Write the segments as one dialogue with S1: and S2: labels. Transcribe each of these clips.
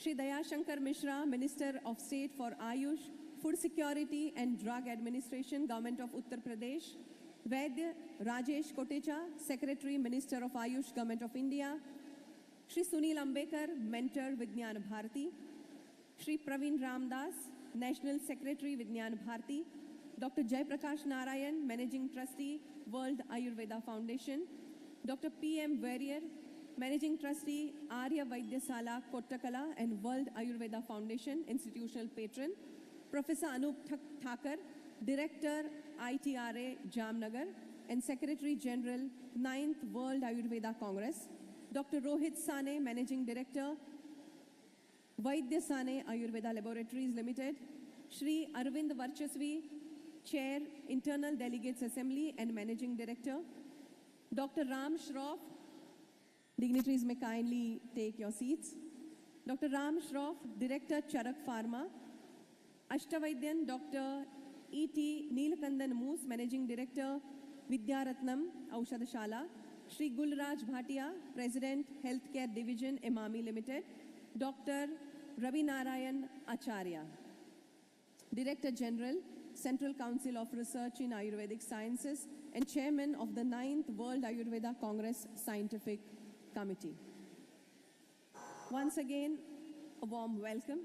S1: Shri Dayashankar Mishra, Minister of State for Ayush, Food Security and Drug Administration, Government of Uttar Pradesh. Vaidya Rajesh Kotecha, Secretary, Minister of Ayush, Government of India. Shri Sunil Ambekar, Mentor, Vijnana Bharati. Shri Praveen Ramdas, National Secretary, Vijnana Bharati. Dr. Jai Prakash Narayan, Managing Trustee, World Ayurveda Foundation. Dr. P.M. Warrior, Managing Trustee, Arya Vaidyasala, Kottakala and World Ayurveda Foundation, Institutional Patron. Professor Anup Thakur, Director, ITRA, Jamnagar, and Secretary General, 9th World Ayurveda Congress. Dr. Rohit Sane, Managing Director, Vaidya Sane Ayurveda Laboratories Limited. Shri Arvind Varchasvi, Chair, Internal Delegates Assembly and Managing Director. Dr. Ram Shroff, dignitaries may kindly take your seats. Dr. Ram Shroff, Director, Charak Pharma. Ashtavaidyan, Dr. E.T. Neelakandan Moose, Managing Director, Vidyaratnam, Aushadashala. Shri Gulraj Bhatia, President, Healthcare Division, Emami Limited. Dr. Ravi Narayan Acharya, Director General, Central Council of Research in Ayurvedic Sciences and Chairman of the 9th World Ayurveda Congress Scientific Committee. Once again, a warm welcome.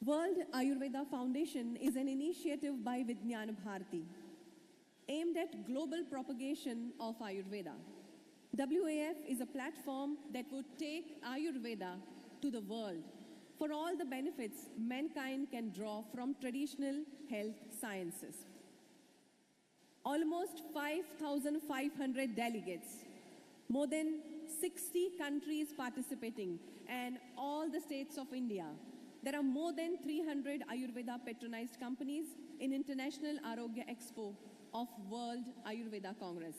S1: World Ayurveda Foundation is an initiative by Vijnana Bharati aimed at global propagation of Ayurveda. WAF is a platform that would take Ayurveda to the world for all the benefits mankind can draw from traditional health sciences. Almost 5,500 delegates, more than 60 countries participating, and all the states of India. There are more than 300 Ayurveda patronized companies in International Arogya Expo of World Ayurveda Congress.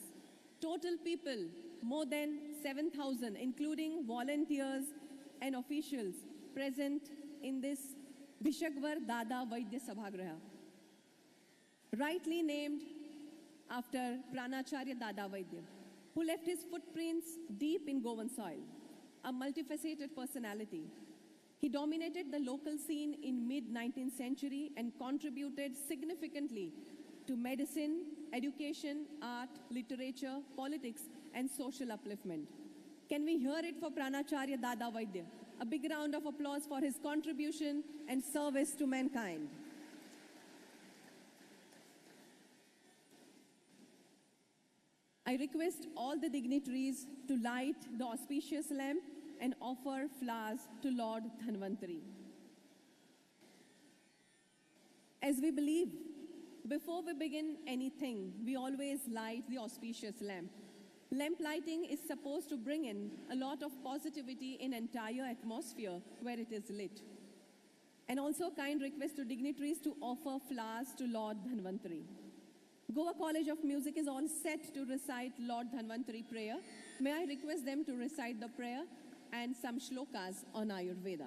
S1: Total people, more than 7,000, including volunteers and officials present in this Bishagwar Dada Vaidya Sabhagraha, rightly named after Pranacharya Dada Vaidya, who left his footprints deep in Goan soil, a multifaceted personality. He dominated the local scene in mid-19th century and contributed significantly to medicine, education, art, literature, politics, and social upliftment. Can we hear it for Pranacharya Dada Vaidya? A big round of applause for his contribution and service to mankind. I request all the dignitaries to light the auspicious lamp and offer flowers to Lord Dhanvantari. As we believe, before we begin anything, we always light the auspicious lamp. Lamp lighting is supposed to bring in a lot of positivity in entire atmosphere where it is lit. And also kind request to dignitaries to offer flowers to Lord Dhanvantari. Goa College of Music is all set to recite Lord Dhanvantari prayer. May I request them to recite the prayer and some shlokas on Ayurveda.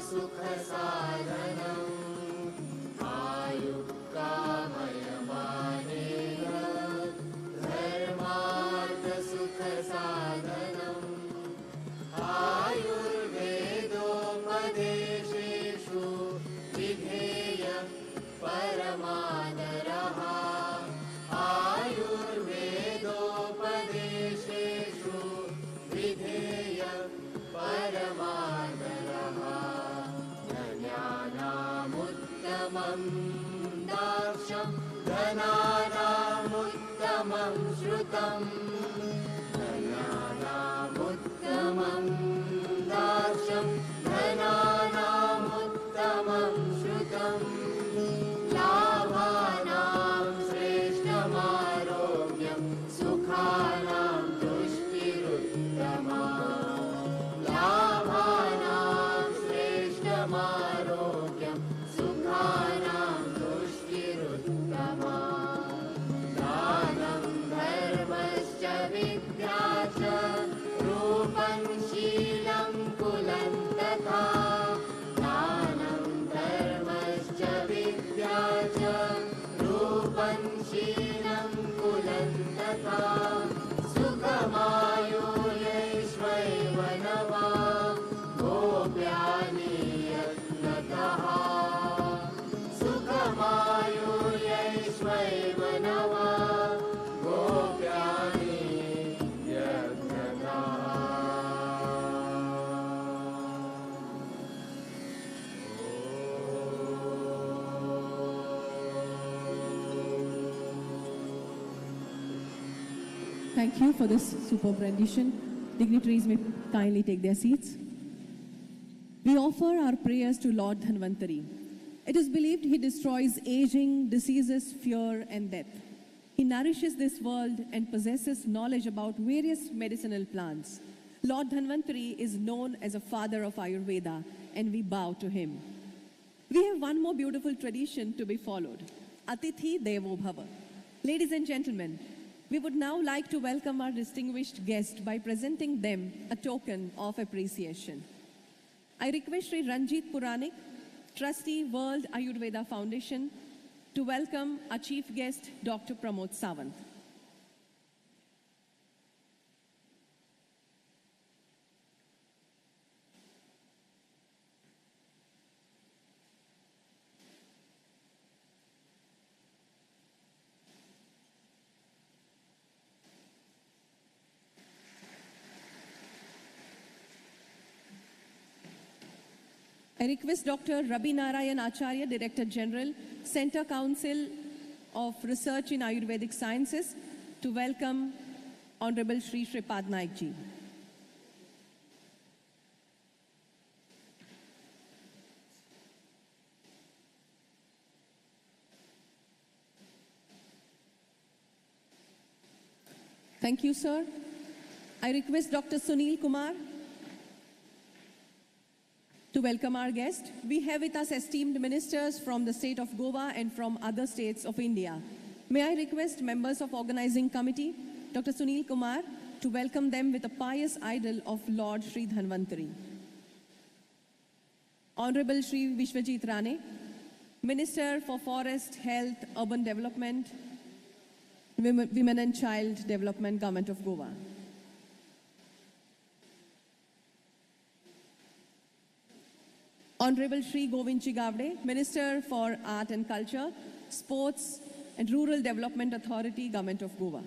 S2: सुखसाधनम् आयुक्कामयमानेन धर्मार्थसुखसाधनम् आयुर्वेदोपदेशेषु विधेय परमादरः आयुर्वेदोपदेशेषु विधेय परमादरः धन्यानामुत्तमं दार्शं धनानामुत्तमं श्रुतम् धन्यानामुत्तमं दार्शं धनानामुत्तमं श्रुतम् लाभानां श्रेष्ठमारोग्यं सुखानां तुष्टिरुत्तमा लाभानां श्रेष्ठमारोग्यं सुखानां तुष्टिरुत्तमा दानं धर्मश्च विद्या च रूपं शीलं कुलं तथा दानं धर्मश्च विद्या च रूपं शीलं कुलं तथा सुखमायुर्यैश्वैव नवा गोप्यानि यत्नतः सुखमायुर्यैश्वैव नवा गोप्यानि यत्नतः
S1: Thank you for this superb rendition. Dignitaries may kindly take their seats. We offer our prayers to Lord Dhanvantari. It is believed he destroys aging, diseases, fear, and death. He nourishes this world and possesses knowledge about various medicinal plants. Lord Dhanvantari is known as a father of Ayurveda, and we bow to him. We have one more beautiful tradition to be followed. Atithi Devo Bhava. Ladies and gentlemen, we would now like to welcome our distinguished guest by presenting them a token of appreciation. I request Sri Ranjit Puranik, Trustee, World Ayurveda Foundation, to welcome our chief guest, Dr. Pramod Sawant. I request Dr. Rabi Narayan Acharya, Director General, Center Council of Research in Ayurvedic Sciences, to welcome Honorable Shri Shripad Naik ji. Thank you, sir. I request Dr. Sunil Kumar to welcome our guest. We have with us esteemed ministers from the state of Goa and from other states of India. May I request members of organizing committee, Dr. Sunil Kumar, to welcome them with a pious idol of Lord Sri Dhanvantari. Honorable Sri Vishwajit Rane, Minister for Forest, Health, Urban Development, Women and Child Development, Government of Goa. Honorable Shri Govindji Gavde, Minister for Art and Culture, Sports and Rural Development Authority, Government of Goa.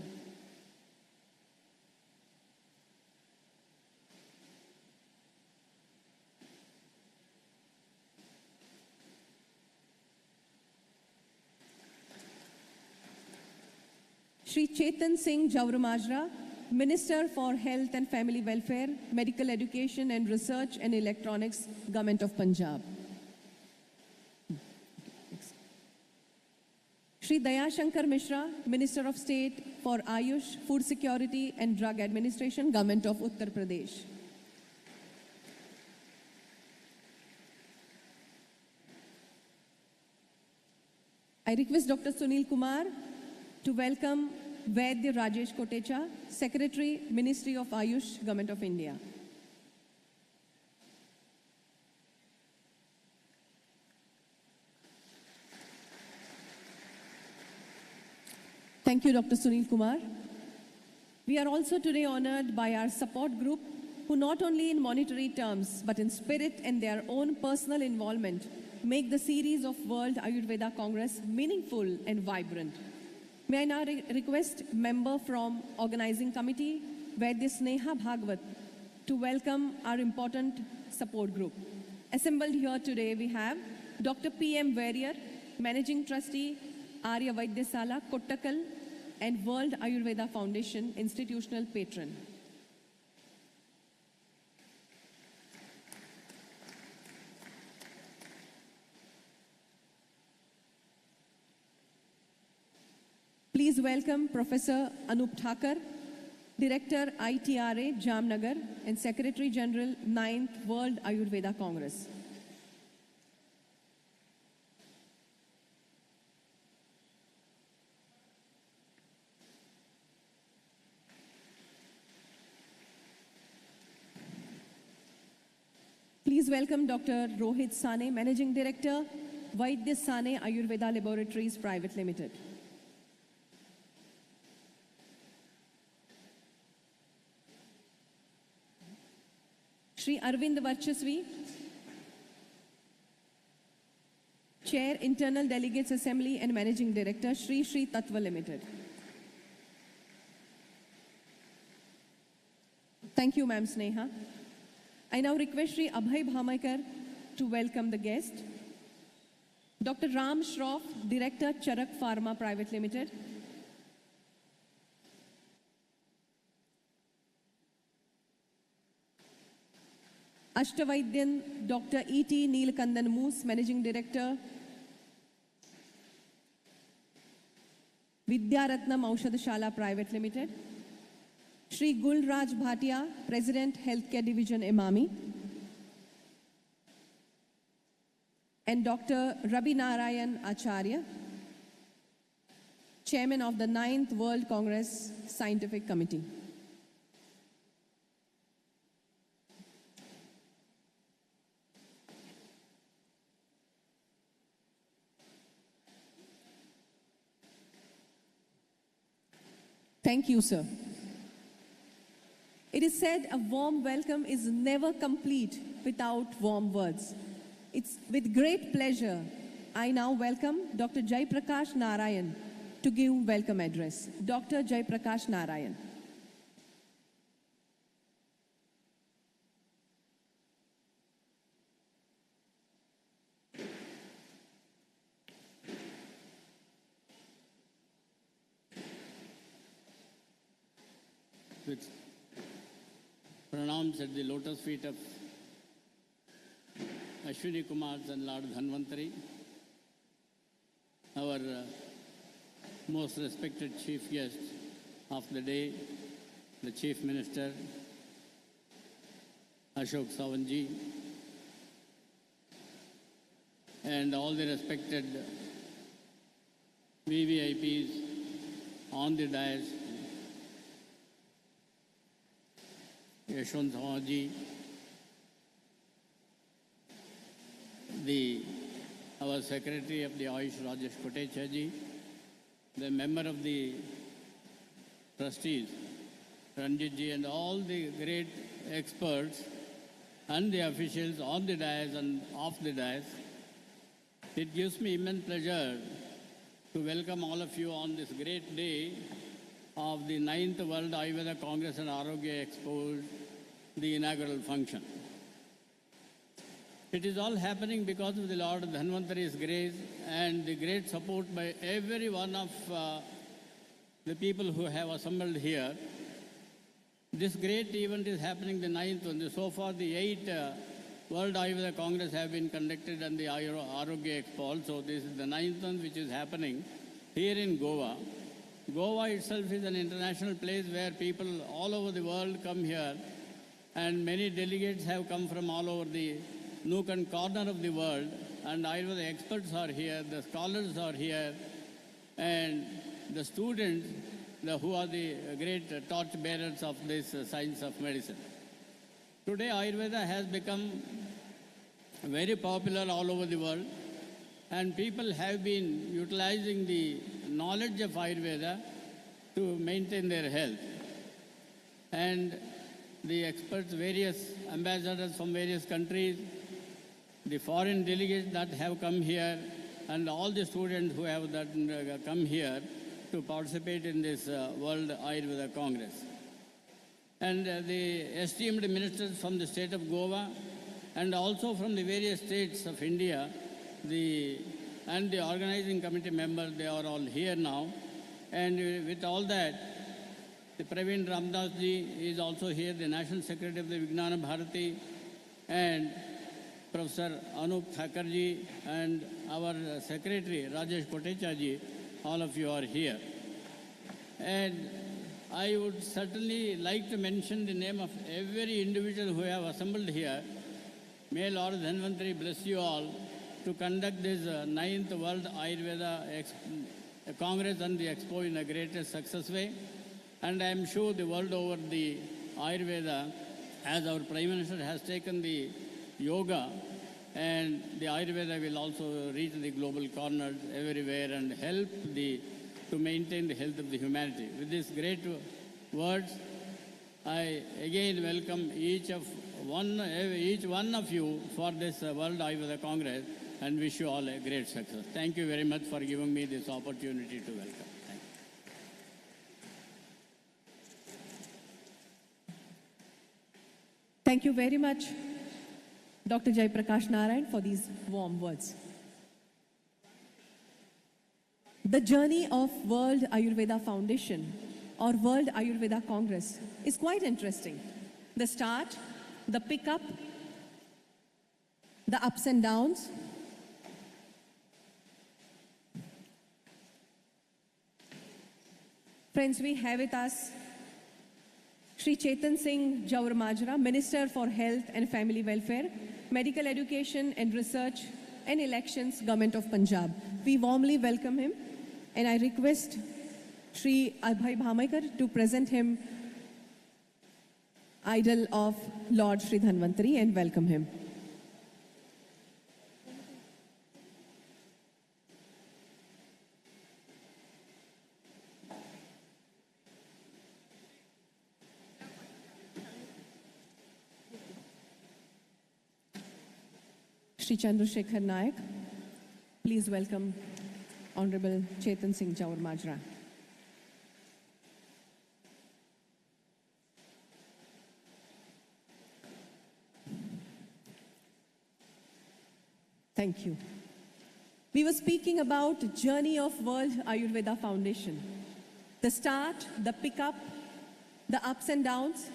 S1: Shri Chetan Singh Jauramajra, Minister for Health and Family Welfare, Medical Education and Research and Electronics, Government of Punjab. Shri Dayashankar Mishra, Minister of State for Ayush, Food Security and Drug Administration, Government of Uttar Pradesh. I request Dr. Sunil Kumar to welcome Vaidya Rajesh Kotecha, Secretary, Ministry of Ayush, Government of India. Thank you, Dr. Sunil Kumar. We are also today honored by our support group, who not only in monetary terms, but in spirit and their own personal involvement, make the series of World Ayurveda Congress meaningful and vibrant. May I now request member from organizing committee, Vaidya Sneha Bhagwat, to welcome our important support group. Assembled here today, we have Dr. P.M. Warrior, Managing Trustee, Arya Vaidyasala, Kottakal, and World Ayurveda Foundation Institutional Patron. Please welcome Professor Anup Thakur, Director ITRA Jamnagar and Secretary General 9th World Ayurveda Congress. Please welcome Dr. Rohit Sane, Managing Director, Vaidya Sane Ayurveda Laboratories Private Limited. Shri Arvind Varchasvi, Chair, Internal Delegates Assembly and Managing Director, Shri Shri Tattva Limited. Thank you, Ma'am Sneha. I now request Shri Abhay Bhamaikar to welcome the guest. Dr. Ram Shroff, Director, Charak Pharma Private Limited. Ashtavaidyan, Dr. E.T. Neelakandan Moose, Managing Director, Vidyaratnam Aushadashala Private Limited. Shri Gulraj Bhatia, President, Healthcare Division, Emami. And Dr. Rabi Narayan Acharya, Chairman of the 9th World Congress Scientific Committee. Thank you, sir. It is said a warm welcome is never complete without warm words. It's with great pleasure I now welcome Dr. Jai Prakash Narayan to give welcome address. Dr. Jai Prakash Narayan.
S3: With pranams at the lotus feet of Ashwini Kumars and Lord Dhanvantari, our most respected chief guest of the day, the Chief Minister, Ashok Savanji, and all the respected VVIPs on the dais, Yashwant Sawaji, our Secretary of the Ayush Rajesh Kotecha ji, the member of the trustees, Ranjit ji, and all the great experts and the officials on the dais and off the dais. It gives me immense pleasure to welcome all of you on this great day of the 9th World Ayurveda Congress and Arogya Expo, the inaugural function. It is all happening because of the Lord Dhanvantari's grace and the great support by every one of the people who have assembled here. This great event is happening the 9th one. So far the 8 World Ayurveda Congress have been conducted and the Arogya Expo also. This is the 9th one which is happening here in Goa. Goa itself is an international place where people all over the world come here, and many delegates have come from all over the nook and corner of the world, and Ayurveda experts are here, the scholars are here, and the students who are the great torch bearers of this science of medicine. Today Ayurveda has become very popular all over the world, and people have been utilizing the knowledge of Ayurveda to maintain their health. And the experts, various ambassadors from various countries, the foreign delegates that have come here, and all the students who have come here to participate in this World Ayurveda Congress. And the esteemed ministers from the state of Goa and also from the various states of India, and the organizing committee members, they are all here now. And with all that, the Praveen Ramdas ji is also here, the National Secretary of the Vijnana Bharati, and Professor Anup Thakur ji, and our Secretary Rajesh Kotecha ji, all of you are here. And I would certainly like to mention the name of every individual who have assembled here. May Lord Dhanvantari bless you all to conduct this 9th World Ayurveda Congress and the Expo in a greatest success way. And I am sure the world over, the Ayurveda, as our Prime Minister has taken the yoga, and the Ayurveda will also reach the global corners everywhere and help to maintain the health of the humanity. With these great words, I again welcome each one of you for this World Ayurveda Congress and wish you all a great success. Thank you very much for giving me this opportunity to welcome. Thank you.
S1: Thank you very much, Dr. Jaiprakash Narayan, for these warm words. The journey of World Ayurveda Foundation or World Ayurveda Congress is quite interesting. The start, the pickup, the ups and downs. Friends, we have with us Shri Chetan Singh Jaur Majra, Minister for Health and Family Welfare, Medical Education and Research and Elections, Government of Punjab. We warmly welcome him, and I request Shri Abhay Bhamaikar to present him idol of Lord Shri Dhanvantari and welcome him. Shri Chandrasekhar Nayak, please welcome Honorable Chetan Singh Jaur Majra. Thank you. We were speaking about the journey of World Ayurveda Foundation. The start, the pickup, the ups and downs.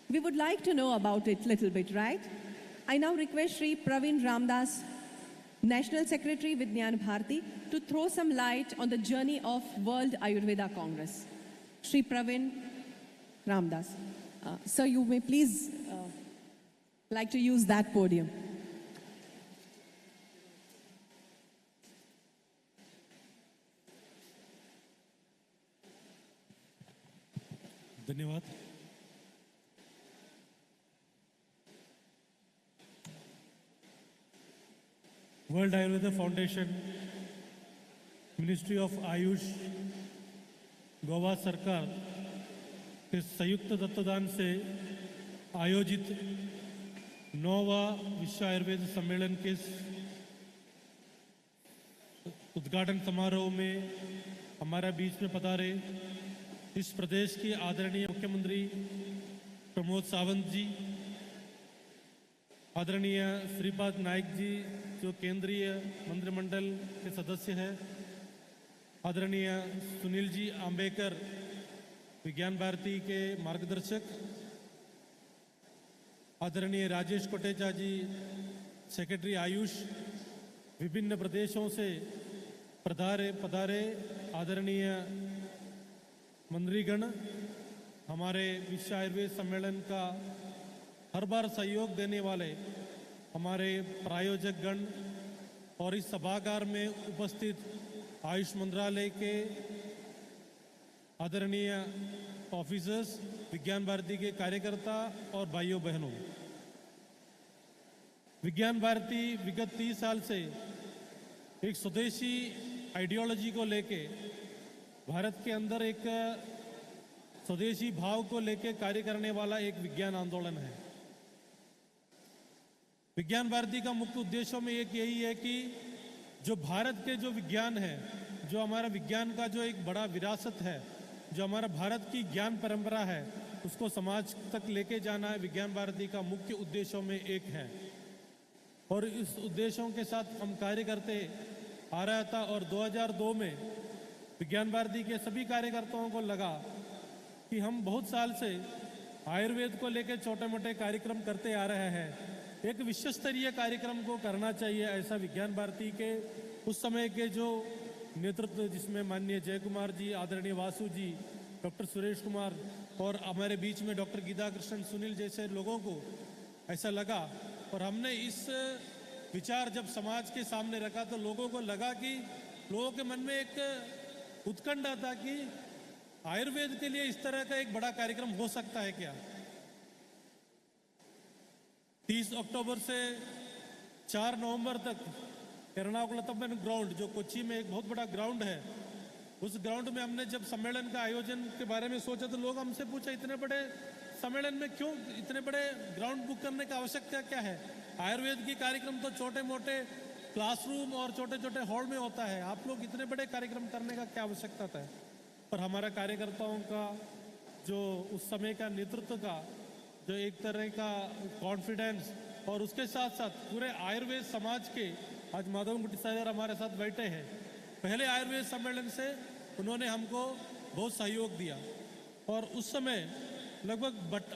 S1: We would like to know about it a little bit, right? I now request Shri Praveen Ramdas, National Secretary Vijnana Bharati, to throw some light on the journey of World Ayurveda Congress. Shri Praveen Ramdas. Sir, you may please like to use that podium.
S4: धन्यवाद। World Ayurveda foundation, ministry of Ayush, Goa सरकार के संयुक्त तत्वाधान से आयोजित 9वां विश्व आयुर्वेद सम्मेलन के उद्घाटन समारोह में हमारा बीच में पधारे इस प्रदेश के आदरणीय मुख्यमंत्री प्रमोद सावंत जी, आदरणीय श्रीपाद नाइक जी जो केंद्रीय मंत्रिमंडल के सदस्य हैं, आदरणीय सुनील जी आम्बेकर विज्ञान भारती के मार्गदर्शक, आदरणीय राजेश कोटेचा जी सेक्रेटरी आयुष, विभिन्न प्रदेशों से पधारे आदरणीय मंत्रीगण, हमारे विश्व आयुर्वेद सम्मेलन का हर बार सहयोग देने वाले हमारे प्रायोजक गण और इस सभागार में उपस्थित आयुष मंत्रालय के आदरणीय ऑफिसर्स, विज्ञान भारती के कार्यकर्ता और भाइयों बहनों, विज्ञान भारती विगत 30 साल से एक स्वदेशी आइडियोलॉजी को लेके भारत के अंदर एक स्वदेशी भाव को लेकर कार्य करने वाला एक विज्ञान आंदोलन है। विज्ञान भारती का मुख्य उद्देश्यों में एक यही है कि जो भारत के जो विज्ञान है, जो हमारा विज्ञान का जो एक बड़ा विरासत है, जो हमारा भारत की ज्ञान परंपरा है, उसको समाज तक लेके जाना है विज्ञान भारती का मुख्य उद्देश्यों में एक है। और इस उद्देश्यों के साथ हम कार्य करते आ रहा था। और 2002 में विज्ञान भारती के सभी कार्यकर्ताओं को लगा कि हम बहुत साल से आयुर्वेद को लेकर छोटे मोटे कार्यक्रम करते आ रहे हैं, एक विश्व स्तरीय कार्यक्रम को करना चाहिए। ऐसा विज्ञान भारती के उस समय के जो नेतृत्व, जिसमें माननीय जय कुमार जी, आदरणीय वासु जी, डॉक्टर सुरेश कुमार और हमारे बीच में डॉक्टर गीता कृष्ण, सुनील जैसे लोगों को ऐसा लगा। और हमने इस विचार जब समाज के सामने रखा तो लोगों को लगा कि लोगों के मन में एक उत्कंठा था कि आयुर्वेद के लिए इस तरह का एक बड़ा कार्यक्रम हो सकता है क्या। 30 अक्टूबर से 4 नवंबर तक एर्नाकुलम ग्राउंड, जो कोच्चि में एक बहुत बड़ा ग्राउंड है, उस ग्राउंड में हमने जब सम्मेलन का आयोजन के बारे में सोचा तो लोग हमसे पूछा, इतने बड़े सम्मेलन में क्यों, इतने बड़े ग्राउंड बुक करने की आवश्यकता क्या है? आयुर्वेद की कार्यक्रम तो छोटे मोटे क्लासरूम और छोटे छोटे हॉल में होता है, आप लोग इतने बड़े कार्यक्रम करने का क्या आवश्यकता था? पर हमारा कार्यकर्ताओं का जो उस समय का नेतृत्व का जो एक तरह का कॉन्फिडेंस, और उसके साथ साथ पूरे आयुर्वेद समाज के, आज माधव गुट्टी साहब हमारे साथ बैठे हैं, पहले आयुर्वेद सम्मेलन से उन्होंने हमको बहुत सहयोग दिया। और उस समय लगभग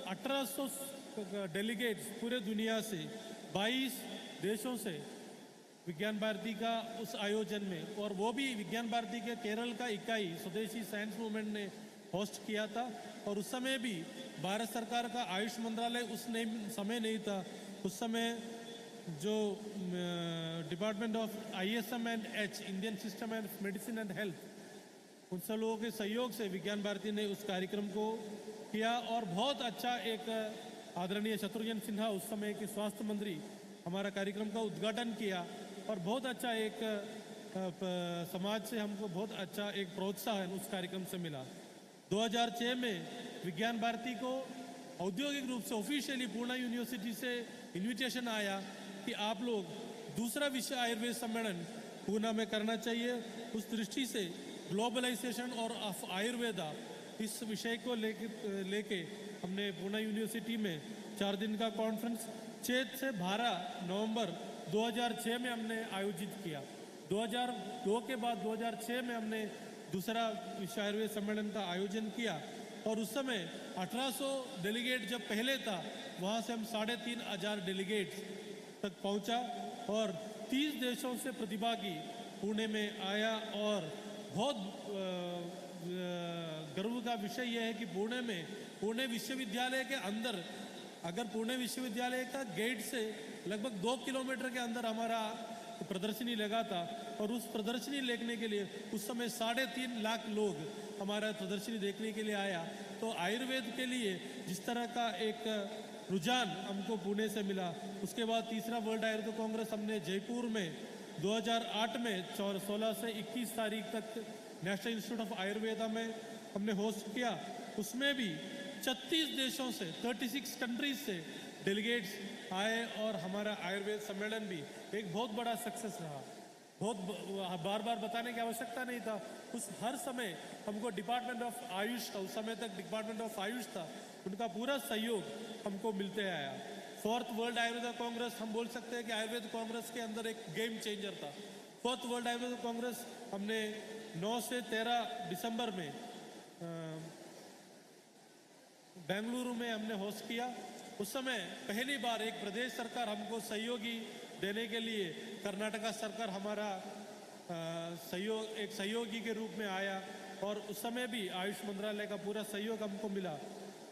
S4: 1800 डेलीगेट्स पूरे दुनिया से 22 देशों से विज्ञान भारती का उस आयोजन में, और वो भी विज्ञान भारती के केरल का इकाई स्वदेशी साइंस मूवमेंट ने होस्ट किया था। और उस समय भी भारत सरकार का आयुष मंत्रालय उस समय नहीं था, उस समय जो department of ISM and H, Indian system and medicine and health, उन सब लोगों के सहयोग से विज्ञान भारती ने उस कार्यक्रम को किया। और बहुत अच्छा एक आदरणीय शत्रुघ्न सिन्हा, उस समय के स्वास्थ्य मंत्री, हमारा कार्यक्रम का उद्घाटन किया। और बहुत अच्छा एक समाज से हमको बहुत अच्छा एक प्रोत्साहन उस कार्यक्रम से मिला। 2006 में विज्ञान भारती को औद्योगिक रूप से ऑफिशियली पूना यूनिवर्सिटी से इन्विटेशन आया कि आप लोग दूसरा विश्व आयुर्वेद सम्मेलन पूना में करना चाहिए। उस दृष्टि से ग्लोबलाइजेशन और आयुर्वेदा, इस विषय को लेके हमने पूना यूनिवर्सिटी में 4 दिन का कॉन्फ्रेंस 6 से 12 नवंबर 2006 में हमने आयोजित किया। 2002 के बाद 2006 में हमने दूसरा विश्व आयुर्वेद सम्मेलन का आयोजन किया। और उस समय 1800 डेलीगेट जब पहले था, वहाँ से हम 3500 डेलीगेट्स तक पहुँचा। और 30 देशों से प्रतिभागी पुणे में आया। और बहुत गर्व का विषय यह है कि पुणे विश्वविद्यालय के अंदर, अगर पुणे विश्वविद्यालय का गेट से लगभग 2 किलोमीटर के अंदर हमारा प्रदर्शनी लगा था। और उस प्रदर्शनी देखने के लिए उस समय 3.5 लाख लोग हमारा प्रदर्शनी देखने के लिए आया। तो आयुर्वेद के लिए जिस तरह का एक रुझान हमको पुणे से मिला। उसके बाद तीसरा वर्ल्ड आयुर्वेद कांग्रेस हमने जयपुर में 2008 में 16 से 21 तारीख तक नेशनल इंस्टीट्यूट ऑफ आयुर्वेदा में हमने होस्ट किया। उसमें भी 36 देशों से, 36 कंट्रीज से डेलीगेट्स आए। और हमारा आयुर्वेद सम्मेलन भी एक बहुत बड़ा सक्सेस रहा। बहुत बार बार बताने की आवश्यकता नहीं था। उस हर समय हमको डिपार्टमेंट ऑफ आयुष था, उस समय तक डिपार्टमेंट ऑफ आयुष था, उनका पूरा सहयोग हमको मिलते आया। 4th वर्ल्ड आयुर्वेद कांग्रेस, हम बोल सकते हैं कि आयुर्वेद कांग्रेस के अंदर एक गेम चेंजर था। 4th वर्ल्ड आयुर्वेद कांग्रेस हमने 9 से 13 दिसंबर में बेंगलुरु में हमने होस्ट किया। उस समय पहली बार एक प्रदेश सरकार हमको सहयोगी देने के लिए कर्नाटका सरकार हमारा एक सहयोगी के रूप में आया। और उस समय भी आयुष मंत्रालय का पूरा सहयोग हमको मिला।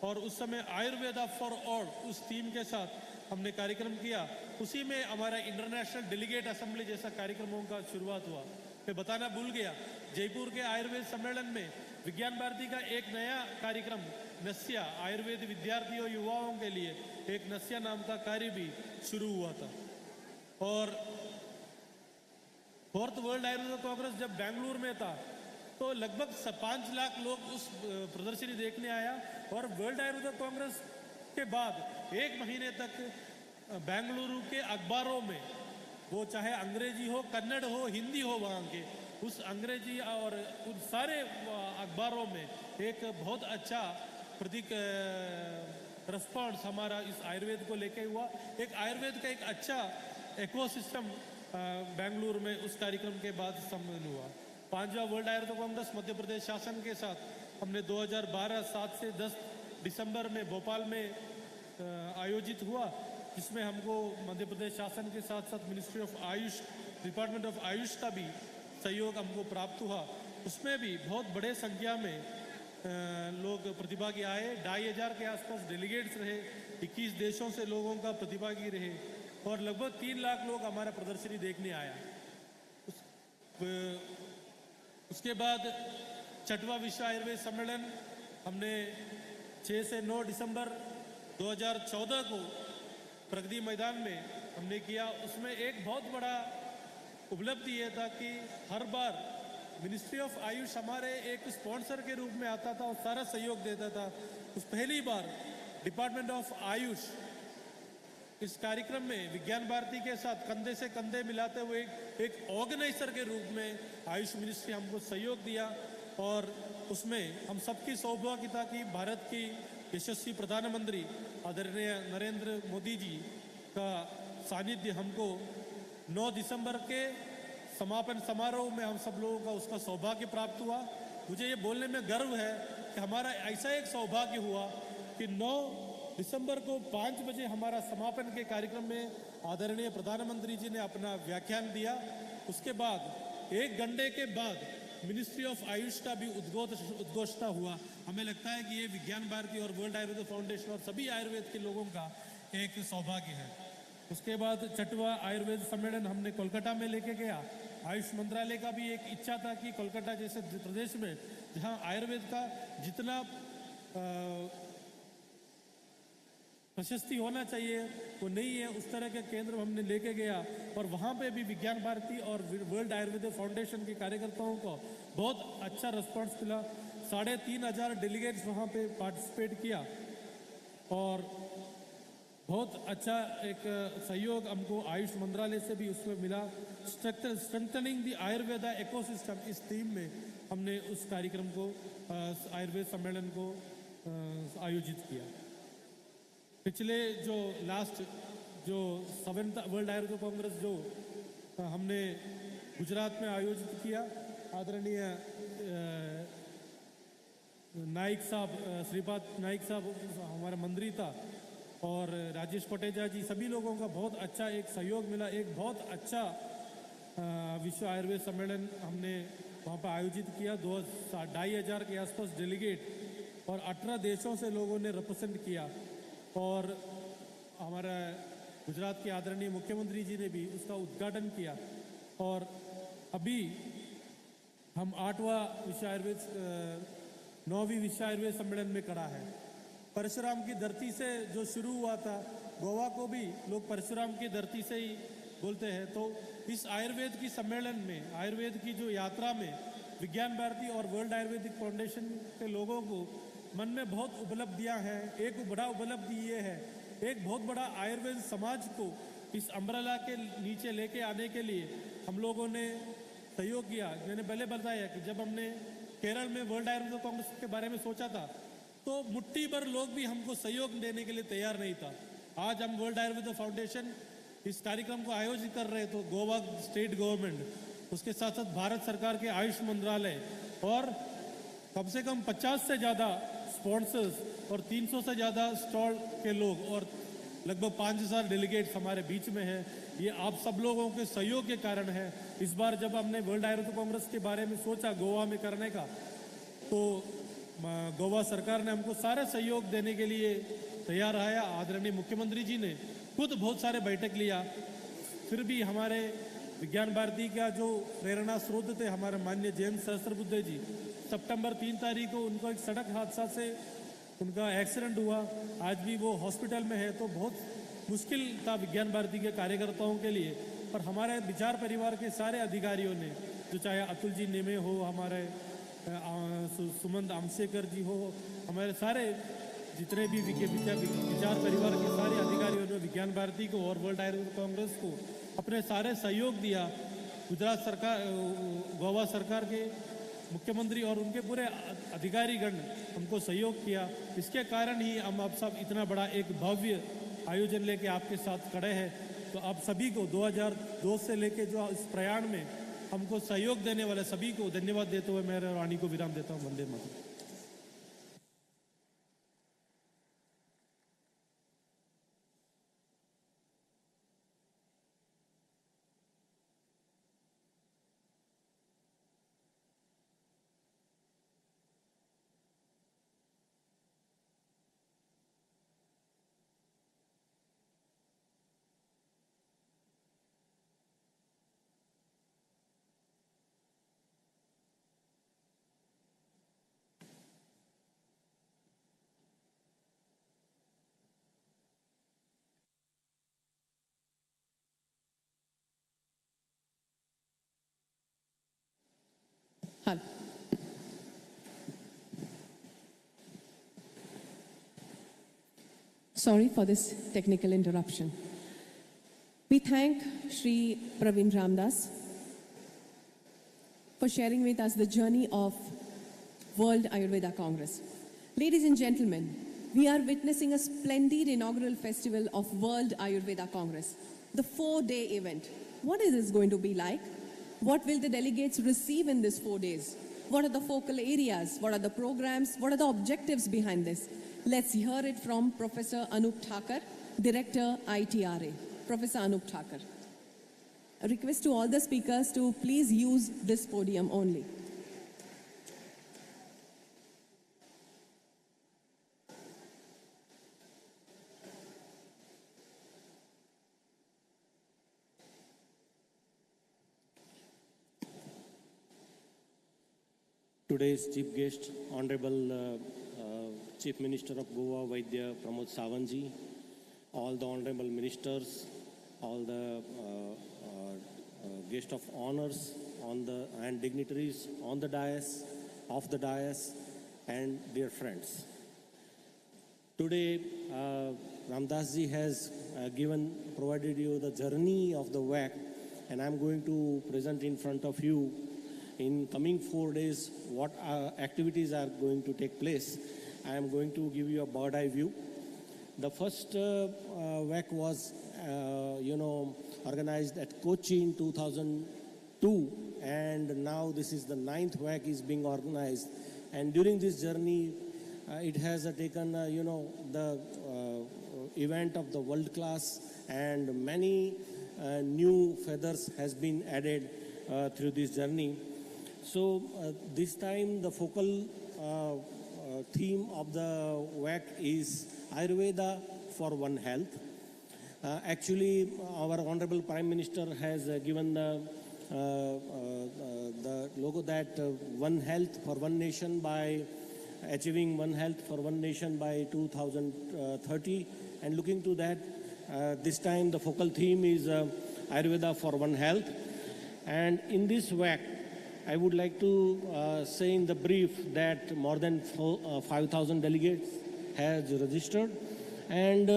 S4: और उस समय आयुर्वेदा फॉर ऑल उस थीम के साथ हमने कार्यक्रम किया। उसी में हमारा इंटरनेशनल डेलीगेट असेंबली जैसा कार्यक्रमों का शुरुआत हुआ। मैं बताना भूल गया, जयपुर के आयुर्वेद सम्मेलन में विज्ञान भारती का एक नया कार्यक्रम नस्या, आयुर्वेद विद्यार्थियों युवाओं के लिए एक नस्या नाम का कार्य भी शुरू हुआ था। और 4th वर्ल्ड आयुर्वेद कांग्रेस जब बेंगलुरु में था तो लगभग 5 लाख लोग उस प्रदर्शनी देखने आया। और वर्ल्ड आयुर्वेदा कांग्रेस के बाद 1 महीने तक बेंगलुरु के अखबारों में, वो चाहे अंग्रेजी हो, कन्नड़ हो, हिंदी हो, वहाँ के उस अंग्रेजी और उन सारे अखबारों में एक बहुत अच्छा रिस्पॉन्स हमारा इस आयुर्वेद को लेके हुआ। एक आयुर्वेद का एक अच्छा इकोसिस्टम बेंगलुरु में उस कार्यक्रम के बाद सम्मिलित हुआ। 5वां वर्ल्ड आयुर्वेद कांग्रेस मध्य प्रदेश शासन के साथ हमने 2012 7 से 10 दिसंबर में भोपाल में आयोजित हुआ, जिसमें हमको मध्य प्रदेश शासन के साथ साथ ministry of Ayush, department of Ayush का भी सहयोग हमको प्राप्त हुआ। उसमें भी बहुत बड़े संख्या में लोग प्रतिभागी आए। 2500 के आसपास डेलीगेट्स रहे, 21 देशों से लोगों का प्रतिभागी रहे और लगभग 3 लाख लोग हमारा प्रदर्शनी देखने आया। उसके बाद 6वां विश्व आयुर्वेद सम्मेलन हमने 6 से 9 दिसंबर 2014 को प्रगति मैदान में हमने किया। उसमें एक बहुत बड़ा उपलब्धि ये था कि हर बार मिनिस्ट्री ऑफ आयुष हमारे एक स्पॉन्सर के रूप में आता था और सारा सहयोग देता था। उस पहली बार डिपार्टमेंट ऑफ आयुष इस कार्यक्रम में विज्ञान भारती के साथ कंधे से कंधे मिलाते हुए एक ऑर्गेनाइजर के रूप में आयुष मिनिस्ट्री हमको सहयोग दिया। और उसमें हम सबकी सौभाग्यता की भारत की यशस्वी प्रधानमंत्री आदरणीय नरेंद्र मोदी जी का सानिध्य हमको 9 दिसंबर के समापन समारोह में हम सब लोगों का उसका सौभाग्य प्राप्त हुआ। मुझे ये बोलने में गर्व है कि हमारा ऐसा एक सौभाग्य हुआ कि 9 दिसंबर को 5 बजे हमारा समापन के कार्यक्रम में आदरणीय प्रधानमंत्री जी ने अपना व्याख्यान दिया। उसके बाद 1 घंटे के बाद मिनिस्ट्री ऑफ आयुष का भी उद्घोषणा हुआ। हमें लगता है कि ये विज्ञान भारती और वर्ल्ड आयुर्वेद फाउंडेशन और सभी आयुर्वेद के लोगों का एक सौभाग्य है। उसके बाद 6वां आयुर्वेद सम्मेलन हमने कोलकाता में लेके गया। आयुष मंत्रालय का भी एक इच्छा था कि कोलकाता जैसे प्रदेश में जहां आयुर्वेद का जितना प्रशस्ति होना चाहिए वो नहीं है, उस तरह के केंद्र हमने लेके गया। और वहाँ पे भी विज्ञान भारती और वर्ल्ड आयुर्वेद फाउंडेशन के कार्यकर्ताओं को बहुत अच्छा रिस्पॉन्स मिला। 3500 डेलीगेट्स वहाँ पे पार्टिसिपेट किया और बहुत अच्छा एक सहयोग हमको आयुष मंत्रालय से भी उसमें मिला। स्ट्रेंथनिंग द आयुर्वेदा इकोसिस्टम, इस थीम में हमने उस कार्यक्रम को आयुर्वेद सम्मेलन को आयोजित किया। पिछले जो लास्ट जो 7th वर्ल्ड आयुर्वेद कांग्रेस जो हमने गुजरात में आयोजित किया, आदरणीय नाइक साहब, श्रीपाद नाइक साहब हमारे मंत्री था और राजेश कोटेचा जी, सभी लोगों का बहुत अच्छा एक सहयोग मिला। एक बहुत अच्छा विश्व आयुर्वेद सम्मेलन हमने वहाँ पर आयोजित किया। 2500 के आसपास डेलीगेट और 18 देशों से लोगों ने रिप्रेजेंट किया और हमारा गुजरात के आदरणीय मुख्यमंत्री जी ने भी उसका उद्घाटन किया। और अभी हम 8वां विश्व आयुर्वेद 9वीं विश्व आयुर्वेद सम्मेलन में खड़ा है। परशुराम की धरती से जो शुरू हुआ था, गोवा को भी लोग परशुराम की धरती से ही बोलते हैं। तो इस आयुर्वेद की सम्मेलन में, आयुर्वेद की जो यात्रा में विज्ञान भारती और वर्ल्ड आयुर्वेदिक फाउंडेशन के लोगों को मन में बहुत उपलब्धियां हैं। एक बड़ा उपलब्धि ये है, एक बहुत बड़ा आयुर्वेद समाज को इस अम्ब्रेला के नीचे लेके आने के लिए हम लोगों ने सहयोग किया। मैंने पहले बताया कि जब हमने केरल में वर्ल्ड आयुर्वेद कांग्रेस के बारे में सोचा था तो मुट्ठी भर लोग भी हमको सहयोग देने के लिए तैयार नहीं था। आज हम वर्ल्ड आयुर्वेद फाउंडेशन इस कार्यक्रम को आयोजित कर रहे, तो गोवा स्टेट गवर्नमेंट, उसके साथ साथ भारत सरकार के आयुष मंत्रालय और कम से कम 50 से ज़्यादा स्पॉन्सर्स और 300 से ज़्यादा स्टॉल के लोग और लगभग 5000 डेलीगेट्स हमारे बीच में है। ये आप सब लोगों के सहयोग के कारण है। इस बार जब हमने वर्ल्ड आयुर्वेद कांग्रेस के बारे में सोचा गोवा में करने का, तो गोवा सरकार ने हमको सारा सहयोग देने के लिए तैयार आया। आदरणीय मुख्यमंत्री जी ने खुद बहुत सारे बैठक लिया। फिर भी हमारे विज्ञान भारती का जो प्रेरणा स्रोत थे हमारे माननीय जयंत सहस्त्रबुद्धे जी, सितंबर 3 तारीख को उनको एक सड़क हादसा से उनका एक्सीडेंट हुआ। आज भी वो हॉस्पिटल में है। तो बहुत मुश्किल था विज्ञान भारती के कार्यकर्ताओं के लिए। पर हमारे विचार परिवार के सारे अधिकारियों ने, जो चाहे अतुल जी नेमे हो, हमारे सुमंत आमसेकर जी हो, हमारे सारे जितने भी विचार परिवार के सारे अधिकारियों ने विज्ञान भारती को और वर्ल्ड आयुर्वेद कांग्रेस को अपने सारे सहयोग दिया। गुजरात सरकार, गोवा सरकार के मुख्यमंत्री और उनके पूरे अधिकारीगण हमको सहयोग किया। इसके कारण ही हम आप सब इतना बड़ा एक भव्य आयोजन लेके आपके साथ खड़े हैं। तो आप सभी को 2002 से लेके जो इस प्रयाण में हमको सहयोग देने वाले सभी को धन्यवाद देते हुए मेरे वाणी को विराम देता हूँ। Vande Mataram.
S1: Hello. Sorry for this technical interruption. We thank Shri Praveen Ramdas for sharing with us the journey of World Ayurveda Congress. Ladies and gentlemen, we are witnessing a splendid inaugural festival of World Ayurveda Congress, the 4-day event. What is this going to be like? What will the delegates receive in these 4 days? What are the focal areas? What are the programs? What are the objectives behind this? Let's hear it from Professor Anup Thakur, Director ITRA. Professor Anup Thakur. A request to all the speakers to please use this podium only.
S5: Today's chief guest, Honorable Chief Minister of Goa, Vaidya Pramod Sawantji, all the honorable ministers, all the guest of honors and dignitaries on the dais, off the dais, and dear friends. Today, Ramdasji has provided you the journey of the WAC, and I'm going to present in front of you in coming 4 days what activities are going to take place. I am going to give you a bird eye view. The first WAC was organized at Kochi in 2002, and now this is the 9th WAC is being organized. And during this journey, it has taken the event of the world class, and many new feathers has been added through this journey. So this time the focal theme of the WAC is Ayurveda for One Health. Actually, our Honorable Prime Minister has given the logo that One Health for One Nation by achieving One Health for One Nation by 2030. And looking to that, this time the focal theme is Ayurveda for One Health. And in this WAC, I would like to say in the brief that more than 5,000 delegates has registered, and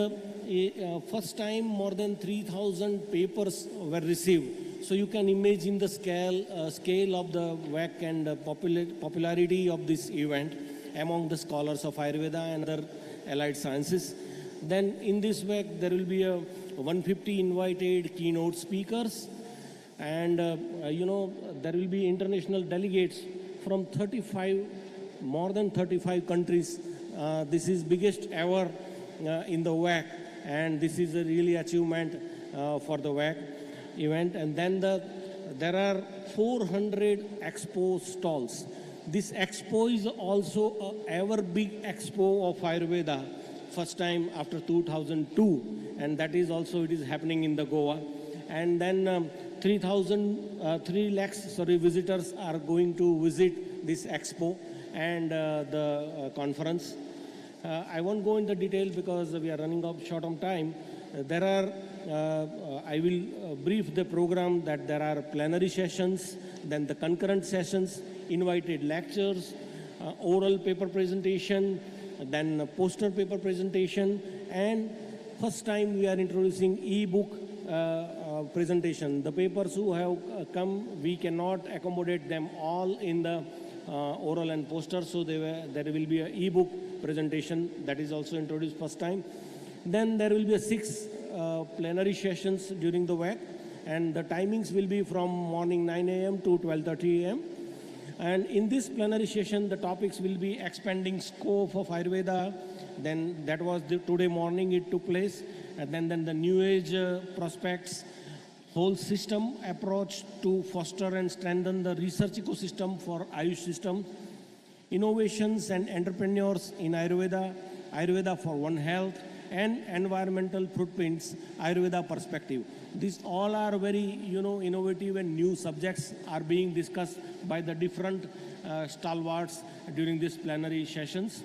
S5: first time more than 3,000 papers were received. So you can imagine the scale of the WAC and the popularity of this event among the scholars of Ayurveda and other allied sciences. Then in this WAC there will be 150 invited keynote speakers, and there will be international delegates from more than 35 countries. This is biggest ever in the WAC, and this is a really achievement for the WAC event. And then there are 400 expo stalls. This expo is also a ever big expo of Ayurveda, first time after 2002, and that is also it is happening in the Goa. And then 3 lakhs visitors are going to visit this expo and the conference. I won't go into detail because we are running short on time. There are I will brief the program that there are plenary sessions, then the concurrent sessions, invited lectures, oral paper presentation, then poster paper presentation, and first time we are introducing e-book presentation. The papers who have come, we cannot accommodate them all in the oral and poster, so there will be an e-book presentation that is also introduced first time. Then there will be 6 plenary sessions during the week, and the timings will be from morning 9 a.m. to 12:30 a.m. And in this plenary session, the topics will be expanding scope of Ayurveda. Then that was today morning it took place. And then the new age prospects, whole system approach to foster and strengthen the research ecosystem for Ayush system, innovations and entrepreneurs in Ayurveda, Ayurveda for One Health, and environmental footprints, Ayurveda perspective. These all are very, innovative and new subjects are being discussed by the different stalwarts during these plenary sessions.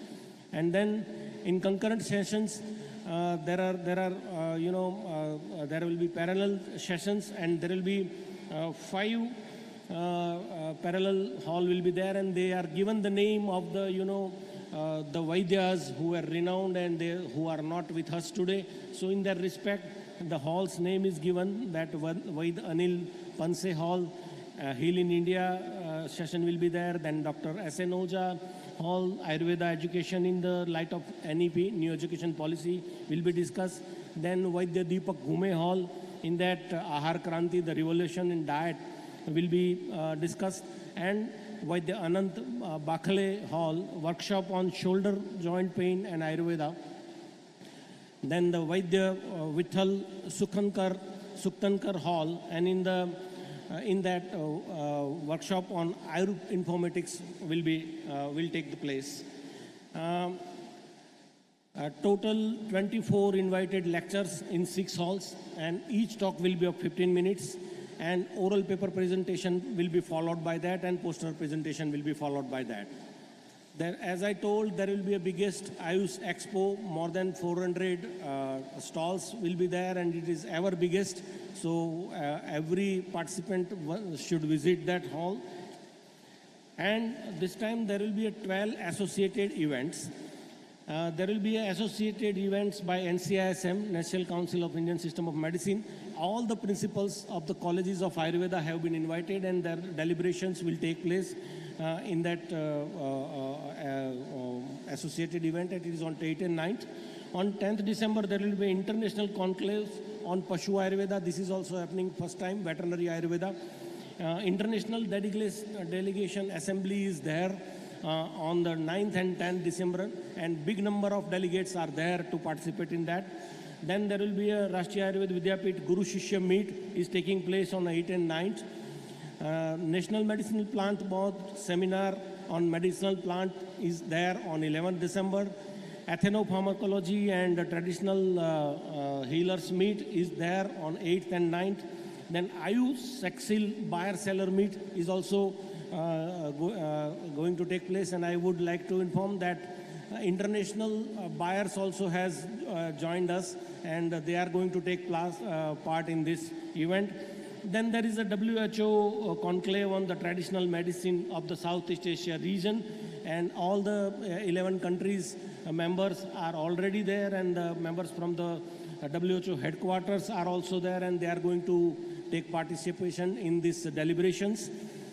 S5: And then in concurrent sessions, there will be parallel sessions, and there will be 5 parallel hall will be there, and they are given the name of the, the Vaidyas who are renowned and who are not with us today. So in that respect, the hall's name is given, that Vaid Anil Panse Hall, Heal in India session will be there. Then Dr. S.N. Oja Hall, Ayurveda Education in the Light of NEP, New Education Policy, will be discussed. Then Vaidya Deepak Gume Hall, in that Ahar Kranti, the revolution in diet, will be discussed. And Vaidya Anant Bakhale Hall, workshop on shoulder joint pain and Ayurveda. Then the Vaidya Vithal Suktankar Hall, and in that workshop on Informatics will take the place. Total 24 invited lectures in 6 halls, and each talk will be of 15 minutes. And oral paper presentation will be followed by that, and poster presentation will be followed by that. There, as I told, there will be a biggest Ayush Expo, more than 400 stalls will be there, and it is ever biggest. So every participant should visit that hall. And this time there will be 12 associated events. There will be associated events by NCISM, National Council of Indian System of Medicine. All the principals of the colleges of Ayurveda have been invited, and their deliberations will take place in that associated event. It is on 8th and 9th. On 10th December, there will be international conclave on Pashu Ayurveda. This is also happening first time, veterinary Ayurveda. International delegation assembly is there on the 9th and 10th December, and big number of delegates are there to participate in that. Then there will be a Rashtriya Ayurveda Vidyapit Guru Shishya meet is taking place on 8th and 9th. National Medicinal Plant Board seminar on medicinal plant is there on 11th December. Ethnopharmacology and traditional healers meet is there on 8th and 9th. Then Ayush Sexil buyer seller meet is also going to take place, and I would like to inform that international buyers also has joined us, and they are going to take part in this event. Then there is a WHO conclave on the traditional medicine of the Southeast Asia region, and all the 11 countries members are already there, and the members from the WHO headquarters are also there, and they are going to take participation in these deliberations.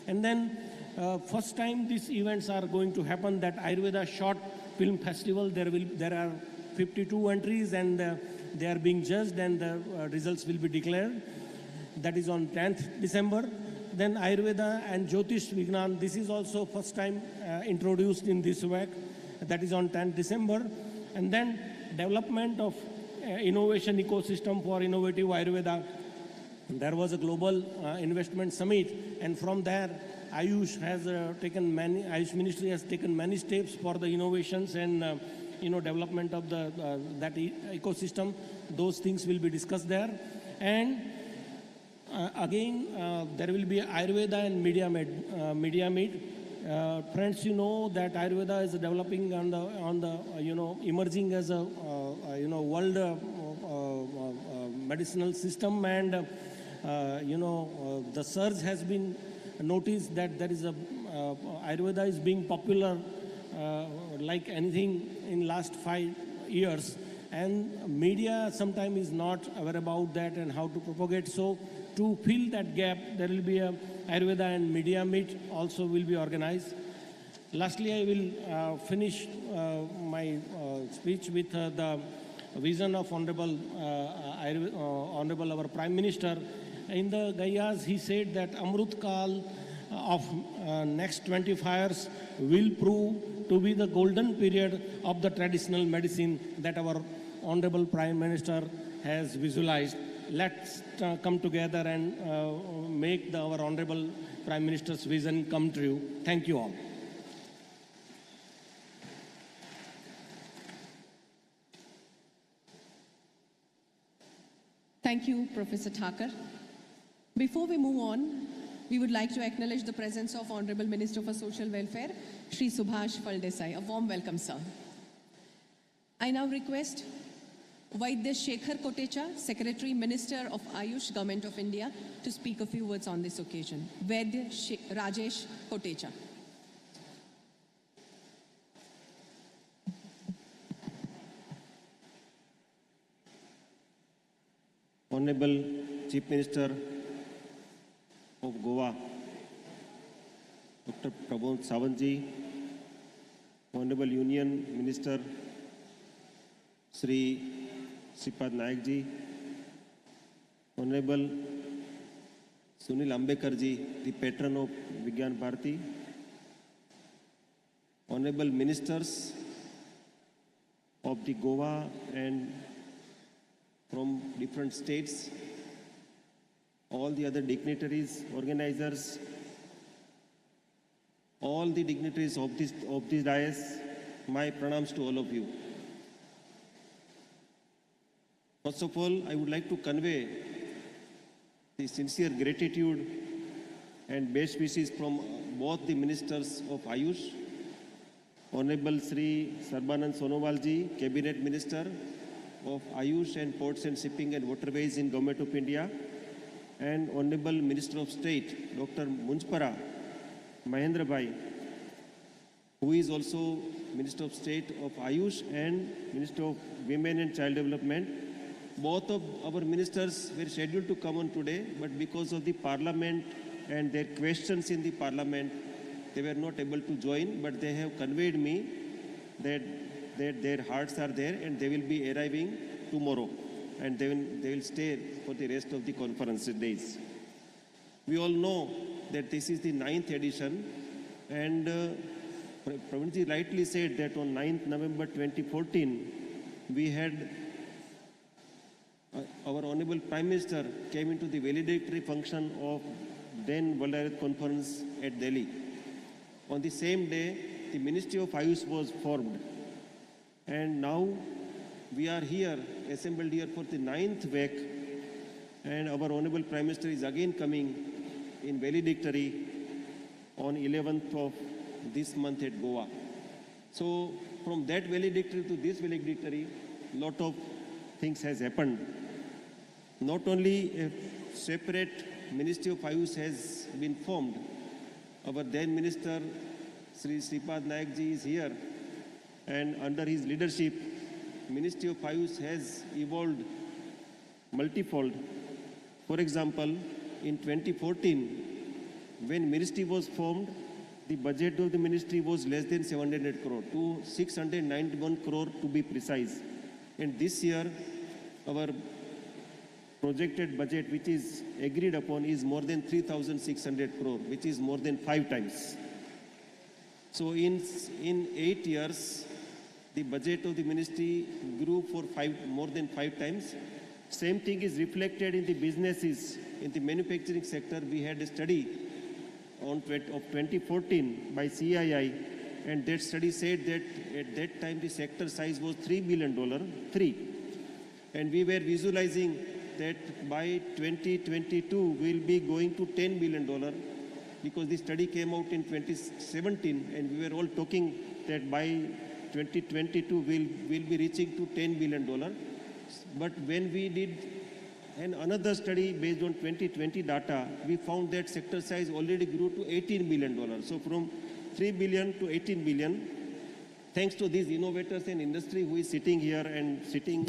S5: And then first time these events are going to happen, that Ayurveda Short Film Festival. There are 52 entries, and they are being judged, and the results will be declared. That is on 10th December. Then Ayurveda and Jyotish Vignan, this is also first time introduced in this week. That is on 10th December. And then development of innovation ecosystem for innovative Ayurveda. There was a global investment summit, and from there Ayush Ministry has taken many steps for the innovations and development of that ecosystem. Those things will be discussed there. And again, there will be Ayurveda and Media Meet. Friends, you know that Ayurveda is developing on the emerging as a world medicinal system, and the surge has been noticed that there is a Ayurveda is being popular like anything in last 5 years, and media sometimes is not aware about that and how to propagate. So to fill that gap, there will be a Ayurveda and media meet also will be organized. Lastly, I will finish my speech with the vision of Honorable our Prime Minister. In the Gayas, he said that Amrut Kal of next 25 years will prove to be the golden period of the traditional medicine that our Honorable Prime Minister has visualized. Let's come together and make our Honorable Prime Minister's vision come true. Thank you all.
S1: Thank you, Professor Thakur. Before we move on, we would like to acknowledge the presence of Honorable Minister for Social Welfare, Shri Subhash Phaldesai. A warm welcome, sir. I now request Vaidya Shekhar Kotecha, Secretary, Minister of Ayush, Government of India, to speak a few words on this occasion. Vaidya Rajesh Kotecha.
S6: Honorable Chief Minister of Goa, Dr. Pramod Sawantji, Honorable Union Minister Sri Sripad Naik ji, Honorable Sunil Ambekar ji, the patron of Vigyan Bharati, Honorable Ministers of the Goa and from different states, all the other dignitaries, organizers, all the dignitaries of this dais, my pranams to all of you. First of all, I would like to convey the sincere gratitude and best wishes from both the ministers of Ayush, Honorable Sri Sarbanand Sonowal ji, Cabinet Minister of Ayush and Ports and Shipping and Waterways in Government of India, and Honorable Minister of State, Dr. Munjpara Mahendra Bhai, who is also Minister of State of Ayush and Minister of Women and Child Development. Both of our ministers were scheduled to come on today, but because of the Parliament and their questions in the Parliament, they were not able to join, but they have conveyed me that their hearts are there and they will be arriving tomorrow, and they will stay for the rest of the conference days. We all know that this is the 9th edition, and Praveenji rightly said that on 9th November 2014, we had our Honorable Prime Minister came into the valedictory function of then World Health Conference at Delhi. On the same day, the Ministry of Ayush was formed. And now we are here, assembled here for the 9th week, and our Honorable Prime Minister is again coming in valedictory on 11th of this month at Goa. So from that valedictory to this valedictory, lot of things has happened. Not only a separate Ministry of Ayush has been formed, our then Minister Sri Sripad Naik ji is here, and under his leadership, Ministry of Ayush has evolved multifold. For example, in 2014, when ministry was formed, the budget of the ministry was less than 700 crore, to 691 crore to be precise. And this year, our projected budget, which is agreed upon, is more than 3,600 crore, which is more than 5 times. So in 8 years, the budget of the ministry grew for more than 5 times. Same thing is reflected in the businesses. In the manufacturing sector, we had a study of 2014 by CII, and that study said that at that time the sector size was $3 billion, and we were visualizing that by 2022 we'll be going to $10 billion, because the study came out in 2017, and we were all talking that by 2022 we'll be reaching to $10 billion. But when we did And another study based on 2020 data, we found that sector size already grew to $18 billion. So from 3 billion to 18 billion, thanks to these innovators and industry who is sitting here and sitting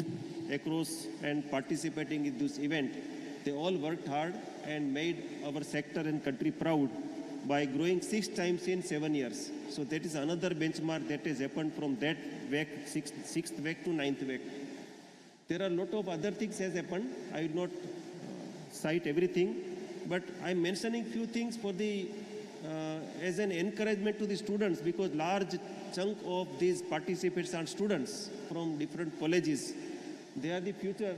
S6: across and participating in this event. They all worked hard and made our sector and country proud by growing 6 times in 7 years. So that is another benchmark that has happened from that wave, sixth wave to 9th wave. There are a lot of other things has happened. I will not cite everything, but I'm mentioning few things for the as an encouragement to the students, because large chunk of these participants are students from different colleges. They are the future,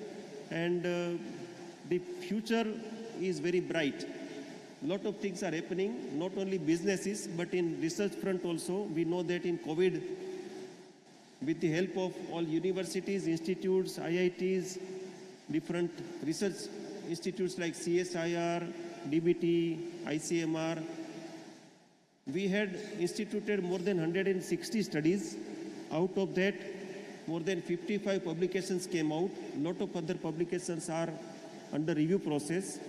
S6: and the future is very bright. Lot of things are happening, not only businesses, but in research front also. We know that in COVID, with the help of all universities, institutes, IITs, different research institutes like CSIR, DBT, ICMR, we had instituted more than 160 studies. Out of that, more than 55 publications came out. A lot of other publications are under review process.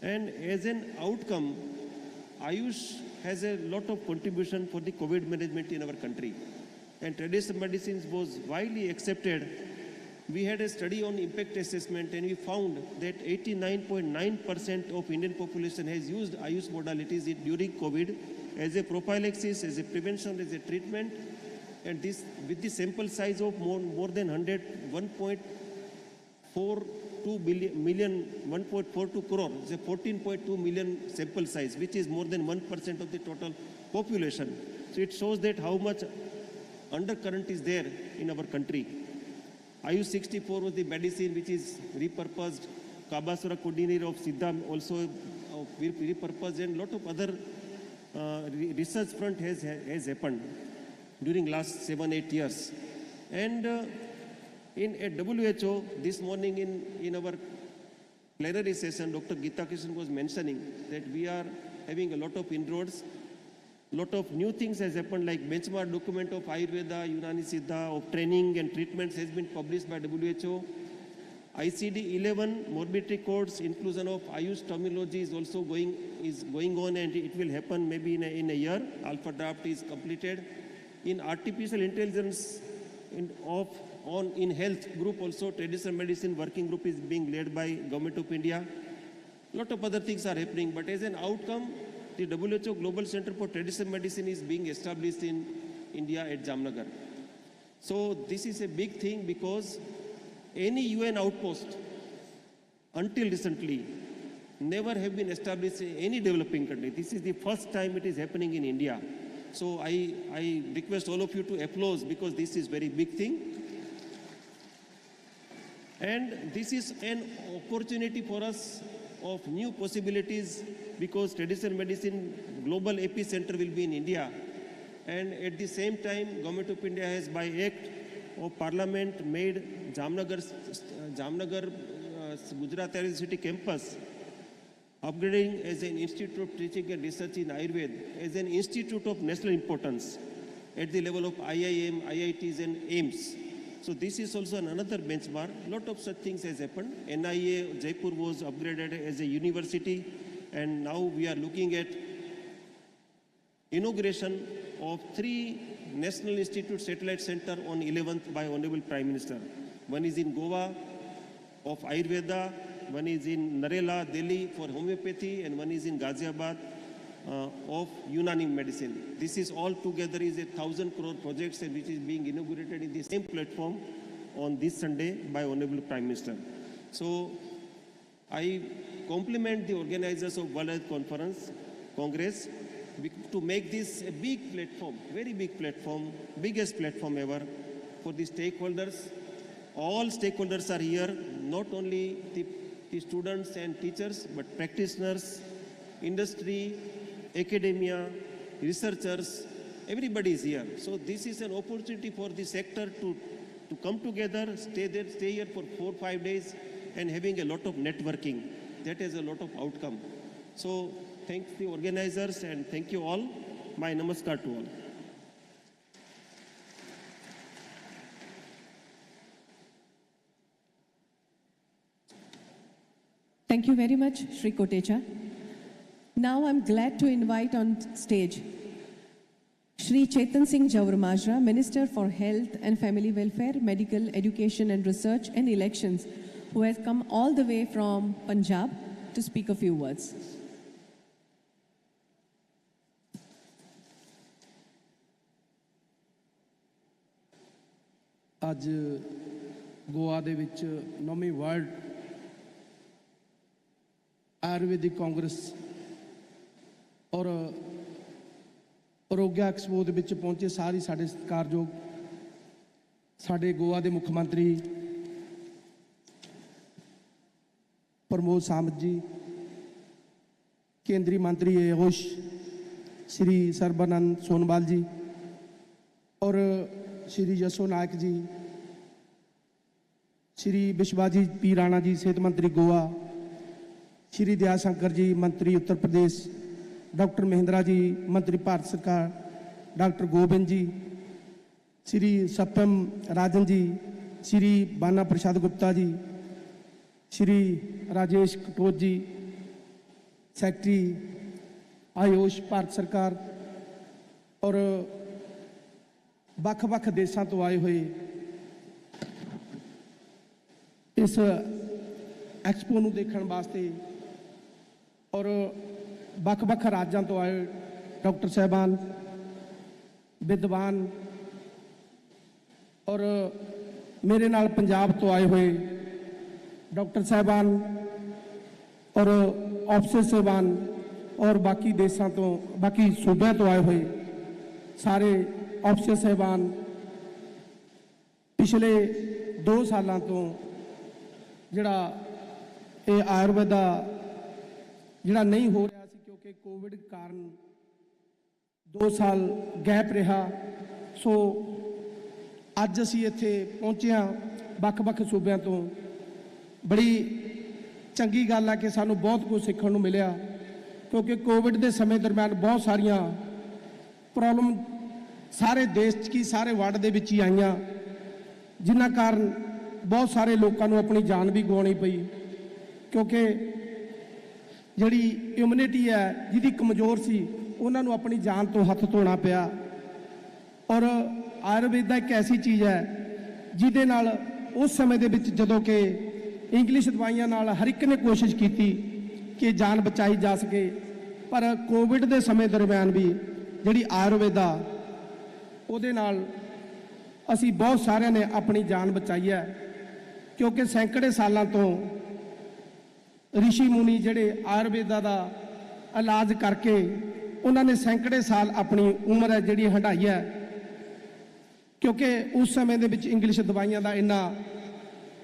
S6: And as an outcome, Ayush has a lot of contribution for the COVID management in our country. And traditional medicines was widely accepted. We had a study on impact assessment, and we found that 89.9% of Indian population has used Ayush modalities during COVID as a prophylaxis, as a prevention, as a treatment. And this, with the sample size of more than 1.42 crore, it's a 14.2 million sample size, which is more than 1% of the total population. So it shows that how much undercurrent is there in our country. Ayush 64 was the medicine which is repurposed. Kabasura Kodinir of Siddha also repurposed, and lot of other research front has happened during last 7-8 years. And at WHO, this morning in our plenary session, Dr. Geeta Krishnan was mentioning that we are having a lot of inroads. Lot of new things has happened, like benchmark document of Ayurveda, Unani Siddha, of training and treatments has been published by WHO. ICD-11 morbidity codes, inclusion of Ayush terminology is also going on, and it will happen maybe in a year. Alpha draft is completed. In artificial intelligence in health group also, traditional medicine working group is being led by Government of India. Lot of other things are happening, but as an outcome, the WHO Global Center for Traditional Medicine is being established in India at Jamnagar. So this is a big thing, because any UN outpost until recently never have been established in any developing country. This is the first time it is happening in India. So I request all of you to applaud, because this is very big thing. And this is an opportunity for us of new possibilities, because traditional medicine global epicenter will be in India. And at the same time, Government of India has by act of Parliament made Jamnagar Gujarat University campus upgrading as an Institute of Teaching and Research in Ayurveda as an institute of national importance at the level of IIM, IITs and AIMS. So this is also another benchmark. A lot of such things has happened. NIA Jaipur was upgraded as a university, and now we are looking at inauguration of 3 National Institute Satellite Center on 11th by Honorable Prime Minister. One is in Goa of Ayurveda, one is in Narela, Delhi for homeopathy, and one is in Ghaziabad of Unani medicine. This is all together is a 1,000 crore projects, and which is being inaugurated in the same platform on this Sunday by Honorable Prime Minister. So I compliment the organizers of World Health Congress to make this a big platform, very big platform, biggest platform ever for the stakeholders. All stakeholders are here, not only the students and teachers, but practitioners, industry, academia, researchers, everybody is here. So this is an opportunity for the sector to come together, stay here for 4-5 days, and having a lot of networking. That has a lot of outcome. So thanks the organizers, and thank you all. My namaskar to all.
S1: Thank you very much, Shri Kotecha. Now I'm glad to invite on stage Shri Chetan Singh Jaur-Majra, Minister for Health and Family Welfare, Medical Education and Research and Elections, who has come all the way from Punjab to speak a few words.
S7: ਅੱਜ ਗੋਆ ਦੇ ਵਿੱਚ 9ਵੀਂ world Ayurvedic Congress ਔਰ Arogya expo ਦੇ ਵਿੱਚ ਪਹੁੰਚੇ ਸਾਰੇ ਸਾਡੇ ਸਤਿਕਾਰਯੋਗ ਸਾਡੇ ਗੋਆ ਦੇ ਮੁੱਖ ਮੰਤਰੀ ਪ੍ਰਮੋਦ ਸਾਮਤ ਜੀ, ਕੇਂਦਰੀ ਮੰਤਰੀ ਆਯੂਸ਼ श्री ਸਰਬਾਨੰਦ ਸੋਨੋਵਾਲ जी और श्री यशो नायक जी, श्री विश्वाजीत पी राणा जी, सेहत मंत्री गोवा, श्री दयाशंकर जी, मंत्री उत्तर प्रदेश, डॉक्टर महेंद्रा जी, मंत्री भारत सरकार, डॉक्टर गोविंद जी, श्री सत्यम राजन जी, श्री बाना प्रसाद गुप्ता जी, श्री राजेश कटोच जी, सैकटरी आयुष भारत सरकार और ਵੱਖ-ਵੱਖ ਦੇਸ਼ਾਂ ਤੋਂ ਆਏ ਹੋਏ ਇਸ ਐਕਸਪੋ ਨੂੰ ਦੇਖਣ ਵਾਸਤੇ ਔਰ ਵੱਖ-ਵੱਖ ਰਾਜਾਂ ਤੋਂ ਆਏ ਡਾਕਟਰ ਸਾਹਿਬਾਨ, ਵਿਦਵਾਨ ਔਰ ਮੇਰੇ ਨਾਲ ਪੰਜਾਬ ਤੋਂ ਆਏ ਹੋਏ ਡਾਕਟਰ ਸਾਹਿਬਾਨ ਔਰ ਅਫਸਰ ਸਾਹਿਬਾਨ ਔਰ ਬਾਕੀ ਦੇਸ਼ਾਂ ਤੋਂ, ਬਾਕੀ ਸੂਬਿਆਂ ਤੋਂ ਆਏ ਹੋਏ ਸਾਰੇ ਅਫਸਰ ਸਾਹਿਬਾਨ, ਪਿਛਲੇ 2 ਸਾਲਾਂ ਤੋਂ ਜਿਹੜਾ ਇਹ ਆਯੁਰਵੇਦਾ ਜਿਹੜਾ ਨਹੀਂ ਹੋ ਰਿਹਾ ਸੀ ਕਿਉਂਕਿ ਕੋਵਿਡ ਕਾਰਨ 2 ਸਾਲ ਗੈਪ ਰਿਹਾ। ਸੋ ਅੱਜ ਅਸੀਂ ਇੱਥੇ ਪਹੁੰਚੇ ਹਾਂ ਵੱਖ-ਵੱਖ ਸੂਬਿਆਂ ਤੋਂ। ਬੜੀ ਚੰਗੀ ਗੱਲ ਹੈ ਕਿ ਸਾਨੂੰ ਬਹੁਤ ਕੁਝ ਸਿੱਖਣ ਨੂੰ ਮਿਲਿਆ ਕਿਉਂਕਿ ਕੋਵਿਡ ਦੇ ਸਮੇਂ ਦਰਮਿਆਨ ਬਹੁਤ ਸਾਰੀਆਂ ਪ੍ਰੋਬਲਮ ਸਾਰੇ ਦੇਸ਼ 'ਚ ਕੀ ਸਾਰੇ ਵਰਲਡ ਦੇ ਵਿੱਚ ਹੀ ਆਈਆਂ, ਜਿਨ੍ਹਾਂ ਕਾਰਨ ਬਹੁਤ ਸਾਰੇ ਲੋਕਾਂ ਨੂੰ ਆਪਣੀ ਜਾਨ ਵੀ ਗਵਾਉਣੀ ਪਈ ਕਿਉਂਕਿ ਜਿਹੜੀ ਇਮਿਊਨਿਟੀ ਹੈ ਜਿਹਦੀ ਕਮਜ਼ੋਰ ਸੀ ਉਹਨਾਂ ਨੂੰ ਆਪਣੀ ਜਾਨ ਤੋਂ ਹੱਥ ਧੋਣਾ ਪਿਆ। ਔਰ ਆਯੁਰਵੇਦਾ ਇੱਕ ਐਸੀ ਚੀਜ਼ ਹੈ ਜਿਹਦੇ ਨਾਲ ਉਸ ਸਮੇਂ ਦੇ ਵਿੱਚ ਜਦੋਂ ਕਿ ਇੰਗਲਿਸ਼ ਦਵਾਈਆਂ ਨਾਲ ਹਰ ਇੱਕ ਨੇ ਕੋਸ਼ਿਸ਼ ਕੀਤੀ ਕਿ ਜਾਨ ਬਚਾਈ ਜਾ ਸਕੇ, ਪਰ ਕੋਵਿਡ ਦੇ ਸਮੇਂ ਦਰਮਿਆਨ ਵੀ ਜਿਹੜੀ ਆਯੁਰਵੇਦਾ ਉਹਦੇ ਨਾਲ ਅਸੀਂ ਬਹੁਤ ਸਾਰਿਆਂ ਨੇ ਆਪਣੀ ਜਾਨ ਬਚਾਈ ਹੈ ਕਿਉਂਕਿ ਸੈਂਕੜੇ ਸਾਲਾਂ ਤੋਂ ਰਿਸ਼ੀ ਮੁਨੀ ਜਿਹੜੇ ਆਯੁਰਵੇਦਾ ਦਾ ਇਲਾਜ ਕਰਕੇ ਉਹਨਾਂ ਨੇ ਸੈਂਕੜੇ ਸਾਲ ਆਪਣੀ ਉਮਰ ਹੈ ਜਿਹੜੀ ਹੰਢਾਈ ਹੈ ਕਿਉਂਕਿ ਉਸ ਸਮੇਂ ਦੇ ਵਿੱਚ ਇੰਗਲਿਸ਼ ਦਵਾਈਆਂ ਦਾ ਇੰਨਾ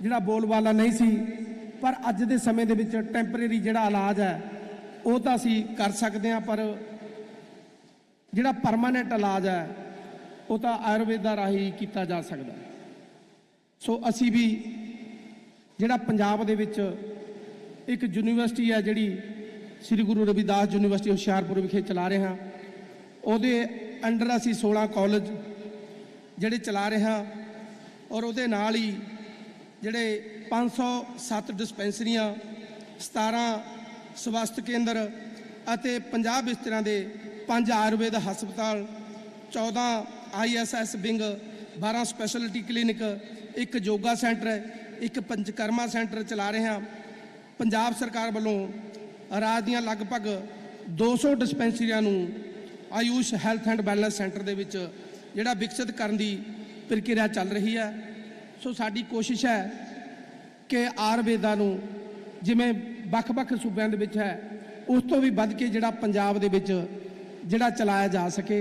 S7: ਜਿਹੜਾ ਬੋਲਬਾਲਾ ਨਹੀਂ ਸੀ। ਪਰ ਅੱਜ ਦੇ ਸਮੇਂ ਦੇ ਵਿੱਚ ਟੈਂਪਰੇਰੀ ਜਿਹੜਾ ਇਲਾਜ ਹੈ ਉਹ ਤਾਂ ਅਸੀਂ ਕਰ ਸਕਦੇ ਹਾਂ, ਪਰ ਜਿਹੜਾ ਪਰਮਾਨੈਂਟ ਇਲਾਜ ਹੈ ਉਹ ਤਾਂ ਆਯੁਰਵੇਦਾ ਰਾਹੀਂ ਕੀਤਾ ਜਾ ਸਕਦਾ। ਸੋ ਅਸੀਂ ਵੀ ਜਿਹੜਾ ਪੰਜਾਬ ਦੇ ਵਿੱਚ ਇੱਕ ਯੂਨੀਵਰਸਿਟੀ ਹੈ ਜਿਹੜੀ ਸ੍ਰੀ ਗੁਰੂ ਰਵਿਦਾਸ ਯੂਨੀਵਰਸਿਟੀ ਹੁਸ਼ਿਆਰਪੁਰ ਵਿਖੇ ਚਲਾ ਰਹੇ ਹਾਂ, ਉਹਦੇ ਅੰਡਰ ਅਸੀਂ 16 ਕਾਲਜ ਜਿਹੜੇ ਚਲਾ ਰਹੇ ਹਾਂ ਔਰ ਉਹਦੇ ਨਾਲ ਹੀ ਜਿਹੜੇ 507 ਡਿਸਪੈਂਸਰੀਆਂ, 17 ਸਵਾਸਥ ਕੇਂਦਰ ਅਤੇ 50 ਬਿਸਤਰਿਆਂ ਦੇ 5 ਆਯੁਰਵੇਦ ਹਸਪਤਾਲ, 14 ISS wing, 12 speciality clinic, 1 yoga centre, 1 Panchakarma centre ਚਲਾ ਰਹੇ ਹਾਂ। ਪੰਜਾਬ ਸਰਕਾਰ ਵੱਲੋਂ ਰਾਜ ਦੀਆਂ ਲਗਭਗ 200 ਡਿਸਪੈਂਸਰੀਆਂ ਨੂੰ Ayush health and wellness centre ਦੇ ਵਿੱਚ ਜਿਹੜਾ ਵਿਕਸਿਤ ਕਰਨ ਦੀ ਪ੍ਰਕਿਰਿਆ ਚੱਲ ਰਹੀ ਹੈ। ਸੋ ਸਾਡੀ ਕੋਸ਼ਿਸ਼ ਹੈ ਕਿ ਆਯੁਰਵੇਦਾ ਨੂੰ ਜਿਵੇਂ ਵੱਖ-ਵੱਖ ਸੂਬਿਆਂ ਦੇ ਵਿੱਚ ਹੈ ਉਸ ਤੋਂ ਵੀ ਵੱਧ ਕੇ ਜਿਹੜਾ ਪੰਜਾਬ ਦੇ ਵਿੱਚ ਜਿਹੜਾ ਚਲਾਇਆ ਜਾ ਸਕੇ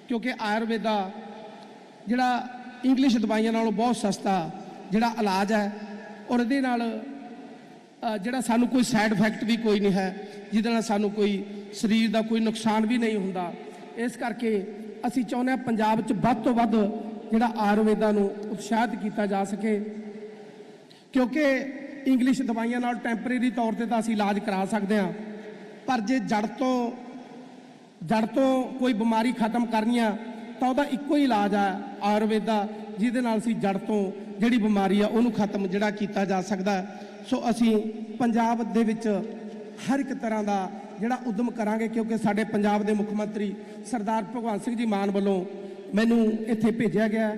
S7: ਕਿਉਂਕਿ ਆਯੁਰਵੇਦਾ ਜਿਹੜਾ ਇੰਗਲਿਸ਼ ਦਵਾਈਆਂ ਨਾਲੋਂ ਬਹੁਤ ਸਸਤਾ ਜਿਹੜਾ ਇਲਾਜ ਹੈ ਔਰ ਇਹਦੇ ਨਾਲ ਜਿਹੜਾ ਸਾਨੂੰ ਕੋਈ ਸਾਈਡ ਇਫੈਕਟ ਵੀ ਕੋਈ ਨਹੀਂ ਹੈ, ਜਿਹਦੇ ਨਾਲ ਸਾਨੂੰ ਕੋਈ ਸਰੀਰ ਦਾ ਕੋਈ ਨੁਕਸਾਨ ਵੀ ਨਹੀਂ ਹੁੰਦਾ। ਇਸ ਕਰਕੇ ਅਸੀਂ ਚਾਹੁੰਦੇ ਹਾਂ ਪੰਜਾਬ 'ਚ ਵੱਧ ਤੋਂ ਵੱਧ ਜਿਹੜਾ ਆਯੁਰਵੇਦਾ ਨੂੰ ਉਤਸ਼ਾਹਿਤ ਕੀਤਾ ਜਾ ਸਕੇ ਕਿਉਂਕਿ ਇੰਗਲਿਸ਼ ਦਵਾਈਆਂ ਨਾਲ ਟੈਂਪਰੇਰੀ ਤੌਰ ਤੇ ਤਾਂ ਅਸੀਂ ਇਲਾਜ ਕਰਾ ਸਕਦੇ ਹਾਂ, ਪਰ ਜੇ ਜੜ ਤੋਂ ਕੋਈ ਬਿਮਾਰੀ ਖਤਮ ਕਰਨੀ ਆ ਤਾਂ ਉਹਦਾ ਇੱਕੋ ਹੀ ਇਲਾਜ ਆ ਆਯੁਰਵੇਦਾ, ਜਿਹਦੇ ਨਾਲ ਅਸੀਂ ਜੜ ਤੋਂ ਜਿਹੜੀ ਬਿਮਾਰੀ ਆ ਉਹਨੂੰ ਖਤਮ ਜਿਹੜਾ ਕੀਤਾ ਜਾ ਸਕਦਾ। सो असी पंजाब दे विच हर एक तरह का जिहड़ा उद्यम करांगे, क्योंकि साडे पंजाब दे मुख मंत्री सरदार भगवंत सिंह जी मान वालों मैनू इत्थे भेजा गया,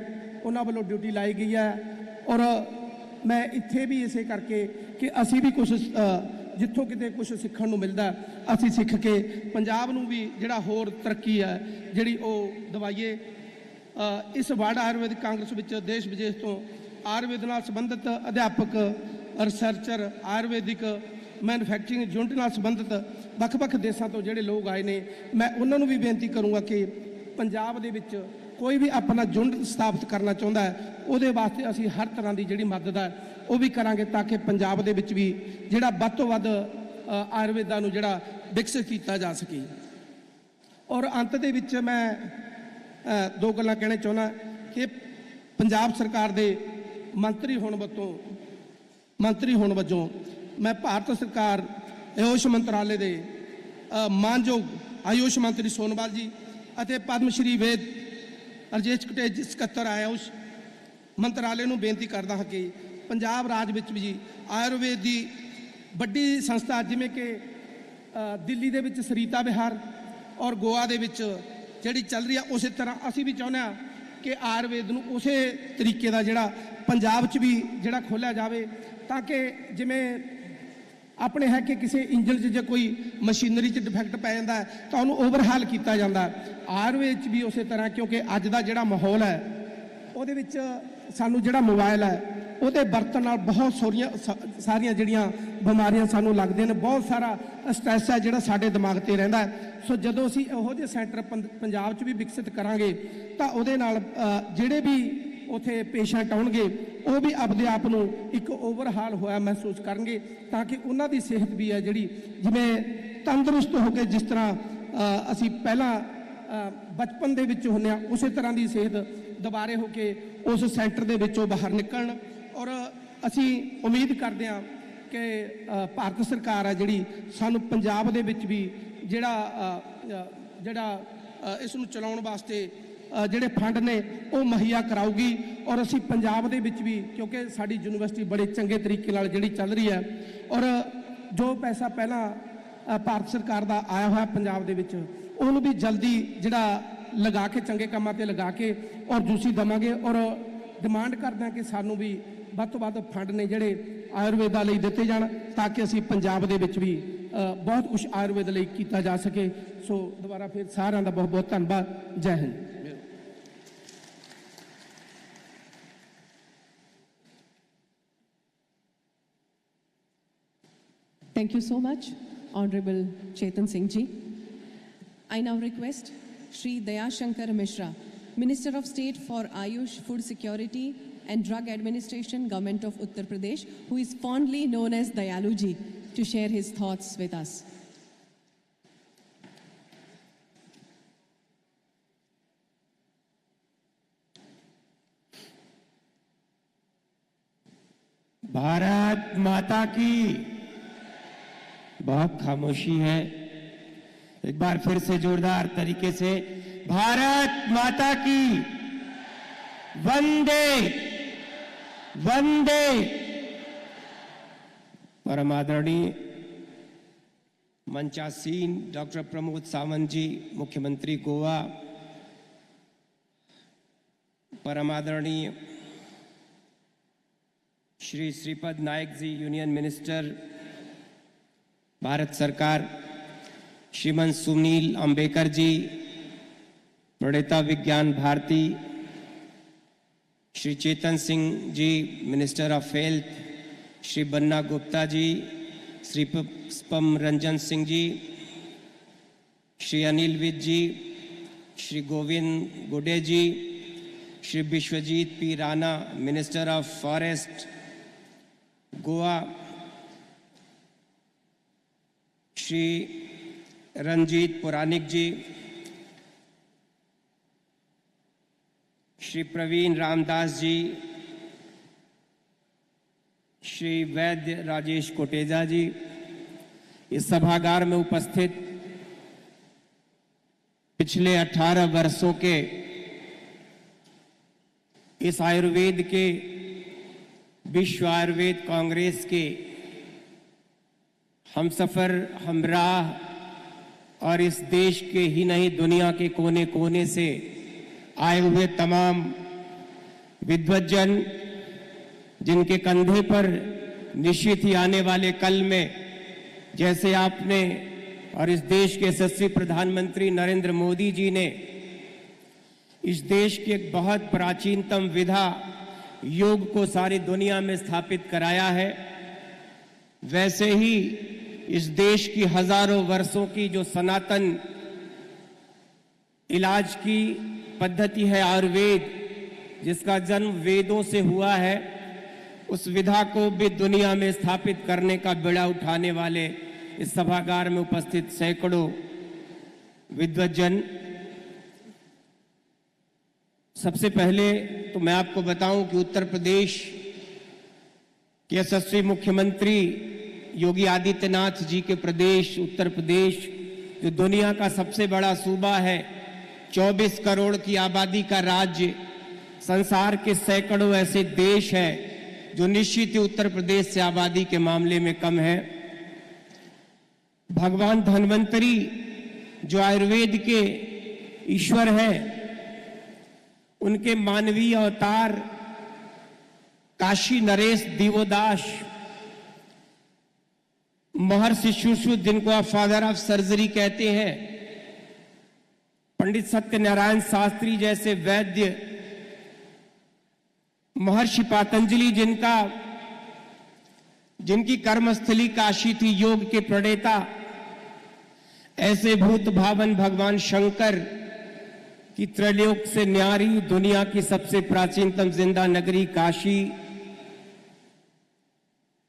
S7: उन्हां वालों ड्यूटी लाई गई है। और मैं इत्थे भी इसे करके कि असी भी कुछ जिथों किते कुछ सीखण नूं मिलदा असी सीख के पंजाब नूं भी जिहड़ा होर तरक्की है जिहड़ी वो दवाईए। इस वर्ल्ड आयुर्वेदिक कांग्रेस विच देश विदेश तो आयुर्वेद नाल संबंधित अध्यापक, रिसर्चर, आयुर्वेदिक मैनुफैक्चरिंग यूनिट नाल संबंधित ਵੱਖ-ਵੱਖ देशों तो जिहड़े लोग आए ने, मैं उन्हां नूं भी बेनती करूँगा कि पंजाब दे विच कोई भी अपना यूनिट स्थापित करना चाहुंदा है उहदे वास्ते असी हर तरह की जिहड़ी मदद है वो भी करांगे, ताकि पंजाब दे विच भी जिहड़ा वध तों वध आयुर्वेदा नूं जिहड़ा विकसित किया जा सके। और अंत दे विच मैं दो गल्लां कहना चाहुंदा कि पंजाब सरकार दे मंत्री होण वजों मैं भारत सरकार आयुष मंत्रालय के मानयोग आयुष मंत्री सोनवाल जी और पद्मश्री वेद राजेश कोटेचा सकत्तर आयुष मंत्रालय को बेनती करता हाँ कि पंजाब राज विच भी आयुर्वेद की बड़ी संस्था जिमें कि दिल्ली दे विच सरीता विहार और गोवा दे विच जिहड़ी चल रही है, उस तरह असी भी चाहुंदे हां कि आयुर्वेद नूं उसे तरीके का जिहड़ा पंजाब च भी जिहड़ा खोलिया जाए, ताकि जिमें अपने है कि किसी इंजन जो कोई मशीनरी च डिफैक्ट पै जाता है तो उन्होंने ओवरहाल किया जाता है। आयुर्वेद भी उस तरह, क्योंकि अज का जोड़ा माहौल है वो सानू जोड़ा मोबाइल है वो बरतन नाल बहुत सारिया जिहड़ियां बीमारियां सानू लगदियां ने, बहुत सारा स्ट्रैस है जिहड़ा साडे दिमाग ते रहिंदा है। सो जदों असीं इहो जिहे सेंटर पंजाब च भी विकसित करांगे तो उहदे नाल जिहड़े भी उत्थे पेशेंट आउणगे वो भी अपने आप नूं एक ओवरहाल होया महसूस करनगे, ताकि उन्हां दी सेहत भी है जिहड़ी जिवें तंदुरुस्त हो के जिस तरह असीं पहला बचपन दे विच हुंदे आ उस तरह की सेहत दुबारे हो के उस सेंटर दे विचों बाहर निकलण। और असीं उम्मीद करदे हां कि भारत सरकार है जिहड़ी सानूं पंजाब दे विच भी जिहड़ा इस नूं चलाउण वास्ते जिहड़े फंड ने वो मुहैया कराऊगी। और असी पंजाब दे विच भी, क्योंकि साडी यूनिवर्सिटी बड़े चंगे तरीके नाल जिहड़ी चल रही है और जो पैसा पहला भारत सरकार दा आया हुआ पंजाब दे विच उहनूं भी जल्दी जिहड़ा लगा के चंगे कामां ते लगा के और जूसी देवांगे। और डिमांड करदे हां कि सानूं भी वध तों वध फंड ने जिहड़े आयुर्वेदा लई दित्ते जाण, ताकि असी पंजाब दे विच भी बहुत कुछ आयुर्वेद लई कीता जा सके। सो दोबारा फिर सारिआं दा बहुत बहुत धन्नवाद। जय Hind.
S1: Thank you so much, Honorable Chetan Singh Ji. I now request Shri Dayashankar Mishra, Minister of State for Ayush, Food Security and Drug Administration, Government of Uttar Pradesh, who is fondly known as Dayalu Ji, to share his thoughts with us.
S8: Bharat माता की बहुत खामोशी है, एक बार फिर से जोरदार तरीके से भारत माता की वंदे वंदे। परम आदरणीय मंचासीन डॉक्टर प्रमोद सावंत जी, मुख्यमंत्री गोवा, परम आदरणीय श्री श्रीपद नायक जी, यूनियन मिनिस्टर भारत सरकार, श्रीमान सुनील अंबेकर जी, प्रणेता Vigyan Bharati, Shri Chetan Singh ji, minister of health, Shri Banna Gupta ji, Shri Pushpam Ranjan Singh ji, Shri Anil Vij ji, Shri Govind Gude ji, Shri Vishwajit P Rana, minister of forest Goa, Shri Ranjit Puranik ji, Shri Pravin Ramdas ji, Shri वैद्य राजेश कोटेचा जी, इस सभागार में उपस्थित पिछले 18 वर्षों के इस आयुर्वेद के विश्व आयुर्वेद कांग्रेस के हमसफ़र, हमराह और इस देश के ही नहीं दुनिया के कोने कोने से आए हुए तमाम विद्वज्जन, जिनके कंधे पर निश्चित ही आने वाले कल में, जैसे आपने और इस देश के यशस्वी प्रधानमंत्री नरेंद्र मोदी जी ने इस देश की एक बहुत प्राचीनतम विधा योग को सारी दुनिया में स्थापित कराया है, वैसे ही इस देश की हजारों वर्षों की जो सनातन इलाज की पद्धति है आयुर्वेद, जिसका जन्म वेदों से हुआ है, उस विधा को भी दुनिया में स्थापित करने का बीड़ा उठाने वाले इस सभागार में उपस्थित सैकड़ों विद्वज्जन, सबसे पहले तो मैं आपको बताऊं कि उत्तर प्रदेश के यशस्वी मुख्यमंत्री योगी आदित्यनाथ जी के प्रदेश उत्तर प्रदेश, जो दुनिया का सबसे बड़ा सूबा है, 24 करोड़ की आबादी का राज्य, संसार के सैकड़ों ऐसे देश हैं जो निश्चित ही उत्तर प्रदेश से आबादी के मामले में कम है। भगवान धन्वंतरी जो आयुर्वेद के ईश्वर हैं, उनके मानवीय अवतार काशी नरेश दिवोदास, महर्षि सुश्रुत, जिनको आप फादर ऑफ सर्जरी कहते हैं, पंडित सत्यनारायण शास्त्री जैसे वैद्य, महर्षि पतंजलि जिनकी कर्मस्थली काशी थी, योग के प्रणेता, ऐसे भूत भावन भगवान शंकर की त्रैलोक से न्यारी दुनिया की सबसे प्राचीनतम जिंदा नगरी काशी,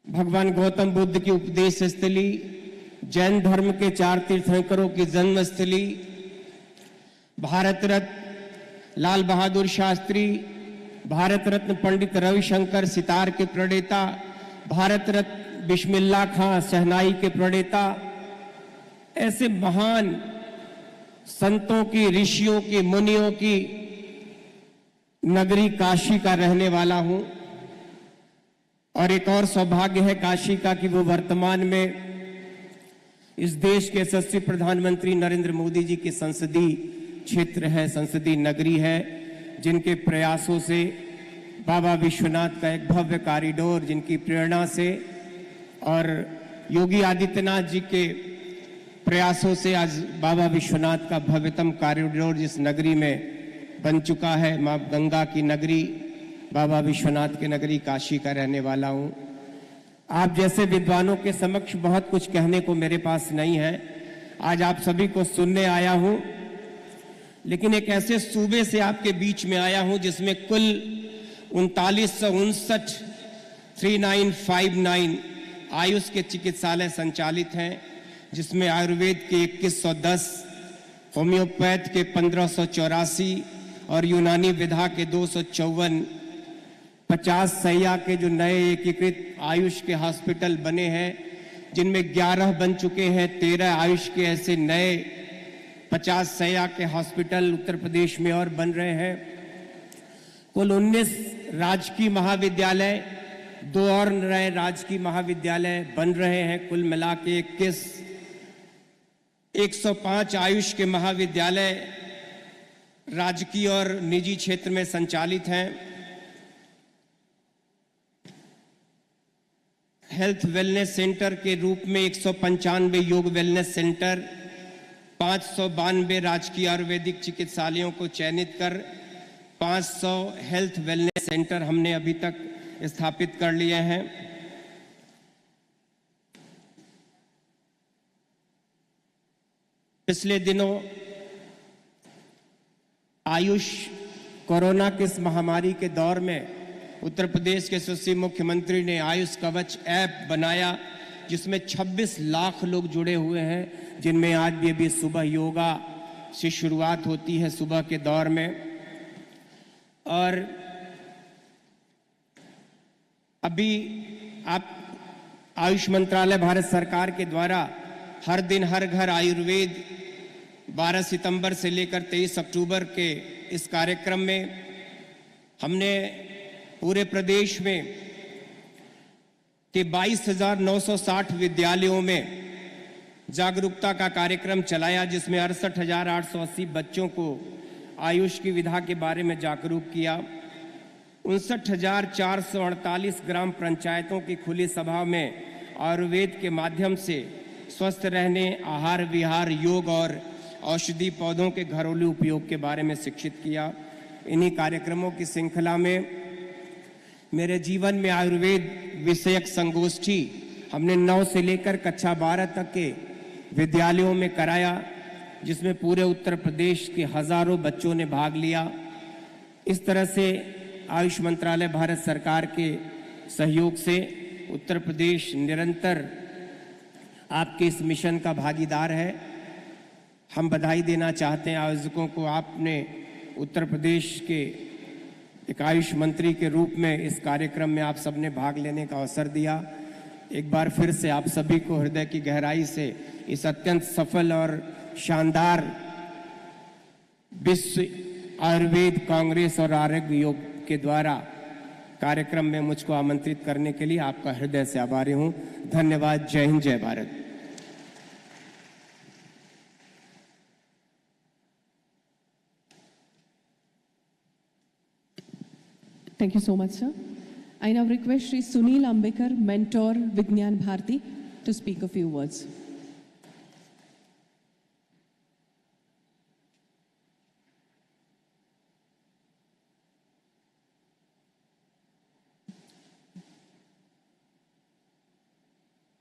S8: भगवान गौतम बुद्ध की उपदेश स्थली, जैन धर्म के 4 तीर्थंकरों की जन्मस्थली, भारत रत्न लाल बहादुर शास्त्री, भारत रत्न पंडित रविशंकर सितार के प्रणेता, भारत रत्न बिस्मिल्लाह खां शहनाई के प्रणेता, ऐसे महान संतों की, ऋषियों की, मुनियों की नगरी काशी का रहने वाला हूं। और एक और सौभाग्य है काशी का कि वो वर्तमान में इस देश के यशस्वी प्रधानमंत्री नरेंद्र मोदी जी की संसदीय क्षेत्र है, संसदीय नगरी है, जिनके प्रयासों से बाबा विश्वनाथ का एक भव्य कॉरिडोर, जिनकी प्रेरणा से और योगी आदित्यनाथ जी के प्रयासों से आज बाबा विश्वनाथ का भव्यतम कॉरिडोर जिस नगरी में बन चुका है, मां गंगा की नगरी, बाबा विश्वनाथ की नगरी काशी का रहने वाला हूं। आप जैसे विद्वानों के समक्ष बहुत कुछ कहने को मेरे पास नहीं है, आज आप सभी को सुनने आया हूं, लेकिन एक ऐसे सूबे से आपके बीच में आया हूं जिसमें कुल 3959 आयुष के चिकित्सालय संचालित हैं, जिसमें आयुर्वेद के 2110, होम्योपैथ के 1584 और यूनानी विधा के 254, 50 सैया के जो नए एकीकृत आयुष के हॉस्पिटल बने हैं, जिनमें 11 बन चुके हैं, 13 आयुष के ऐसे नए 50 सैया के हॉस्पिटल उत्तर प्रदेश में और बन रहे हैं। कुल 19 राजकीय महाविद्यालय, 2 और नए राजकीय महाविद्यालय बन रहे हैं, कुल मिला के 105 आयुष के महाविद्यालय राजकीय और निजी क्षेत्र में संचालित हैं। हेल्थ वेलनेस सेंटर के रूप में 195 योग वेलनेस सेंटर, 592 राजकीय आयुर्वेदिक चिकित्सालयों को चयनित कर 500 हेल्थ वेलनेस सेंटर हमने अभी तक स्थापित कर लिए हैं। पिछले दिनों आयुष कोरोना के इस महामारी के दौर में उत्तर प्रदेश के यशस्वी मुख्यमंत्री ने आयुष कवच ऐप बनाया, जिसमें 26 लाख लोग जुड़े हुए हैं, जिनमें आज भी अभी सुबह योगा से शुरुआत होती है सुबह के दौर में। और अभी आप आयुष मंत्रालय भारत सरकार के द्वारा हर दिन हर घर आयुर्वेद 12 सितंबर से लेकर 23 अक्टूबर के इस कार्यक्रम में हमने पूरे प्रदेश में कि 22,960 विद्यालयों में जागरूकता का कार्यक्रम चलाया, जिसमें 68,880 बच्चों को आयुष की विधा के बारे में जागरूक किया। 59,448 ग्राम पंचायतों की खुली सभा में आयुर्वेद के माध्यम से स्वस्थ रहने, आहार विहार, योग और औषधि पौधों के घरेलू उपयोग के बारे में शिक्षित किया। इन्हीं कार्यक्रमों की श्रृंखला में मेरे जीवन में आयुर्वेद विषयक संगोष्ठी हमने 9 से लेकर कक्षा 12 तक के विद्यालयों में कराया, जिसमें पूरे उत्तर प्रदेश के हजारों बच्चों ने भाग लिया। इस तरह से आयुष मंत्रालय भारत सरकार के सहयोग से उत्तर प्रदेश निरंतर आपके इस मिशन का भागीदार है। हम बधाई देना चाहते हैं आयोजकों को। आपने उत्तर प्रदेश के एक आयुष मंत्री के रूप में इस कार्यक्रम में आप सबने भाग लेने का अवसर दिया। एक बार फिर से आप सभी को हृदय की गहराई से इस अत्यंत सफल और शानदार विश्व आयुर्वेद कांग्रेस और आरोग्य योग के द्वारा कार्यक्रम में मुझको आमंत्रित करने के लिए आपका हृदय से आभारी हूं। धन्यवाद। जय हिंद, जय Bharat.
S1: Thank you so much, sir. I now request Shri Sunil Ambekar, Mentor, Vignan Bharati, to speak a few words.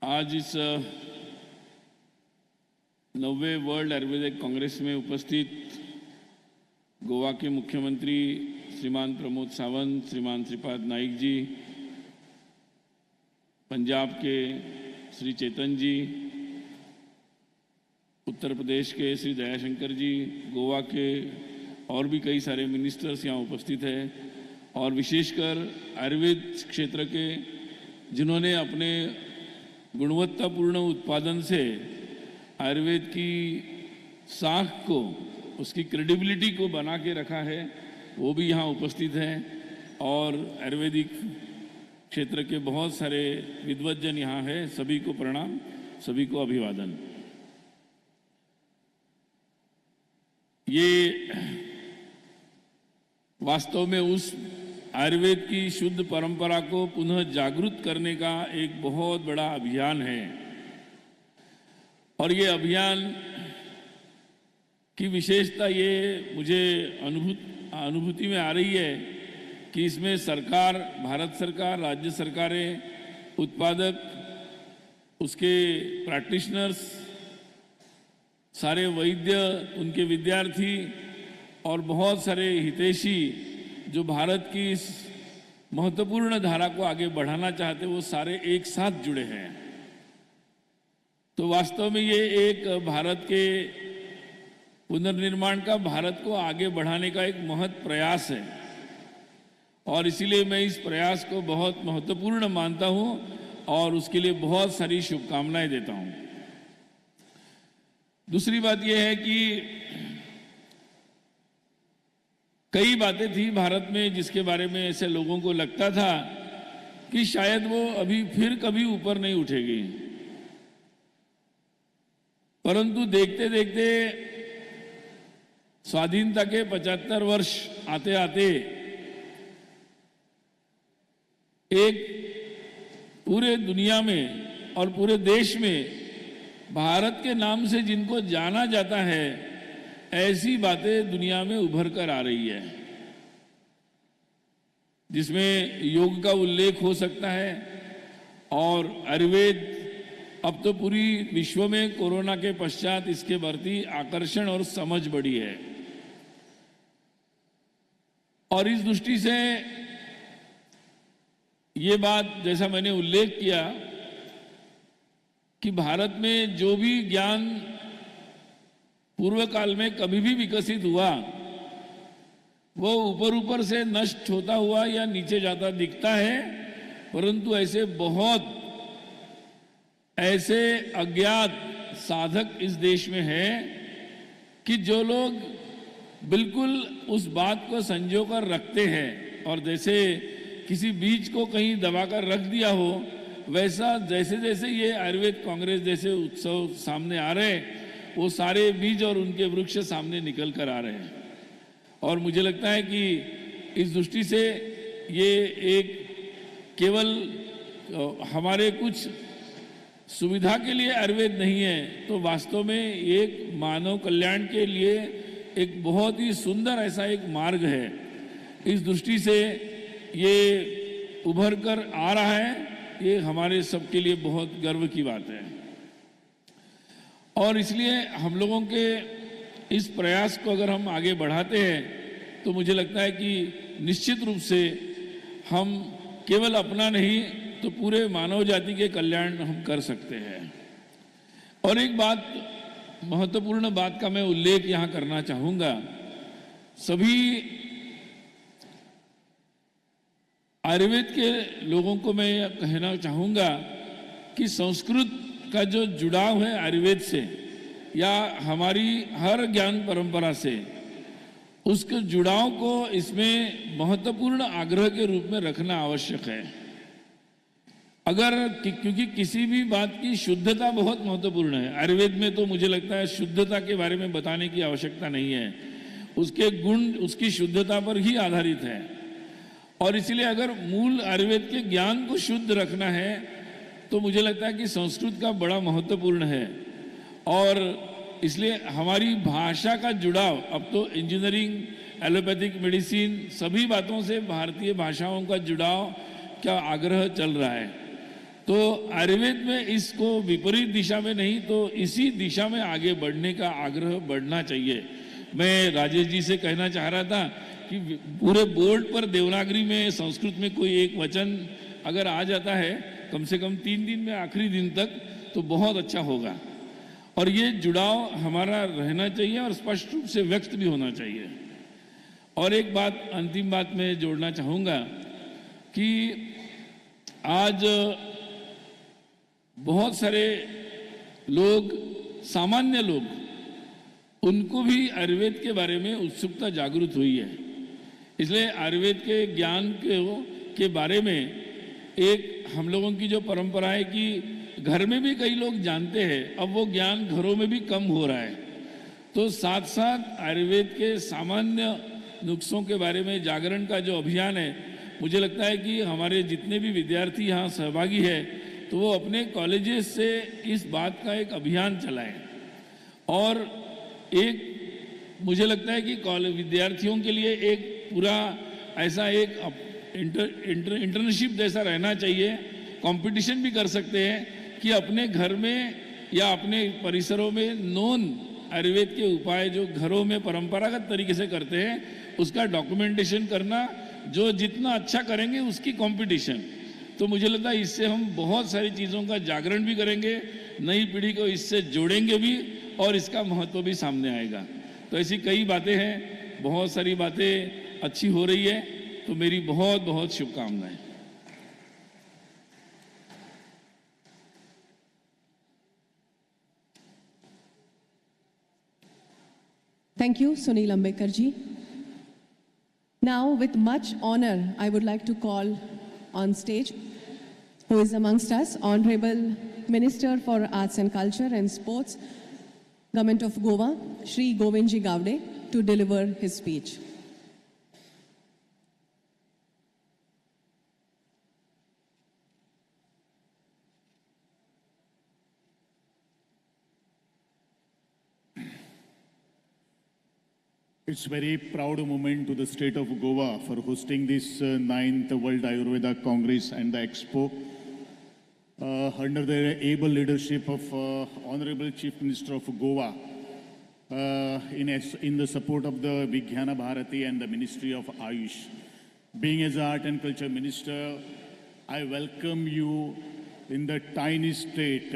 S9: आज इस 9वें वर्ल्ड आयुर्वेदिक कांग्रेस में उपस्थित गोवा के मुख्यमंत्री श्रीमान प्रमोद सावंत, श्रीमान श्रीपाद नाइक जी, पंजाब के श्री चेतन जी, उत्तर प्रदेश के श्री दयाशंकर जी, गोवा के और भी कई सारे मिनिस्टर्स यहाँ उपस्थित हैं, और विशेषकर आयुर्वेद क्षेत्र के जिन्होंने अपने गुणवत्तापूर्ण उत्पादन से आयुर्वेद की साख को, उसकी क्रेडिबिलिटी को बना के रखा है, वो भी यहाँ उपस्थित हैं। और आयुर्वेदिक क्षेत्र के बहुत सारे विद्वज्जन यहाँ हैं। सभी को प्रणाम, सभी को अभिवादन। ये वास्तव में उस आयुर्वेद की शुद्ध परंपरा को पुनः जागृत करने का एक बहुत बड़ा अभियान है। और ये अभियान की विशेषता ये मुझे अनुभूति में आ रही है कि इसमें सरकार, भारत सरकार, राज्य सरकारें, उत्पादक, उसके प्रैक्टिशनर्स, सारे वैद्य, उनके विद्यार्थी और बहुत सारे हितैषी जो भारत की इस महत्वपूर्ण धारा को आगे बढ़ाना चाहते, वो सारे एक साथ जुड़े हैं। तो वास्तव में ये एक भारत के पुनर्निर्माण का, भारत को आगे बढ़ाने का एक महत् प्रयास है। और इसीलिए मैं इस प्रयास को बहुत महत्वपूर्ण मानता हूं और उसके लिए बहुत सारी शुभकामनाएं देता हूं। दूसरी बात यह है कि कई बातें थी भारत में जिसके बारे में ऐसे लोगों को लगता था कि शायद वो अभी फिर कभी ऊपर नहीं उठेगी, परंतु देखते देखते स्वाधीनता के 75 वर्ष आते आते एक पूरे दुनिया में और पूरे देश में भारत के नाम से जिनको जाना जाता है, ऐसी बातें दुनिया में उभर कर आ रही है, जिसमें योग का उल्लेख हो सकता है। और आयुर्वेद अब तो पूरी विश्व में कोरोना के पश्चात इसके बढ़ती आकर्षण और समझ बढ़ी है। और इस दृष्टि से ये बात, जैसा मैंने उल्लेख किया कि भारत में जो भी ज्ञान पूर्व काल में कभी भी विकसित हुआ, वो ऊपर ऊपर से नष्ट होता हुआ या नीचे जाता दिखता है, परंतु ऐसे बहुत ऐसे अज्ञात साधक इस देश में हैं कि जो लोग बिल्कुल उस बात को संजो कर रखते हैं, और जैसे किसी बीज को कहीं दबाकर रख दिया हो वैसा जैसे जैसे ये आयुर्वेद कांग्रेस जैसे उत्सव सामने आ रहे हैं, वो सारे बीज और उनके वृक्ष सामने निकल कर आ रहे हैं। और मुझे लगता है कि इस दृष्टि से ये एक केवल हमारे कुछ सुविधा के लिए आयुर्वेद नहीं है, तो वास्तव में एक मानव कल्याण के लिए एक बहुत ही सुंदर ऐसा एक मार्ग है। इस दृष्टि से ये उभर कर आ रहा है, ये हमारे सबके लिए बहुत गर्व की बात है। और इसलिए हम लोगों के इस प्रयास को अगर हम आगे बढ़ाते हैं तो मुझे लगता है कि निश्चित रूप से हम केवल अपना नहीं तो पूरे मानव जाति के कल्याण हम कर सकते हैं। और एक बात, महत्वपूर्ण बात का मैं उल्लेख यहाँ करना चाहूँगा। सभी आयुर्वेद के लोगों को मैं कहना चाहूँगा कि संस्कृत का जो जुड़ाव है आयुर्वेद से या हमारी हर ज्ञान परंपरा से, उसके जुड़ाव को इसमें महत्वपूर्ण आग्रह के रूप में रखना आवश्यक है। क्योंकि किसी भी बात की शुद्धता बहुत महत्वपूर्ण है। आयुर्वेद में तो मुझे लगता है शुद्धता के बारे में बताने की आवश्यकता नहीं है, उसके गुण उसकी शुद्धता पर ही आधारित है। और इसलिए अगर मूल आयुर्वेद के ज्ञान को शुद्ध रखना है तो मुझे लगता है कि संस्कृत का बड़ा महत्वपूर्ण है। और इसलिए हमारी भाषा का जुड़ाव, अब तो इंजीनियरिंग, एलोपैथिक मेडिसिन, सभी बातों से भारतीय भाषाओं का जुड़ाव का आग्रह चल रहा है। तो आयुर्वेद में इसको विपरीत दिशा में नहीं तो इसी दिशा में आगे बढ़ने का आग्रह बढ़ना चाहिए। मैं राजेश जी से कहना चाह रहा था कि पूरे बोर्ड पर देवनागरी में संस्कृत में कोई एक वचन अगर आ जाता है कम से कम 3 दिन में आखिरी दिन तक, तो बहुत अच्छा होगा। और ये जुड़ाव हमारा रहना चाहिए और स्पष्ट रूप से व्यक्त भी होना चाहिए। और एक बात, अंतिम बात मैं जोड़ना चाहूँगा कि आज बहुत सारे लोग, सामान्य लोग, उनको भी आयुर्वेद के बारे में उत्सुकता जागृत हुई है। इसलिए आयुर्वेद के ज्ञान के बारे में एक हम लोगों की जो परंपरा है कि घर में भी कई लोग जानते हैं, अब वो ज्ञान घरों में भी कम हो रहा है। तो साथ साथ आयुर्वेद के सामान्य नुस्खों के बारे में जागरण का जो अभियान है, मुझे लगता है कि हमारे जितने भी विद्यार्थी यहाँ सहभागी है तो वो अपने कॉलेजेस से इस बात का एक अभियान चलाएं। और एक मुझे लगता है कि विद्यार्थियों के लिए एक पूरा ऐसा एक इंटर्नशिप जैसा रहना चाहिए। कंपटीशन भी कर सकते हैं कि अपने घर में या अपने परिसरों में नॉन आयुर्वेद के उपाय जो घरों में परंपरागत तरीके से करते हैं उसका डॉक्यूमेंटेशन करना, जो जितना अच्छा करेंगे उसकी कंपटीशन। तो मुझे लगता है इससे हम बहुत सारी चीज़ों का जागरण भी करेंगे, नई पीढ़ी को इससे जोड़ेंगे भी और इसका महत्व भी सामने आएगा। तो ऐसी कई बातें हैं, बहुत सारी बातें अच्छी हो रही है। तो मेरी बहुत बहुत शुभकामनाएं।
S1: Thank you, Sunil Ambekar ji. Now, with much honor, I would like to call on stage, who is amongst us, Honorable Minister for Arts and Culture and Sports, Government of Goa, Shri Govindji Gowde, to deliver his speech.
S10: It's a very proud moment to the state of Goa for hosting this 9th World Ayurveda Congress and the Expo under the able leadership of Honorable Chief Minister of Goa in the support of the Vijnana Bharati and the Ministry of Ayush. Being as Art and Culture Minister, I welcome you in the tiny state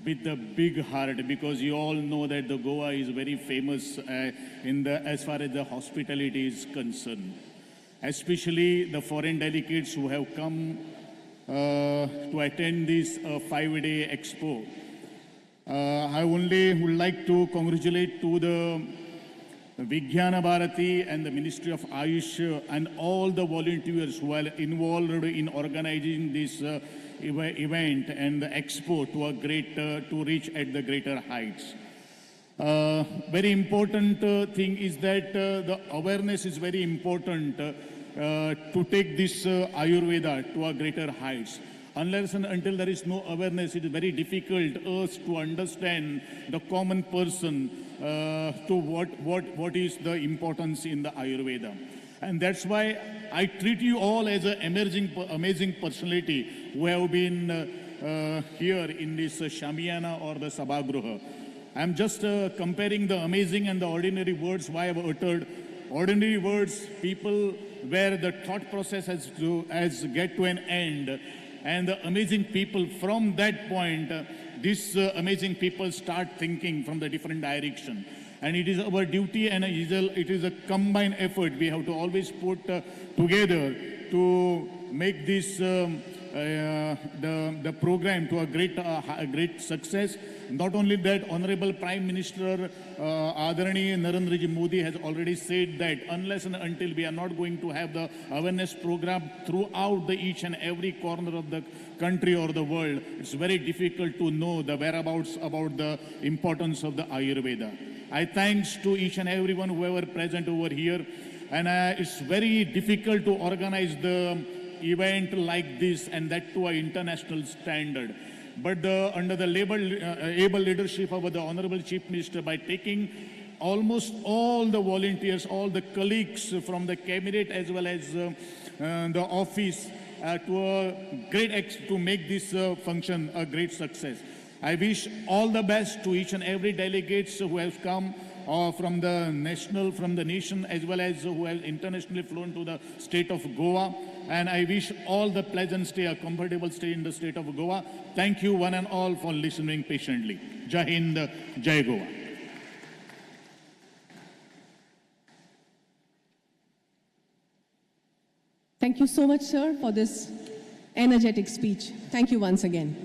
S10: with the big heart, because you all know that the Goa is very famous as far as the hospitality is concerned. Especially the foreign delegates who have come to attend this 5-day expo. I only would like to congratulate to the Vijnana Bharati and the Ministry of Ayush and all the volunteers who are involved in organizing this event and the expo to a to reach at the greater heights. Very important thing is that the awareness is very important to take this Ayurveda to a greater heights. Unless and until there is no awareness, it is very difficult us to understand the common person to what is the importance in the Ayurveda. And that's why I treat you all as an amazing personality who have been here in this Shamiana or the Sabhagruha. I'm just comparing the amazing and the ordinary words why I've uttered. Ordinary words, people where the thought process has get to an end. And the amazing people, from that point, these amazing people start thinking from the different direction. And it is our duty and it is a combined effort we have to always put together to make this the program to a great success. Not only that, Honorable Prime Minister Adarani Narendra Modi has already said that unless and until we are not going to have the awareness program throughout each and every corner of the country or the world, it's very difficult to know the whereabouts about the importance of the Ayurveda. I thanks to each and everyone who were present over here, and it's very difficult to organize the event like this, and that to an international standard. But under the able leadership of the Honorable Chief Minister, by taking almost all the volunteers, all the colleagues from the cabinet as well as the office to make this function a great success. I wish all the best to each and every delegates who have come from the nation as well as who have internationally flown to the state of Goa. And I wish all the pleasant stay, a comfortable stay in the state of Goa. Thank you one and all for listening patiently. Jai Hind, Jai Goa.
S1: Thank you so much, sir, for this energetic speech. Thank you once again.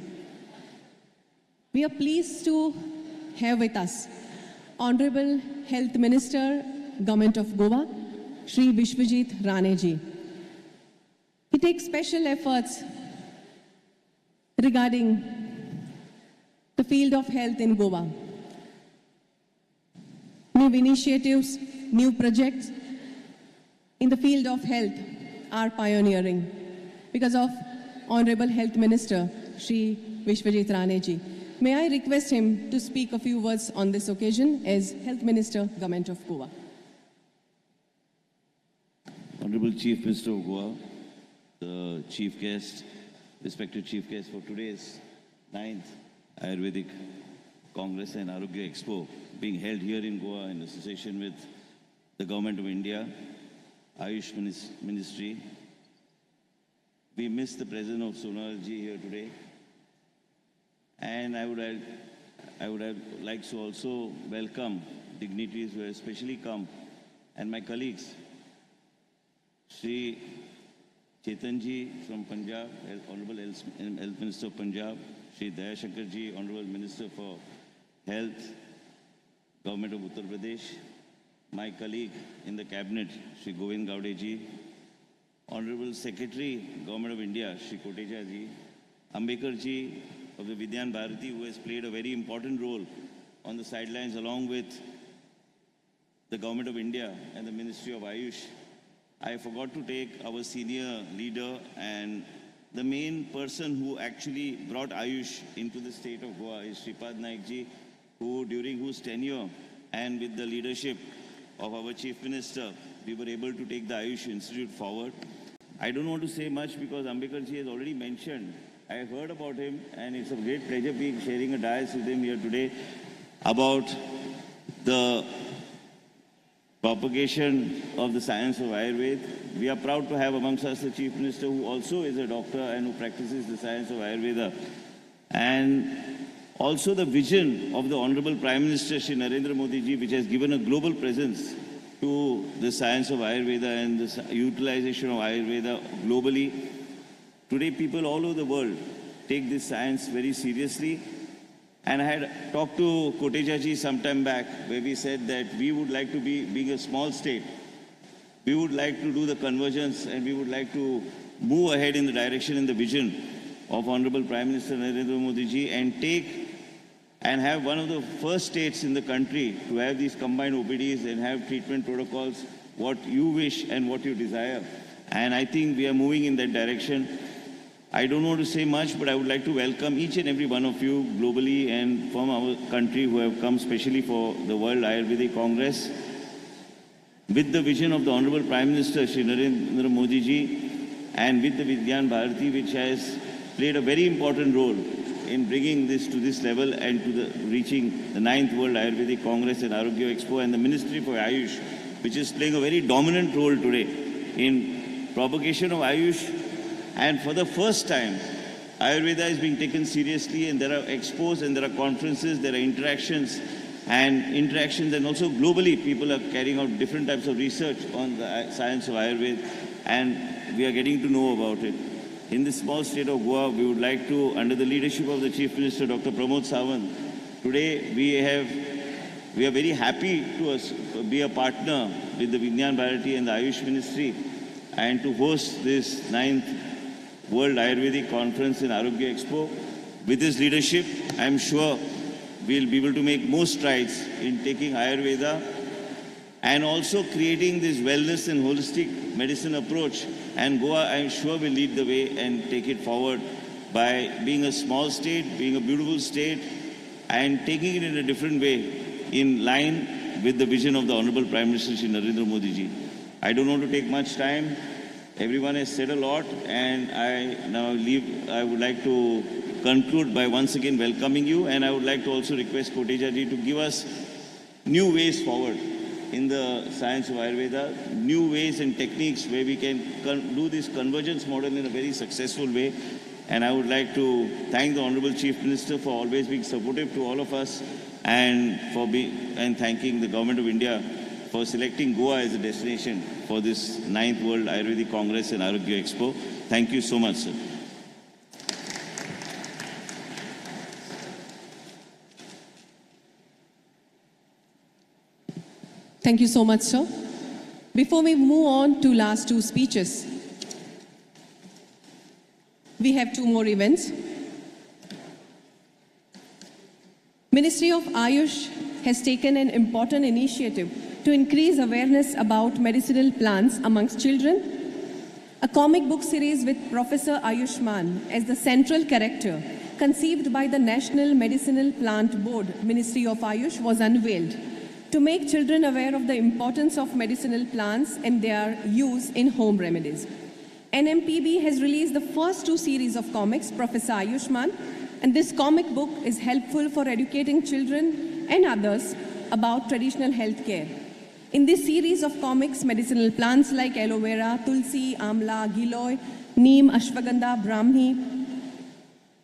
S1: We are pleased to have with us Honorable Health Minister, Government of Goa, Shri Vishwajit Rane ji. He takes special efforts regarding the field of health in Goa. New initiatives, new projects in the field of health are pioneering because of Honorable Health Minister Shri Vishwajit Rane ji. May I request him to speak a few words on this occasion as Health Minister, Government of Goa.
S11: Honorable Chief Minister of Goa, the Chief Guest, respected Chief Guest for today's 9th Ayurvedic Congress and Arogya Expo being held here in Goa in association with the Government of India, Ayush Ministry. We miss the presence of Sonal ji here today. And I would have liked to also welcome dignitaries who have especially come and my colleagues, Shri Chetanji from Punjab, Honorable Health Minister of Punjab, Shri Dayashankar ji, Honorable Minister for Health, Government of Uttar Pradesh, my colleague in the Cabinet, Shri Govind Gowde ji, Honorable Secretary, Government of India, Shri Kotecha ji, Ambekar ji of the Vidyan Bharati, who has played a very important role on the sidelines along with the Government of India and the Ministry of Ayush. I forgot to take our senior leader and the main person who actually brought Ayush into the state of Goa is Shripad Naik ji, who during whose tenure and with the leadership of our Chief Minister, we were able to take the Ayush Institute forward. I don't want to say much because Ambekar ji has already mentioned. I have heard about him and it's a great pleasure sharing a dais with him here today about the propagation of the science of Ayurveda. We are proud to have amongst us the Chief Minister who also is a doctor and who practices the science of Ayurveda. And also the vision of the Honorable Prime Minister Shri Narendra Modi ji, which has given a global presence to the science of Ayurveda and the utilization of Ayurveda globally. Today people all over the world take this science very seriously. And I had talked to Kotecha ji some time back where we said that we would like to be, being a small state, we would like to do the convergence and we would like to move ahead in the direction and the vision of Honorable Prime Minister Narendra Modi ji and take and have one of the first states in the country to have these combined OPDs and have treatment protocols, what you wish and what you desire. And I think we are moving in that direction. I don't want to say much, but I would like to welcome each and every one of you globally and from our country who have come specially for the World Ayurvedic Congress with the vision of the Honorable Prime Minister Shri Narendra Modi ji and with the Vigyan Bharati, which has played a very important role in bringing this to this level and to reaching the 9th World Ayurvedic Congress and Arogya Expo, and the Ministry for Ayush, which is playing a very dominant role today in propagation of Ayush. And for the first time, Ayurveda is being taken seriously, and there are expos and there are conferences, there are interactions, and also globally people are carrying out different types of research on the science of Ayurveda, and we are getting to know about it. In this small state of Goa, we would like to, under the leadership of the Chief Minister, Dr. Pramod Sawant, today we are very happy to be a partner with the Vigyan Bharati and the Ayush Ministry and to host this 9th World Ayurvedic Conference in Arogya Expo. With his leadership, I am sure we'll be able to make more strides in taking Ayurveda and also creating this wellness and holistic medicine approach. And Goa, I am sure, will lead the way and take it forward by being a small state, being a beautiful state, and taking it in a different way in line with the vision of the Honorable Prime Minister Shri Narendra Modi ji. I don't want to take much time. Everyone has said a lot, and I would like to conclude by once again welcoming you, and I would like to also request Koteja ji to give us new ways forward in the science of Ayurveda, new ways and techniques where we can do this convergence model in a very successful way. And I would like to thank the Honorable Chief Minister for always being supportive to all of us, and thanking the Government of India for selecting Goa as a destination for this 9th World Ayurvedic Congress and Arogya Expo. Thank you so much, sir.
S1: Thank you so much, sir. Before we move on to last two speeches, we have two more events. Ministry of Ayush has taken an important initiative to increase awareness about medicinal plants amongst children. A comic book series with Professor Ayushman as the central character, conceived by the National Medicinal Plant Board, Ministry of Ayush, was unveiled to make children aware of the importance of medicinal plants and their use in home remedies. NMPB has released the first two series of comics, Professor Ayushman, and this comic book is helpful for educating children and others about traditional health care. In this series of comics, medicinal plants like aloe vera, tulsi, amla, giloy, neem, ashwagandha, brahmi,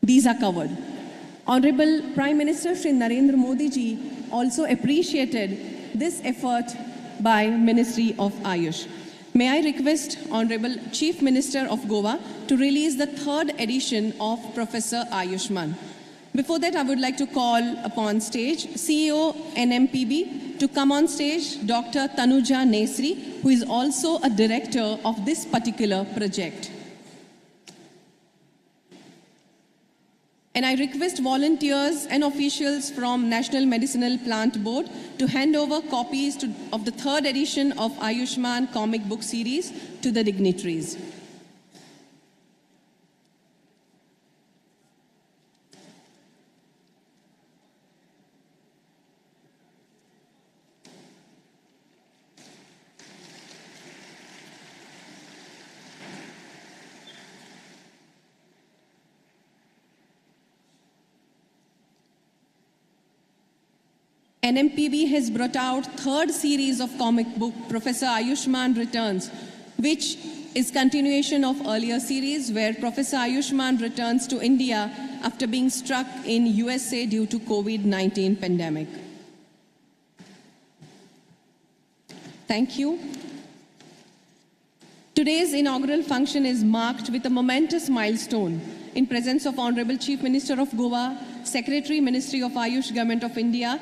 S1: these are covered. Honorable Prime Minister Shri Narendra Modi ji also appreciated this effort by Ministry of Ayush. May I request Honorable Chief Minister of Goa to release the third edition of Professor Ayushman. Before that, I would like to call upon stage CEO NMPB to come on stage, Dr. Tanuja Nesri, who is also a director of this particular project. And I request volunteers and officials from National Medicinal Plant Board to hand over copies of the third edition of Ayushman comic book series to the dignitaries. NMPB has brought out third series of comic book, Professor Ayushman Returns, which is continuation of earlier series where Professor Ayushman returns to India after being struck in USA due to COVID-19 pandemic. Thank you. Today's inaugural function is marked with a momentous milestone in presence of Honorable Chief Minister of Goa, Secretary, Ministry of Ayush, Government of India,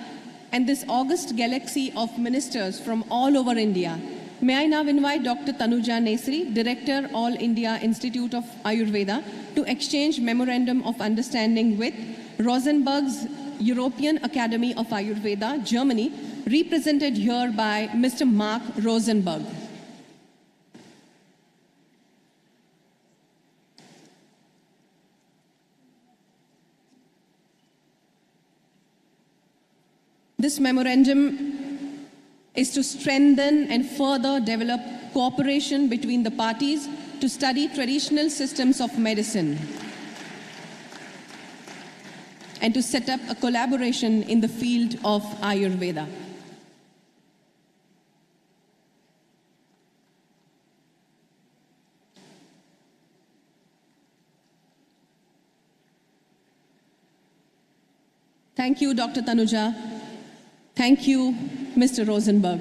S1: and this august galaxy of ministers from all over India. May I now invite Dr. Tanuja Nesri, Director, All India Institute of Ayurveda, to exchange Memorandum of Understanding with Rosenberg's European Academy of Ayurveda, Germany, represented here by Mr. Mark Rosenberg. This memorandum is to strengthen and further develop cooperation between the parties to study traditional systems of medicine and to set up a collaboration in the field of Ayurveda. Thank you, Dr. Tanuja. Thank you, Mr. Rosenberg.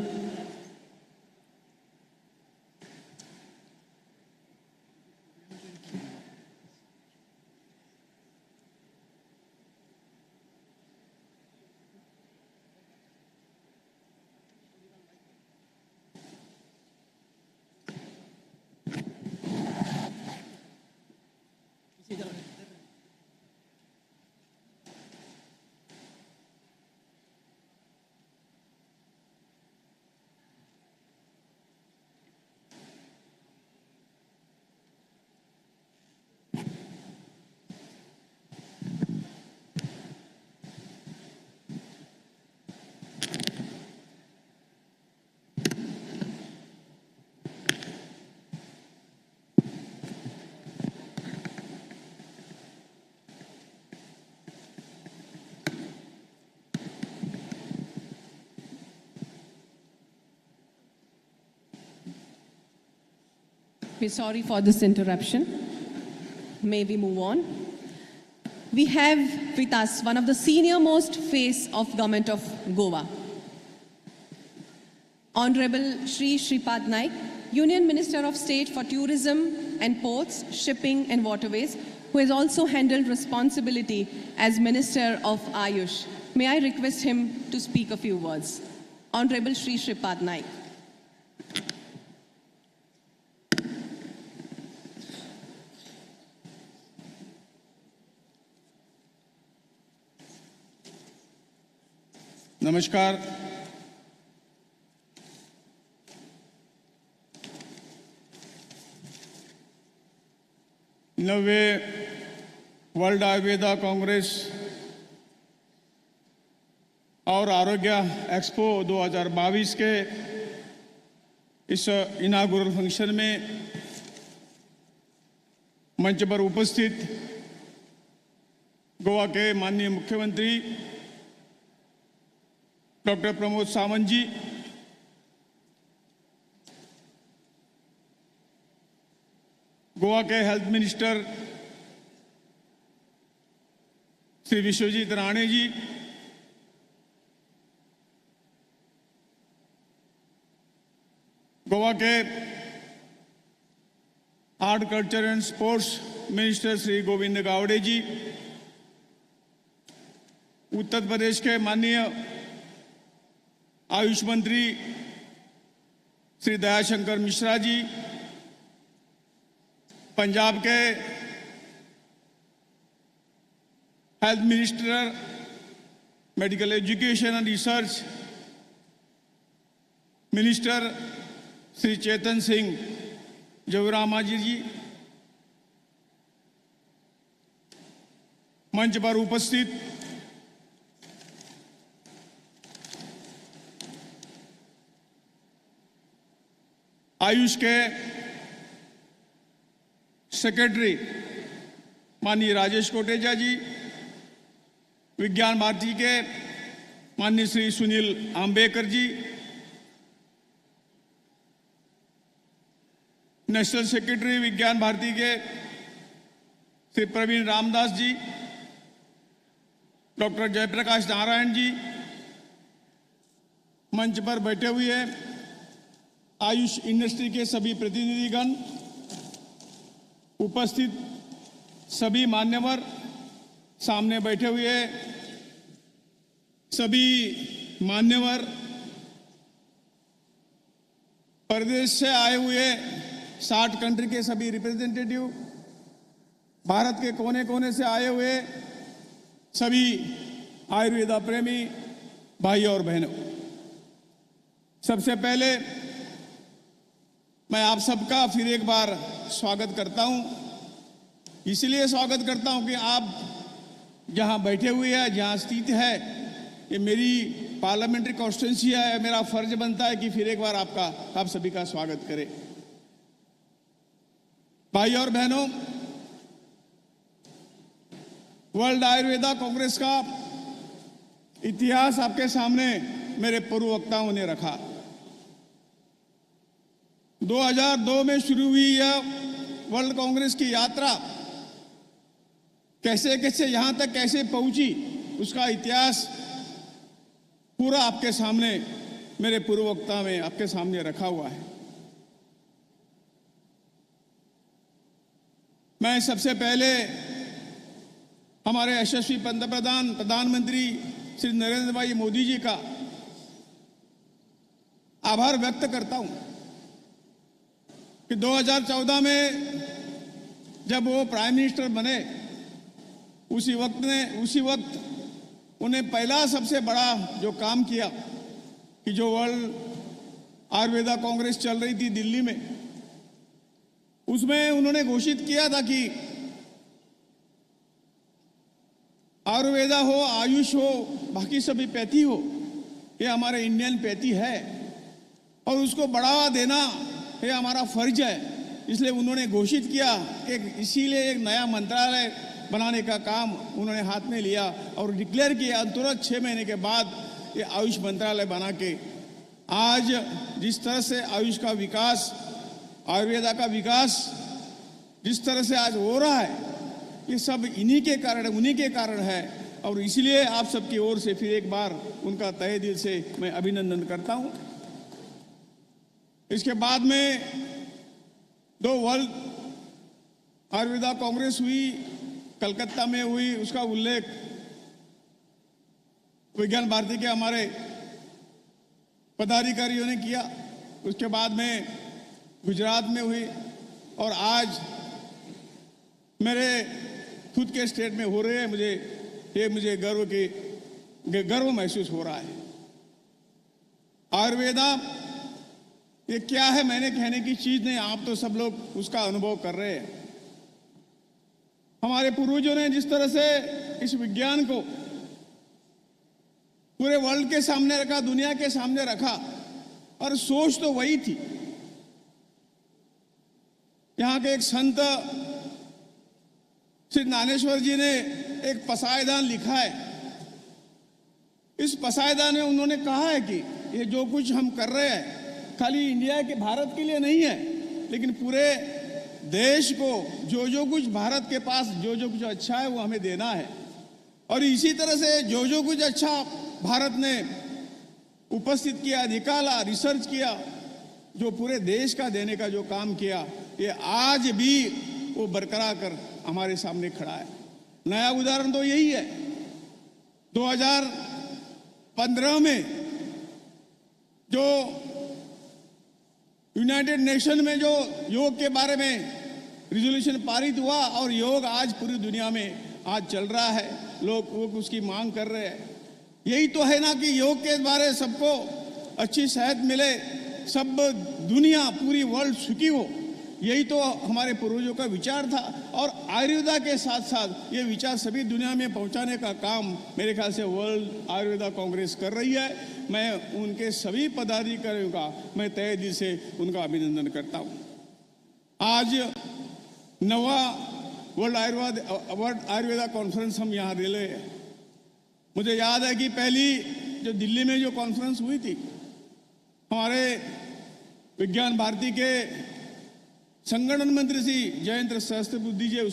S1: We're sorry for this interruption. May we move on? We have with us one of the senior most face of Government of Goa, Honorable Shri Shripad Naik, Union Minister of State for Tourism and Ports, Shipping and Waterways, who has also handled responsibility as Minister of Ayush. May I request him to speak a few words? Honorable Shri Shripad Naik.
S12: नमस्कार। नवे world Ayurveda Congress और आरोग्य expo 2022 के इस इनागुरल function में मंच पर उपस्थित गोवा के माननीय मुख्यमंत्री डॉक्टर प्रमोद सावंत जी, गोवा के हेल्थ मिनिस्टर श्री विश्वजीत राणे जी, गोवा के art culture and sports minister Shri Govind Gawade ji, Uttar Pradesh के माननीय आयुष मंत्री श्री दयाशंकर मिश्रा जी, पंजाब के health minister, medical education and research minister Shri Chetan Singh Jawrama ji, मंच पर उपस्थित आयुष के सेक्रेटरी माननीय राजेश कोटेचा जी, विज्ञान भारती के माननीय श्री सुनील आंबेकर जी, नेशनल सेक्रेटरी विज्ञान भारती के श्री प्रवीण रामदास जी, डॉक्टर जयप्रकाश नारायण जी, मंच पर बैठे हुए आयुष इंडस्ट्री के सभी प्रतिनिधिगण, उपस्थित सभी मान्यवर, सामने बैठे हुए सभी मान्यवर, प्रदेश से आए हुए 60 कंट्री के सभी रिप्रेजेंटेटिव, भारत के कोने कोने से आए हुए सभी आयुर्वेदा प्रेमी भाई और बहनों, सबसे पहले मैं आप सबका फिर एक बार स्वागत करता हूं। इसलिए स्वागत करता हूं कि आप जहां बैठे हुए हैं, जहां स्थित है, ये मेरी पार्लियामेंट्री कॉन्स्टिट्यूंसी है। मेरा फर्ज बनता है कि फिर एक बार आप सभी का स्वागत करें। भाई और बहनों, वर्ल्ड आयुर्वेदा कांग्रेस का इतिहास आपके सामने मेरे पूर्व वक्ताओं ने रखा। 2002 में शुरू हुई यह वर्ल्ड कांग्रेस की यात्रा कैसे कैसे यहां तक कैसे पहुंची, उसका इतिहास पूरा आपके सामने मेरे पूर्व वक्ता में आपके सामने रखा हुआ है। मैं सबसे पहले हमारे यशस्वी प्रधानमंत्री श्री नरेंद्र भाई मोदी जी का आभार व्यक्त करता हूं कि 2014 में जब वो प्राइम मिनिस्टर बने, उसी वक्त उन्हें पहला सबसे बड़ा जो काम किया कि जो वर्ल्ड आयुर्वेदा कांग्रेस चल रही थी दिल्ली में, उसमें उन्होंने घोषित किया था कि आयुर्वेदा हो, आयुष हो, बाकी सभी पैथी हो, ये हमारे इंडियन पैथी है और उसको बढ़ावा देना ये हमारा फर्ज है। इसलिए उन्होंने घोषित किया कि इसीलिए एक नया मंत्रालय बनाने का काम उन्होंने हाथ में लिया और डिक्लेयर किया। तुरंत 6 महीने के बाद ये आयुष मंत्रालय बना के आज जिस तरह से आयुष का विकास, आयुर्वेदा का विकास जिस तरह से आज हो रहा है, ये सब उन्हीं के कारण है। और इसलिए आप सबकी ओर से फिर एक बार उनका तहे दिल से मैं अभिनंदन करता हूं। इसके बाद में 2 वर्ल्ड आयुर्वेदा कांग्रेस हुई, कलकत्ता में हुई, उसका उल्लेख विज्ञान भारती के हमारे पदाधिकारियों ने किया। उसके बाद में गुजरात में हुई और आज मेरे खुद के स्टेट में हो रहे हैं। मुझे गर्व महसूस हो रहा है। आयुर्वेदा ये क्या है, मैंने कहने की चीज नहीं, आप तो सब लोग उसका अनुभव कर रहे हैं। हमारे पूर्वजों ने जिस तरह से इस विज्ञान को पूरे वर्ल्ड के सामने रखा, दुनिया के सामने रखा, और सोच तो वही थी। यहां के एक संत श्री ज्ञानेश्वर जी ने एक पसायदान लिखा है। इस पसायदान में उन्होंने कहा है कि ये जो कुछ हम कर रहे हैं खाली इंडिया के, भारत के लिए नहीं है, लेकिन पूरे देश को जो कुछ भारत के पास जो कुछ अच्छा है वो हमें देना है। और इसी तरह से जो कुछ अच्छा भारत ने उपस्थित किया, निकाला, रिसर्च किया, जो पूरे देश का देने का जो काम किया, ये आज भी वो बरकरार कर हमारे सामने खड़ा है। नया उदाहरण तो यही है, 2015 में जो यूनाइटेड नेशन में जो योग के बारे में रिजोल्यूशन पारित हुआ और योग आज पूरी दुनिया में आज चल रहा है, लोग उसकी मांग कर रहे हैं। यही तो है ना कि योग के बारे सबको अच्छी सेहत मिले, सब दुनिया पूरी वर्ल्ड सुखी हो। यही तो हमारे पूर्वजों का विचार था और आयुर्वेदा के साथ साथ ये विचार सभी दुनिया में पहुंचाने का काम मेरे ख्याल से वर्ल्ड आयुर्वेदा कांग्रेस कर रही है। मैं उनके सभी पदाधिकारियों का मैं तहे दिल से उनका अभिनंदन करता हूं। आज 9वां वर्ल्ड आयुर्वेदा कॉन्फ्रेंस हम यहाँ ले रहे हैं। मुझे याद है कि पहली जो दिल्ली में जो कॉन्फ्रेंस हुई थी, हमारे विज्ञान भारती के संगठन मंत्री श्री जयंत सहस्त्रबुद्धे जी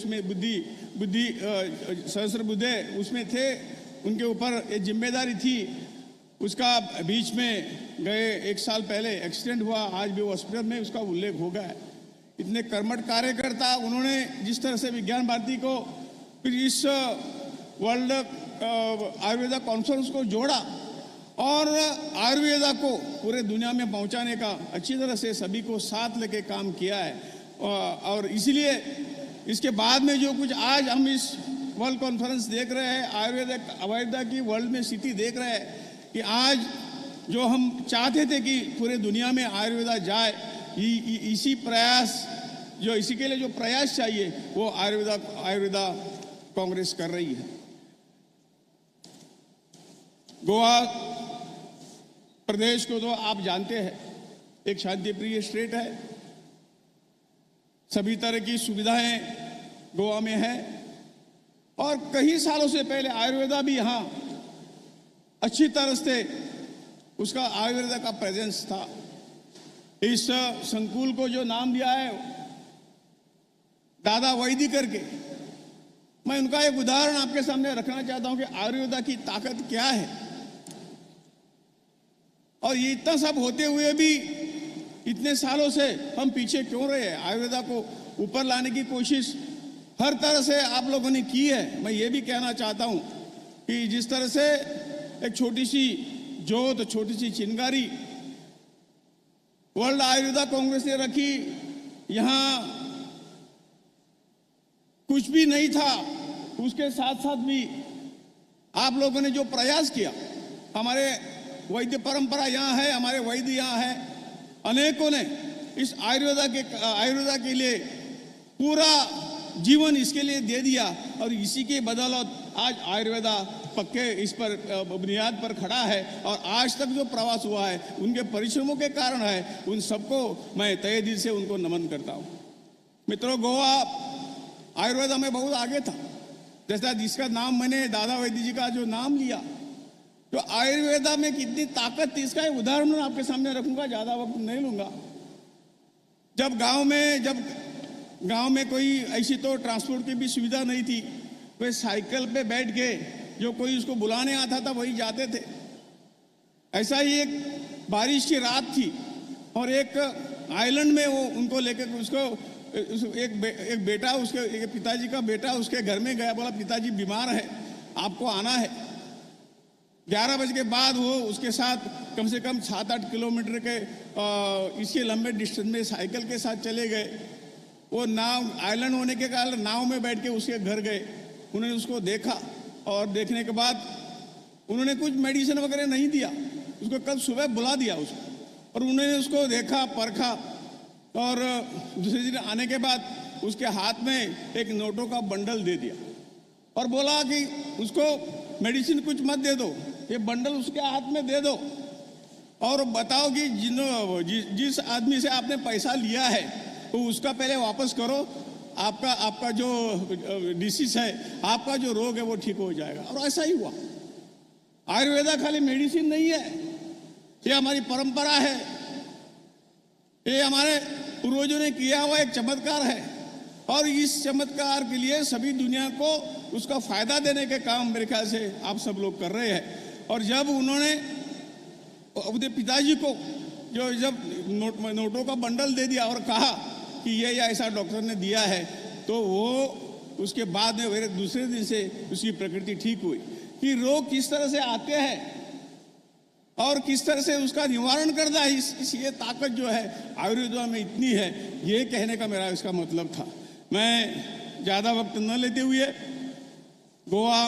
S12: सहस्त्रबुद्धे उसमें थे, उनके ऊपर ये जिम्मेदारी थी। उसका बीच में गए 1 साल पहले एक्सीडेंट हुआ, आज भी वो हॉस्पिटल में उसका उल्लेख हो गया है। इतने कर्मठ कार्यकर्ता, उन्होंने जिस तरह से विज्ञान भारती को फिर इस वर्ल्ड आयुर्वेदा कॉन्फ्रेंस को जोड़ा और आयुर्वेदा को पूरे दुनिया में पहुंचाने का अच्छी तरह से सभी को साथ लेके काम किया है। और इसीलिए इसके बाद में जो कुछ आज हम इस वर्ल्ड कॉन्फ्रेंस देख रहे हैं, आयुर्वेदा की वर्ल्ड में स्थिति देख रहे हैं कि आज जो हम चाहते थे कि पूरे दुनिया में आयुर्वेदा जाए, इसी प्रयास जो इसी के लिए जो प्रयास चाहिए वो आयुर्वेदा कांग्रेस कर रही है। गोवा प्रदेश को तो आप जानते हैं एक शांति प्रिय स्टेट है, सभी तरह की सुविधाएं गोवा में है और कई सालों से पहले आयुर्वेदा भी यहाँ अच्छी तरह से उसका आयुर्वेदा का प्रेजेंस था। इस संकुल को जो नाम दिया है दादा वैद्य करके, मैं उनका एक उदाहरण आपके सामने रखना चाहता हूं कि आयुर्वेदा की ताकत क्या है। और ये इतना सब होते हुए भी इतने सालों से हम पीछे क्यों रहे हैं? आयुर्वेदा को ऊपर लाने की कोशिश हर तरह से आप लोगों ने की है। मैं ये भी कहना चाहता हूं कि जिस तरह से एक छोटी सी जोत, छोटी सी चिंगारी वर्ल्ड आयुर्वेदा कांग्रेस ने रखी, यहां कुछ भी नहीं था, उसके साथ साथ भी आप लोगों ने जो प्रयास किया, हमारे वैद्य परंपरा यहाँ है, हमारे वैद्य यहाँ है, अनेकों ने इस आयुर्वेदा के लिए पूरा जीवन इसके लिए दे दिया और इसी के बदौलत आज आयुर्वेदा पक्के इस पर बुनियाद पर खड़ा है और आज तक जो प्रवास हुआ है उनके परिश्रमों के कारण है। उन सबको मैं तहे दिल से उनको नमन करता हूँ। मित्रों, गोवा आयुर्वेदा में बहुत आगे था। जैसा जिसका नाम मैंने दादा वैद्य जी का जो नाम लिया, तो आयुर्वेदा में कितनी ताकत थी इसका एक उदाहरण आपके सामने रखूंगा, ज्यादा वक्त नहीं लूंगा। जब गांव में कोई ऐसी तो ट्रांसपोर्ट की भी सुविधा नहीं थी, वे साइकिल पे बैठ के जो कोई उसको बुलाने आता था वही जाते थे। ऐसा ही एक बारिश की रात थी और एक आइलैंड में वो उनको लेकर उसको एक बेटा, उसके पिताजी का बेटा उसके घर में गया, बोला पिताजी बीमार है, आपको आना है। 11 बजे के बाद वो उसके साथ कम से कम 7-8 किलोमीटर के इसके लंबे डिस्टेंस में साइकिल के साथ चले गए। वो नाव आइलैंड होने के कारण नाव में बैठ के उसके घर गए। उन्होंने उसको देखा और देखने के बाद उन्होंने कुछ मेडिसिन वगैरह नहीं दिया, उसको कल सुबह बुला दिया उसको, और उन्होंने उसको देखा, परखा और दूसरे दिन आने के बाद उसके हाथ में एक नोटों का बंडल दे दिया और बोला कि उसको मेडिसिन कुछ मत दे दो, ये बंडल उसके हाथ में दे दो और बताओ कि जिस आदमी से आपने पैसा लिया है तो उसका पहले वापस करो, आपका जो डिसीज है, आपका जो रोग है वो ठीक हो जाएगा। और ऐसा ही हुआ। आयुर्वेदा खाली मेडिसिन नहीं है, ये हमारी परंपरा है, ये हमारे पूर्वजों ने किया हुआ एक चमत्कार है और इस चमत्कार के लिए सभी दुनिया को उसका फायदा देने के काम मेरे ख्याल से आप सब लोग कर रहे हैं। और जब उन्होंने अपने पिताजी को जब नोटों का बंडल दे दिया और कहा कि ये ऐसा डॉक्टर ने दिया है, तो वो उसके बाद में मेरे दूसरे दिन से उसकी प्रकृति ठीक हुई कि रोग किस तरह से आते हैं और किस तरह से उसका निवारण करता है। ये ताकत जो है आयुर्वेदा में इतनी है, ये कहने का मेरा इसका मतलब था। मैं ज़्यादा वक्त न लेते हुए गोवा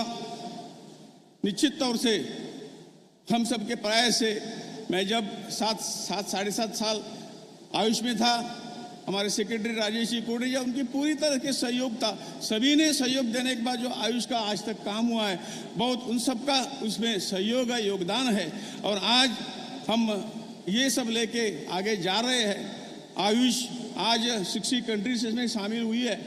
S12: निश्चित तौर से हम सब के प्रयास से, मैं जब 7-7.5 साल आयुष में था, हमारे सेक्रेटरी राजेश जी कोटेचा, उनकी पूरी तरह के सहयोग था। सभी ने सहयोग देने के बाद जो आयुष का आज तक काम हुआ है, बहुत उन सब का उसमें सहयोग है, योगदान है। और आज हम ये सब लेके आगे जा रहे हैं। आयुष आज 60 कंट्रीज इसमें शामिल हुई है।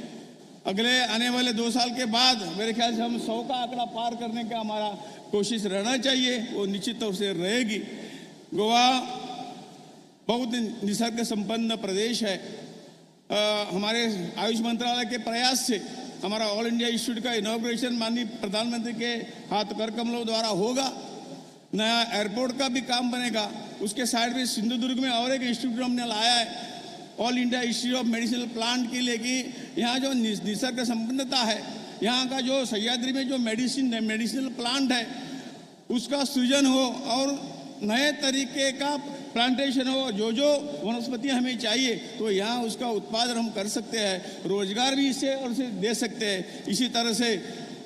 S12: अगले आने वाले 2 साल के बाद मेरे ख्याल से हम 100 का आंकड़ा पार करने का हमारा कोशिश रहना चाहिए, वो निश्चित तौर से रहेगी। गोवा बहुत निसर्ग संपन्न प्रदेश है। हमारे आयुष मंत्रालय के प्रयास से हमारा ऑल इंडिया इंस्टीट्यूट का इनॉग्रेशन माननीय प्रधानमंत्री के हाथ कर कमलों द्वारा होगा। नया एयरपोर्ट का भी काम बनेगा। उसके साइड में सिंधुदुर्ग में और एक इंस्टीट्यूट हमने लाया है, all India institute of medicinal plant के लिए, कि यहाँ जो निसर्ग संपन्नता है, यहाँ का जो सह्याद्री में जो मेडिसिनल प्लांट है उसका सृजन हो और नए तरीके का प्लांटेशन हो, जो जो वनस्पतियाँ हमें चाहिए तो यहाँ उसका उत्पादन हम कर सकते हैं, रोजगार भी इससे और से दे सकते हैं। इसी तरह से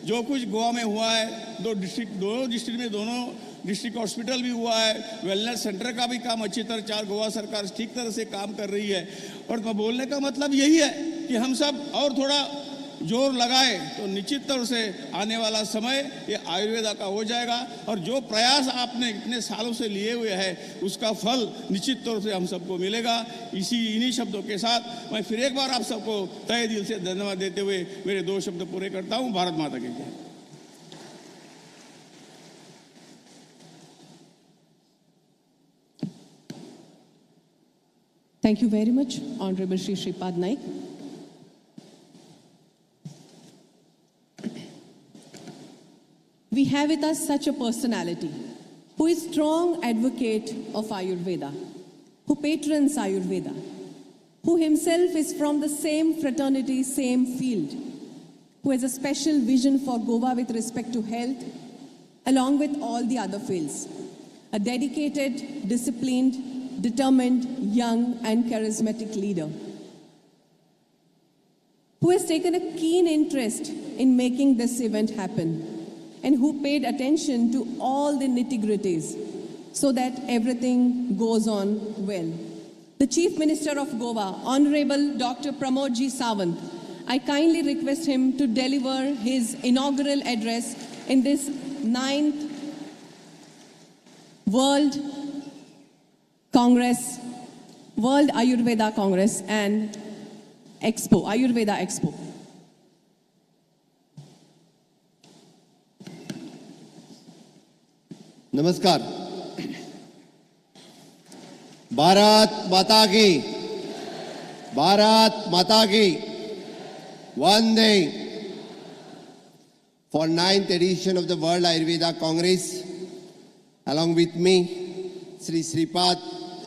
S12: जो कुछ गोवा में हुआ है, दोनों डिस्ट्रिक्ट में दोनों डिस्ट्रिक्ट हॉस्पिटल भी हुआ है, वेलनेस सेंटर का भी काम अच्छी तरह गोवा सरकार ठीक तरह से काम कर रही है। और तो बोलने का मतलब यही है कि हम सब और थोड़ा जोर लगाए तो निश्चित तौर से आने वाला समय ये आयुर्वेदा का हो जाएगा। और जो प्रयास आपने इतने सालों से लिए हुए हैं उसका फल निश्चित तौर से हम सबको मिलेगा। इन्हीं शब्दों के साथ मैं फिर एक बार आप सबको तहे दिल से धन्यवाद देते हुए मेरे 2 शब्द पूरे करता हूँ। भारत माता की जय।
S1: Thank you very much, Honorable Shri Shripad Naik. We have with us such a personality who is strong advocate of Ayurveda, who patrons Ayurveda, who himself is from the same fraternity, same field, who has a special vision for Goa with respect to health, along with all the other fields. A dedicated, disciplined, determined, young and charismatic leader who has taken a keen interest in making this event happen and who paid attention to all the nitty-gritties so that everything goes on well. The Chief Minister of Goa, Honorable Dr. Pramod G. Sawant, I kindly request him to deliver his inaugural address in this 9th World Congress, World Ayurveda Congress and Expo, Ayurveda Expo.
S13: नमस्कार। भारत माता की, भारत माता की, वंदे। For 9th edition of the World Ayurveda Congress, along with me, Sri Shripad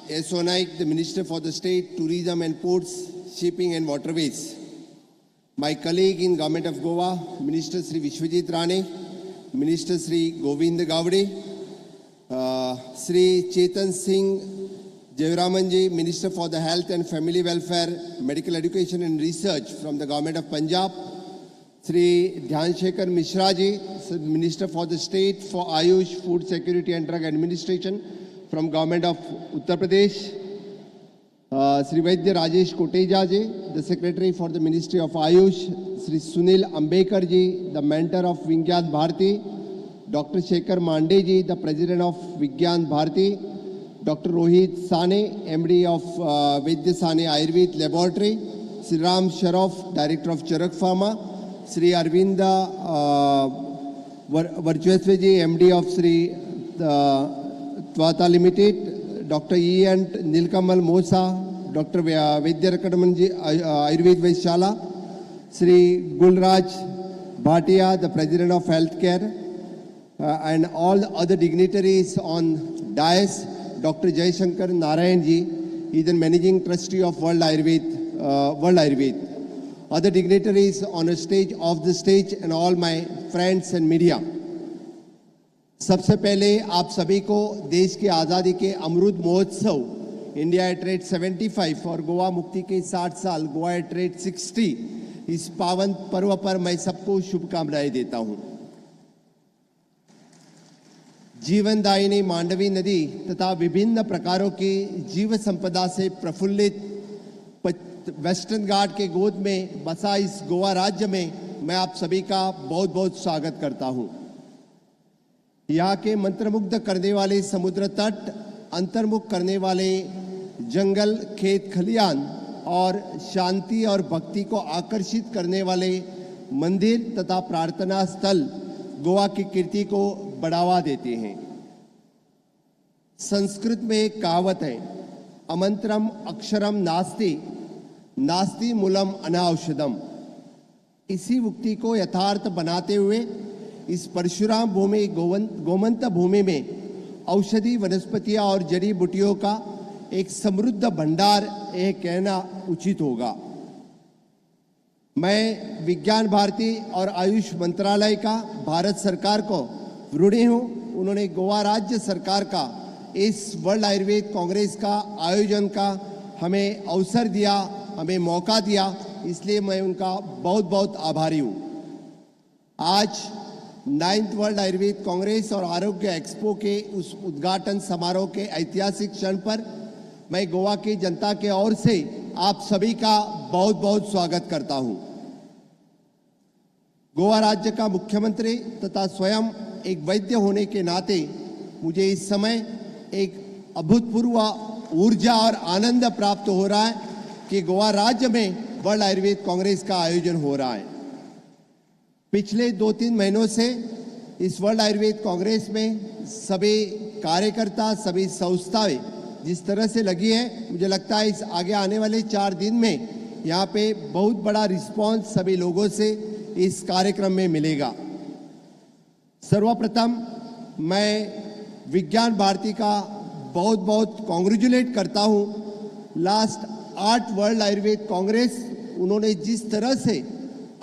S13: S.O. Naik, the Minister for the State, Tourism and Ports, Shipping and Waterways. My colleague in Government of Goa, Minister Sri Vishwajit Rane, Minister Sri Govind Gowde, Sri Chetan Singh Jayaramanji, Minister for the Health and Family Welfare, Medical Education and Research from the Government of Punjab, Sri Dhyanshekar Mishra ji, Minister for the State for Ayush, Food Security and Drug Administration from Government of Uttar Pradesh, Sri Vaidya Rajesh Koteja ji, the Secretary for the Ministry of Ayush, Sri Sunil Ambekar ji, the mentor of Vigyan Bharati, Dr. Shekhar Mande ji, the President of Vigyan Bharati, Dr. Rohit Sane, MD of Vaidya Sane Ayurved Laboratory, Sri Ram Sharoff, Director of Charak Pharma, Sri Arvinda Varcheswe, MD of Sri Twata Limited, Dr. E. and Nilkamal Mosa, Dr. Vaidya Rakadamanji Ayurved Vaishala, Sri Gulraj Bhatia, the President of Healthcare, and all the other dignitaries on dais, Dr. Jai Shankar Narayan ji, he is the Managing Trustee of World Ayurved. Other dignitaries on a stage, off the stage, and all my friends and media. सबसे पहले आप सभी को देश की आज़ादी के Amrit Mahotsav India at rate 75 और गोवा मुक्ति के 60 साल गोवा एट रेट 60 इस पावन पर्व पर मैं सबको शुभकामनाएं देता हूं। जीवनदायिनी मांडवी नदी तथा विभिन्न प्रकारों की जीव संपदा से प्रफुल्लित वेस्टर्न घाट के गोद में बसा इस गोवा राज्य में मैं आप सभी का बहुत बहुत स्वागत करता हूं। यहाँ के मंत्रमुग्ध करने वाले समुद्र तट, अंतर्मुख करने वाले जंगल, खेत खलियान और शांति और भक्ति को आकर्षित करने वाले मंदिर तथा प्रार्थना स्थल गोवा की कीर्ति को बढ़ावा देते हैं। संस्कृत में एक कहावत है, अमंत्रम अक्षरम नास्ति, नास्ति मूलम अनाऔषधम। इसी उक्ति को यथार्थ बनाते हुए इस परशुराम भूमि गोमंत भूमि में औषधि वनस्पतियां और जड़ी बूटियों का एक समृद्ध भंडार यह कहना उचित होगा। मैं विज्ञान भारती और आयुष मंत्रालय का भारत सरकार को ऋणी हूं। उन्होंने गोवा राज्य सरकार का इस वर्ल्ड आयुर्वेद कांग्रेस का आयोजन का हमें अवसर दिया, हमें मौका दिया, इसलिए मैं उनका बहुत बहुत आभारी हूँ। आज 9th वर्ल्ड आयुर्वेद कांग्रेस और आरोग्य एक्सपो के उस उद्घाटन समारोह के ऐतिहासिक क्षण पर मैं गोवा की जनता के ओर से आप सभी का बहुत बहुत स्वागत करता हूँ। गोवा राज्य का मुख्यमंत्री तथा स्वयं एक वैद्य होने के नाते मुझे इस समय एक अभूतपूर्व ऊर्जा और आनंद प्राप्त हो रहा है कि गोवा राज्य में वर्ल्ड आयुर्वेद कांग्रेस का आयोजन हो रहा है। पिछले 2-3 महीनों से इस वर्ल्ड आयुर्वेद कांग्रेस में सभी कार्यकर्ता, सभी संस्थाएं जिस तरह से लगी है, मुझे लगता है इस आगे आने वाले 4 दिन में यहाँ पे बहुत बड़ा रिस्पांस सभी लोगों से इस कार्यक्रम में मिलेगा। सर्वप्रथम मैं विज्ञान भारती का बहुत बहुत कॉन्ग्रेचुलेट करता हूँ। लास्ट 8 वर्ल्ड आयुर्वेद कांग्रेस उन्होंने जिस तरह से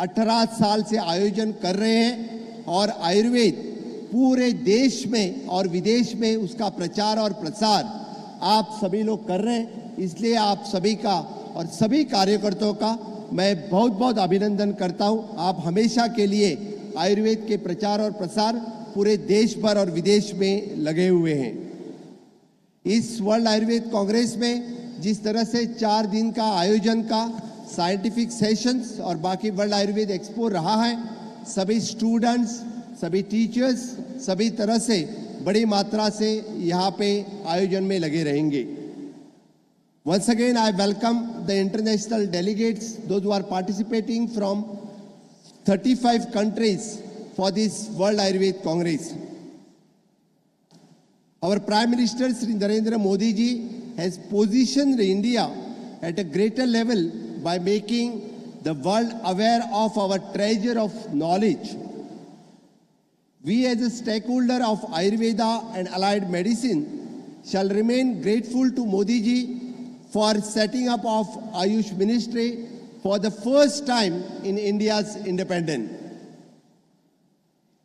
S13: 18 साल से आयोजन कर रहे हैं और आयुर्वेद पूरे देश में और विदेश में उसका प्रचार और प्रसार आप सभी लोग कर रहे हैं, इसलिए आप सभी का और सभी कार्यकर्ताओं का मैं बहुत बहुत अभिनंदन करता हूँ। आप हमेशा के लिए आयुर्वेद के प्रचार और प्रसार पूरे देश भर और विदेश में लगे हुए हैं। इस वर्ल्ड आयुर्वेद कांग्रेस में जिस तरह से 4 दिन का आयोजन का साइंटिफिक सेशंस और बाकी वर्ल्ड आयुर्वेद एक्सपो रहा है, सभी स्टूडेंट्स, सभी टीचर्स सभी तरह से बड़ी मात्रा से यहाँ पे आयोजन में लगे रहेंगे। Once again, I welcome the international delegates, those who are participating from 35 countries for this World Ayurveda Congress. Our Prime Minister Sri Narendra Modi ji has positioned India at a greater level by making the world aware of our treasure of knowledge. We as a stakeholder of Ayurveda and allied medicine shall remain grateful to Modi ji for setting up of Ayush Ministry for the first time in India's independence.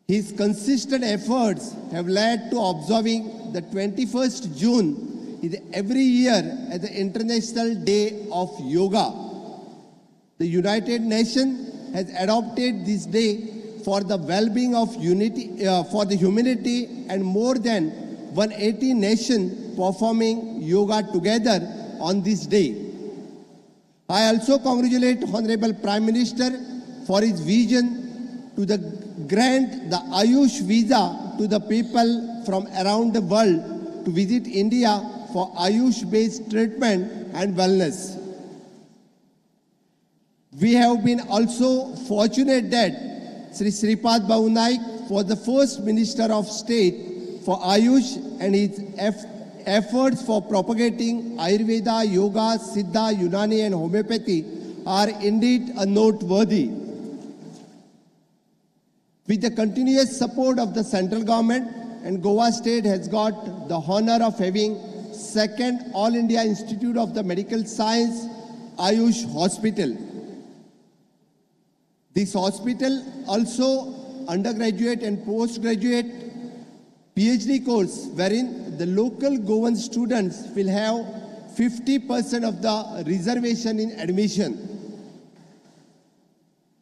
S13: His consistent efforts have led to observing the 21st June every year as the International Day of Yoga. The United Nations has adopted this day for the well-being of for the humanity, and more than 180 nations performing yoga together on this day. I also congratulate Honorable Prime Minister for his vision to grant the Ayush visa to the people from around the world to visit India for Ayush-based treatment and wellness. We have been also fortunate that Sri Sripad Babu Naik was the first Minister of State for Ayush, and his efforts for propagating Ayurveda, Yoga, Siddha, Unani and Homeopathy are indeed noteworthy. With the continuous support of the central government, and Goa State has got the honor of having second All India Institute of the Medical Science Ayush Hospital. This hospital also undergraduate and postgraduate PhD course wherein the local Goan students will have 50% of the reservation in admission.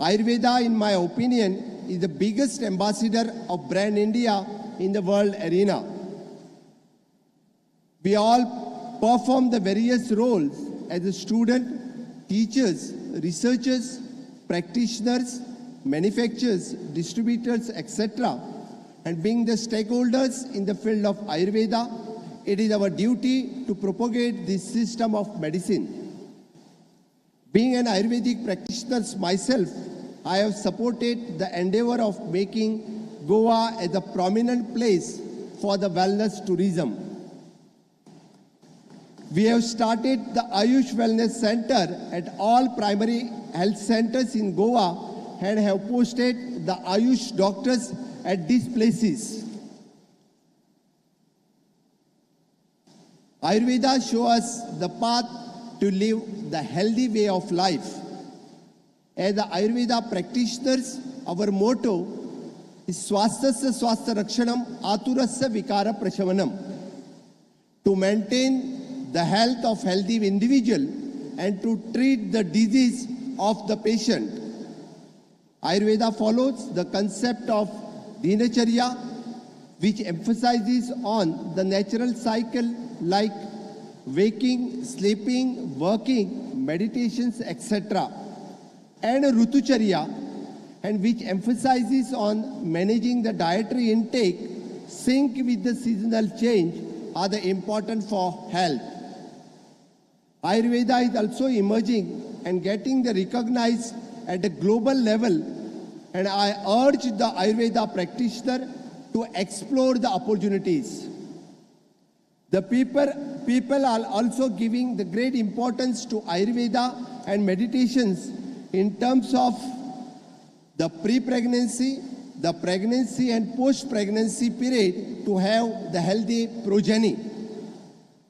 S13: Ayurveda, in my opinion, is the biggest ambassador of brand India in the world arena. We all perform the various roles as a student, teachers, researchers, practitioners, manufacturers, distributors, etc. And being the stakeholders in the field of Ayurveda, it is our duty to propagate this system of medicine. Being an Ayurvedic practitioner myself, I have supported the endeavor of making Goa as a prominent place for the wellness tourism. We have started the Ayush Wellness Center at all primary health centers in Goa and have posted the Ayush doctors at these places. Ayurveda shows us the path to live the healthy way of life. As the Ayurveda practitioners, our motto is Swasthasya Swastha Rakshanam Aturasya Vikara Prashavanam. to maintain the health of healthy individual and to treat the disease of the patient. Ayurveda follows the concept of dinacharya, which emphasizes on the natural cycle like waking, sleeping, working, meditations, etc. And Rutucharya, and which emphasizes on managing the dietary intake, sync with the seasonal change, are the important for health. Ayurveda is also emerging and getting the recognized at a global level, and I urge the Ayurveda practitioner to explore the opportunities. The people are also giving the great importance to Ayurveda and meditations in terms of the pre-pregnancy, the pregnancy and post-pregnancy period to have the healthy progeny.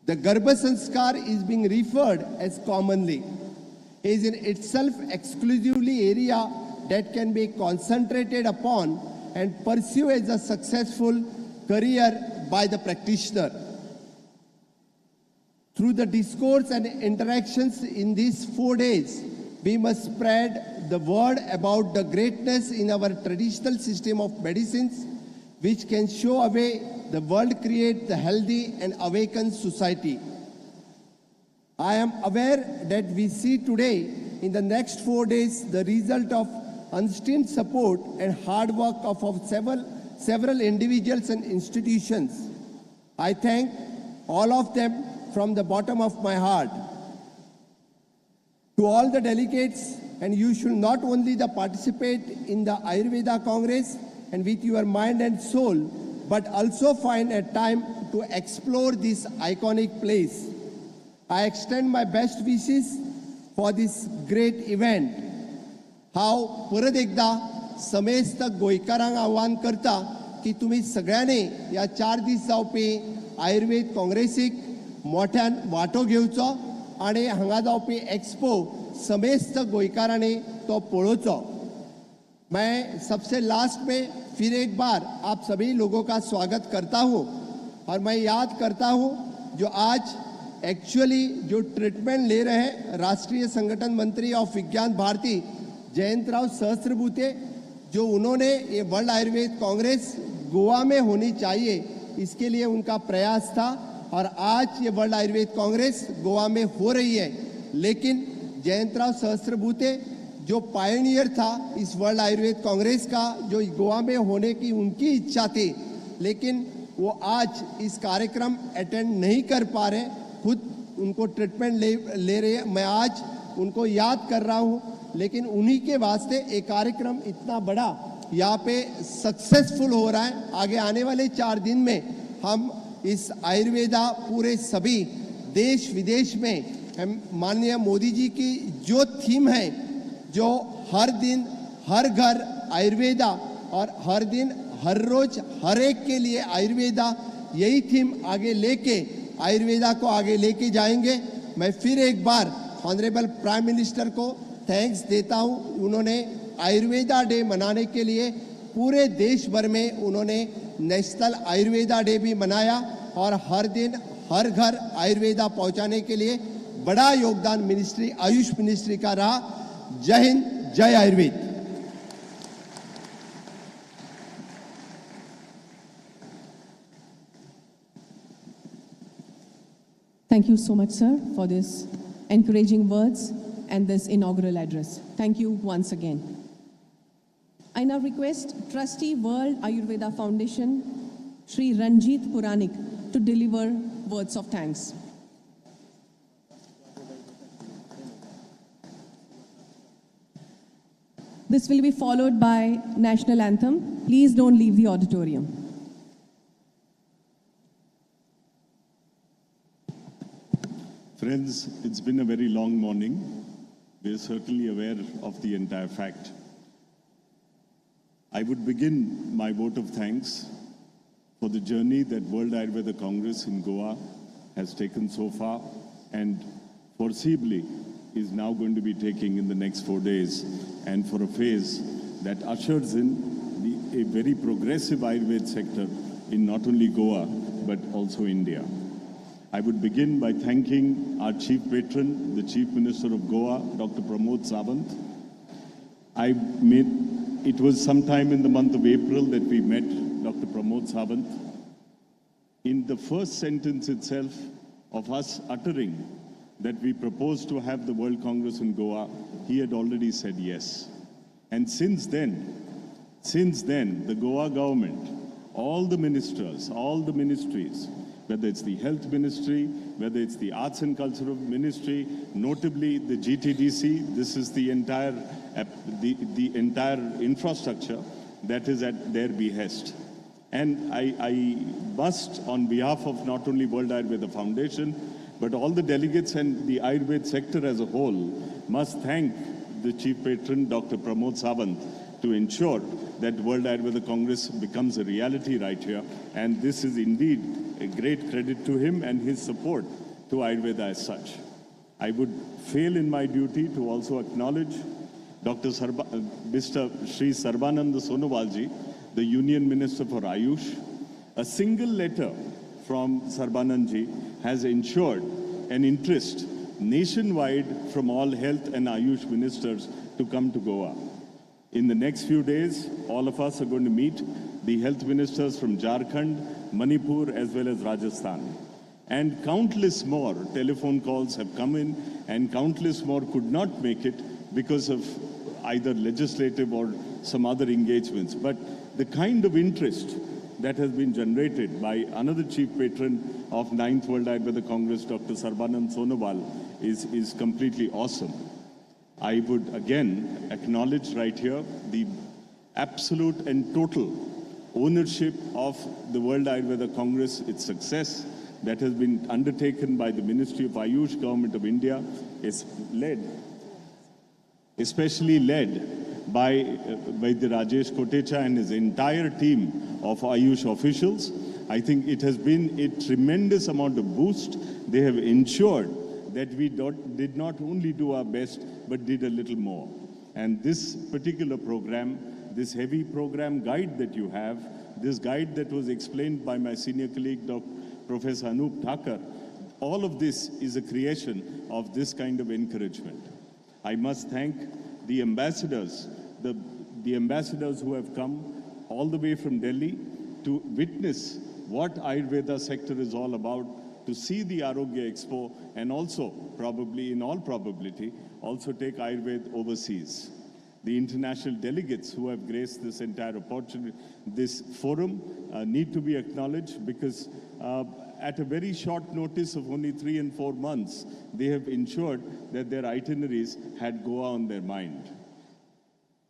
S13: The Garbha Sanskar is being referred as commonly, is in itself exclusively area that can be concentrated upon and pursue as a successful career by the practitioner. Through the discourse and interactions in these 4 days, we must spread the word about the greatness in our traditional system of medicines, which can show a way the world create the healthy and awakened society. I am aware that we see today in the next 4 days the result of unstinted support and hard work of several individuals and institutions. I thank all of them from the bottom of my heart. To all the delegates, and you should not only participate in the Ayurveda Congress and with your mind and soul, but also find a time to explore this iconic place. I extend my best wishes for this great event. हांव परत एकदा समेस्त गोंयकारांक आव्हान करता की तुम्ही सगळ्यांनी ह्या 4 दीस जावपी आयुर्वेद काँग्रेसीक मोठ्यान वांटो घेवचो आणि हांगा जावपी एक्सपो समेस्त गोंयकारांनी तो पळोवचो. मैं सबसे लास्ट में फिर एक बार आप सभी लोगों का स्वागत करता हूं और मैं याद करता हूं जो आज एक्चुअली जो ट्रीटमेंट ले रहे हैं राष्ट्रीय संगठन मंत्री ऑफ विज्ञान भारती जयंतराव सहस्त्रबुद्धे, जो उन्होंने ये वर्ल्ड आयुर्वेद कांग्रेस गोवा में होनी चाहिए इसके लिए उनका प्रयास था और आज ये वर्ल्ड आयुर्वेद कांग्रेस गोवा में हो रही है. लेकिन जयंतराव सहस्त्रबुद्धे जो पायनियर था इस वर्ल्ड आयुर्वेद कांग्रेस का, जो गोवा में होने की उनकी इच्छा थी, लेकिन वो आज इस कार्यक्रम अटेंड नहीं कर पा रहे, खुद उनको ट्रीटमेंट ले रहे हैं. मैं आज उनको याद कर रहा हूँ, लेकिन उन्हीं के वास्ते एक कार्यक्रम इतना बड़ा यहाँ पे सक्सेसफुल हो रहा है. आगे आने वाले 4 दिन में हम इस आयुर्वेदा पूरे सभी देश विदेश में माननीय मोदी जी की जो थीम है, जो हर दिन हर घर आयुर्वेदा और हर दिन हर रोज हर एक के लिए आयुर्वेदा, यही थीम आगे लेके आयुर्वेदा को आगे लेके जाएंगे. मैं फिर एक बार ऑनरेबल प्राइम मिनिस्टर को थैंक्स देता हूं. उन्होंने आयुर्वेदा डे मनाने के लिए पूरे देश भर में उन्होंने नेशनल आयुर्वेदा डे भी मनाया और हर दिन हर घर आयुर्वेदा पहुंचाने के लिए बड़ा योगदान मिनिस्ट्री आयुष मिनिस्ट्री का रहा. जय हिंद, जय Ayurveda.
S1: Thank you so much, sir, for this encouraging words and this inaugural address. Thank you once again. I now request Trustee World Ayurveda Foundation, Sri Ranjit Puranik, to deliver words of thanks. This will be followed by national anthem. Please don't leave the auditorium.
S14: Friends, it's been a very long morning. We are certainly aware of the entire fact. I would begin my vote of thanks for the journey that World Ayurveda Congress in Goa has taken so far and foreseeably is now going to be taking in the next 4 days, and for a phase that ushers in a very progressive Ayurveda sector in not only Goa but also India. I would begin by thanking our chief patron, the Chief Minister of Goa, Dr. Pramod Sawant. It was sometime in the month of April that we met Dr. Pramod Sawant. In the first sentence itself of us uttering that we proposed to have the World Congress in Goa, he had already said yes. And since then, the Goa government, all the ministers, all the ministries, whether it's the Health Ministry, whether it's the Arts and Cultural Ministry, notably the GTDC, this is the entire infrastructure that is at their behest. And I must, on behalf of not only World Ayurveda Foundation, but all the delegates and the Ayurveda sector as a whole, must thank the Chief Patron, Dr. Pramod Sawant, to ensure that World Ayurveda Congress becomes a reality right here. And this is indeed a great credit to him and his support to Ayurveda as such. I would fail in my duty to also acknowledge Mr. Sri Sarbananda Sonowalji, the Union Minister for Ayush. A single letter from Sarbanandji has ensured an interest nationwide from all health and Ayush ministers to come to Goa. In the next few days, all of us are going to meet the health ministers from Jharkhand, Manipur, as well as Rajasthan. And countless more telephone calls have come in, and countless more could not make it because of either legislative or some other engagements. But the kind of interest that has been generated by another chief patron of 9th World Ayurveda Congress, Dr. Sarbanand Sonowal, is completely awesome. I would again acknowledge right here the absolute and total ownership of the World Ayurveda Congress, its success that has been undertaken by the Ministry of Ayush, Government of India, is especially led by the Rajesh Kotecha and his entire team of Ayush officials. I think it has been a tremendous amount of boost. They have ensured that we did not only do our best, but did a little more. And this particular program, this heavy program guide that you have, this guide that was explained by my senior colleague, Professor Anup Thakur, all of this is a creation of this kind of encouragement. I must thank the ambassadors, the ambassadors who have come all the way from Delhi to witness what Ayurveda sector is all about, to see the Arogya Expo, and also, probably in all probability, also take Ayurveda overseas. The international delegates who have graced this entire opportunity, this forum, need to be acknowledged because at a very short notice of only 3 and 4 months, they have ensured that their itineraries had Goa on their mind.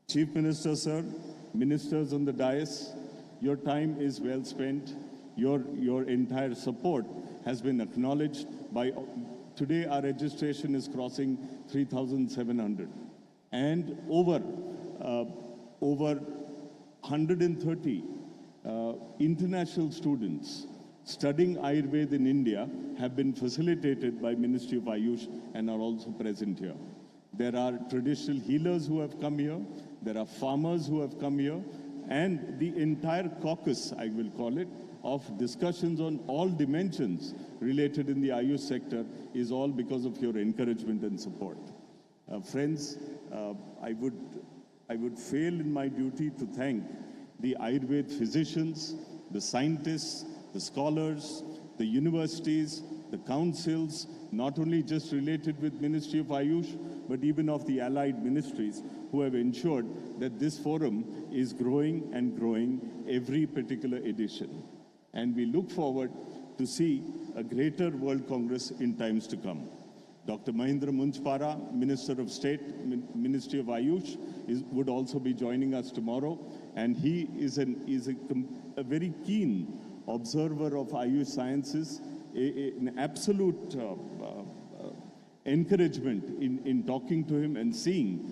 S14: Chief Minister, sir, ministers on the dais, your time is well spent. Your entire support has been acknowledged by, today our registration is crossing 3,700. And over 130 international students studying Ayurveda in India have been facilitated by Ministry of Ayush and are also present here. There are traditional healers who have come here, there are farmers who have come here, and the entire caucus, I will call it, of discussions on all dimensions related in the Ayush sector is all because of your encouragement and support. Friends, I would fail in my duty to thank the Ayurveda physicians, the scientists, the scholars, the universities, the councils, not only just related with Ministry of Ayush, but even of the allied ministries who have ensured that this forum is growing and growing every particular edition. And we look forward to see a greater World Congress in times to come. Dr. Mahindra Munchpara, Minister of State, Ministry of Ayush, would also be joining us tomorrow. And he is a very keen observer of Ayush sciences, an absolute encouragement in talking to him and seeing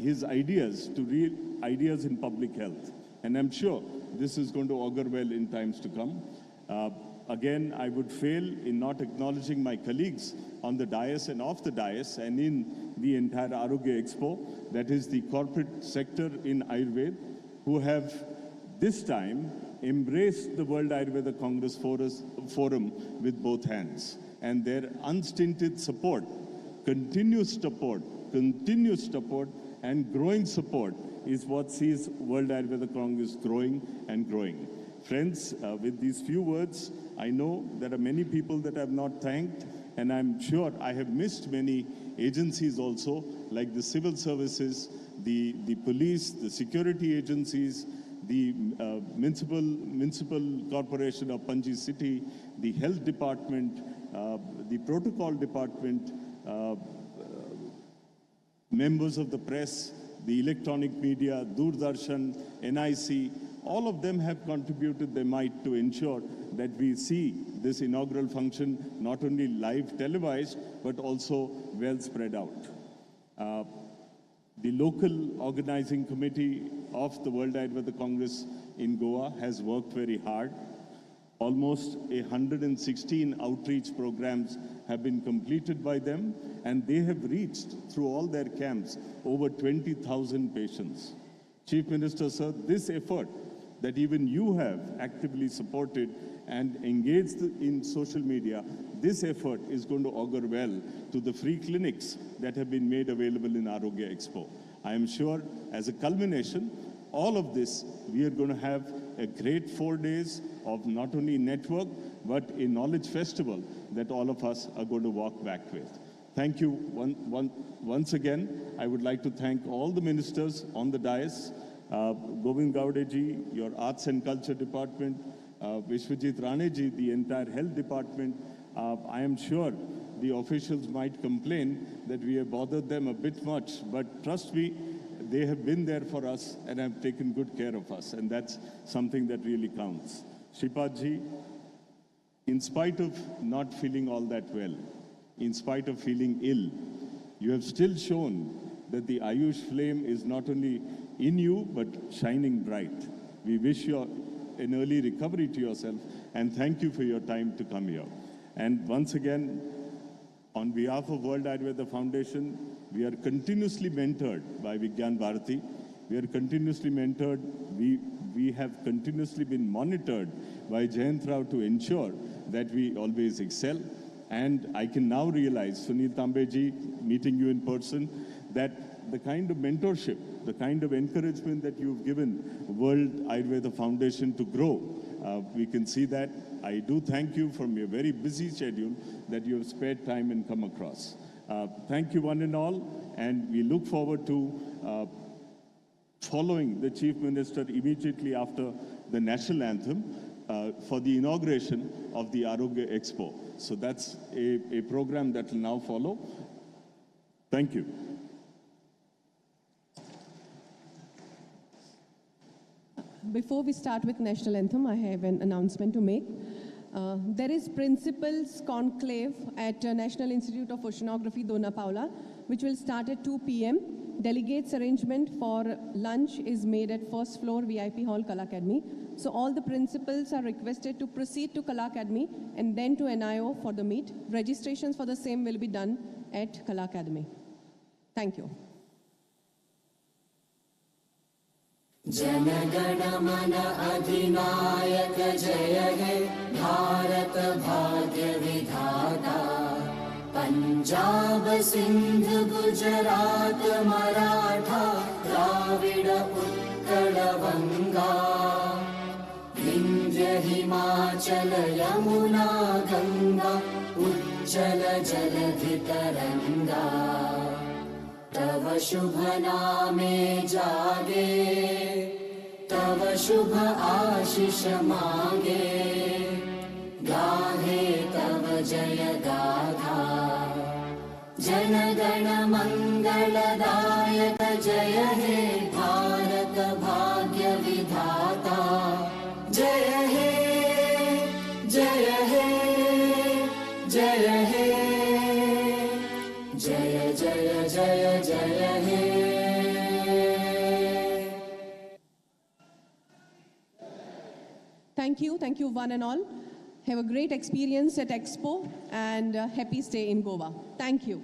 S14: his ideas to real ideas in public health. And I'm sure this is going to augur well in times to come. Again, I would fail in not acknowledging my colleagues on the dais and off the dais and in the entire Arogya Expo, that is the corporate sector in Ayurveda, who have this time embraced the World Ayurveda Congress Forum with both hands. And their unstinted support, continuous support, and growing support is what sees World Ayurveda Congress growing and growing. Friends, with these few words, I know there are many people that I have not thanked, and I'm sure I have missed many agencies also, like the civil services, the police, the security agencies, the municipal corporation of Panji City, the health department, the protocol department, members of the press, the electronic media, Doordarshan, NIC, all of them have contributed their might to ensure that we see this inaugural function not only live televised, but also well spread out. The local organizing committee of the World Ayurveda Congress in Goa has worked very hard. Almost 116 outreach programs have been completed by them, and they have reached, through all their camps, over 20,000 patients. Chief Minister, sir, this effort that even you have actively supported and engaged in social media, this effort is going to augur well to the free clinics that have been made available in Arogya Expo. I am sure, as a culmination, all of this, we are going to have a great 4 days of not only network, but a knowledge festival that all of us are going to walk back with. Thank you once again. I would like to thank all the ministers on the dais, Govind Gaudeji, your Arts and Culture Department, Vishwajit Raneji, the entire Health Department. I am sure the officials might complain that we have bothered them a bit much, but trust me, they have been there for us and have taken good care of us, and that's something that really counts. Shripadji, in spite of not feeling all that well, in spite of feeling ill, you have still shown that the Ayush flame is not only in you, but shining bright. We wish you an early recovery to yourself, and thank you for your time to come here. And once again, on behalf of World Ayurveda Foundation, we are continuously mentored by Vigyan Bharati. We are continuously mentored. We have continuously been monitored by Jayant Rao to ensure that we always excel. And I can now realize, Sunil Tambeji, meeting you in person, that the kind of mentorship, the kind of encouragement that you've given World Ayurveda Foundation to grow, we can see that. I do thank you from your very busy schedule that you have spared time and come across. Thank you one and all, and we look forward to following the Chief Minister immediately after the national anthem for the inauguration of the Arogya Expo. So that's a program that will now follow. Thank you.
S1: Before we start with national anthem, I have an announcement to make. There is Principals Conclave at National Institute of Oceanography, Dona Paula, which will start at 2 p.m. Delegates arrangement for lunch is made at first floor VIP Hall, Kala Academy. So all the principals are requested to proceed to Kala Academy and then to NIO for the meet. Registrations for the same will be done at Kala Academy. Thank you.
S2: जनगण मन अधिनायक जय हे भारत भाग्य विधाता पंजाब सिंध गुजरात मराठा द्राविड उत्कल बंगा विंध्य हिमाचल यमुना गंगा उज्जल जलधि तरंगा तव शुभ नामे जागे तव शुभ आशीष मांगे गाहे तव जय गाथा जनगण मंगलदायक जय हे भारत भाग्य विधाता जय हे जय हे जय हे जय जय जय जय हे
S1: Thank you one and all. Have a great experience at Expo and happy stay in Goa. Thank you.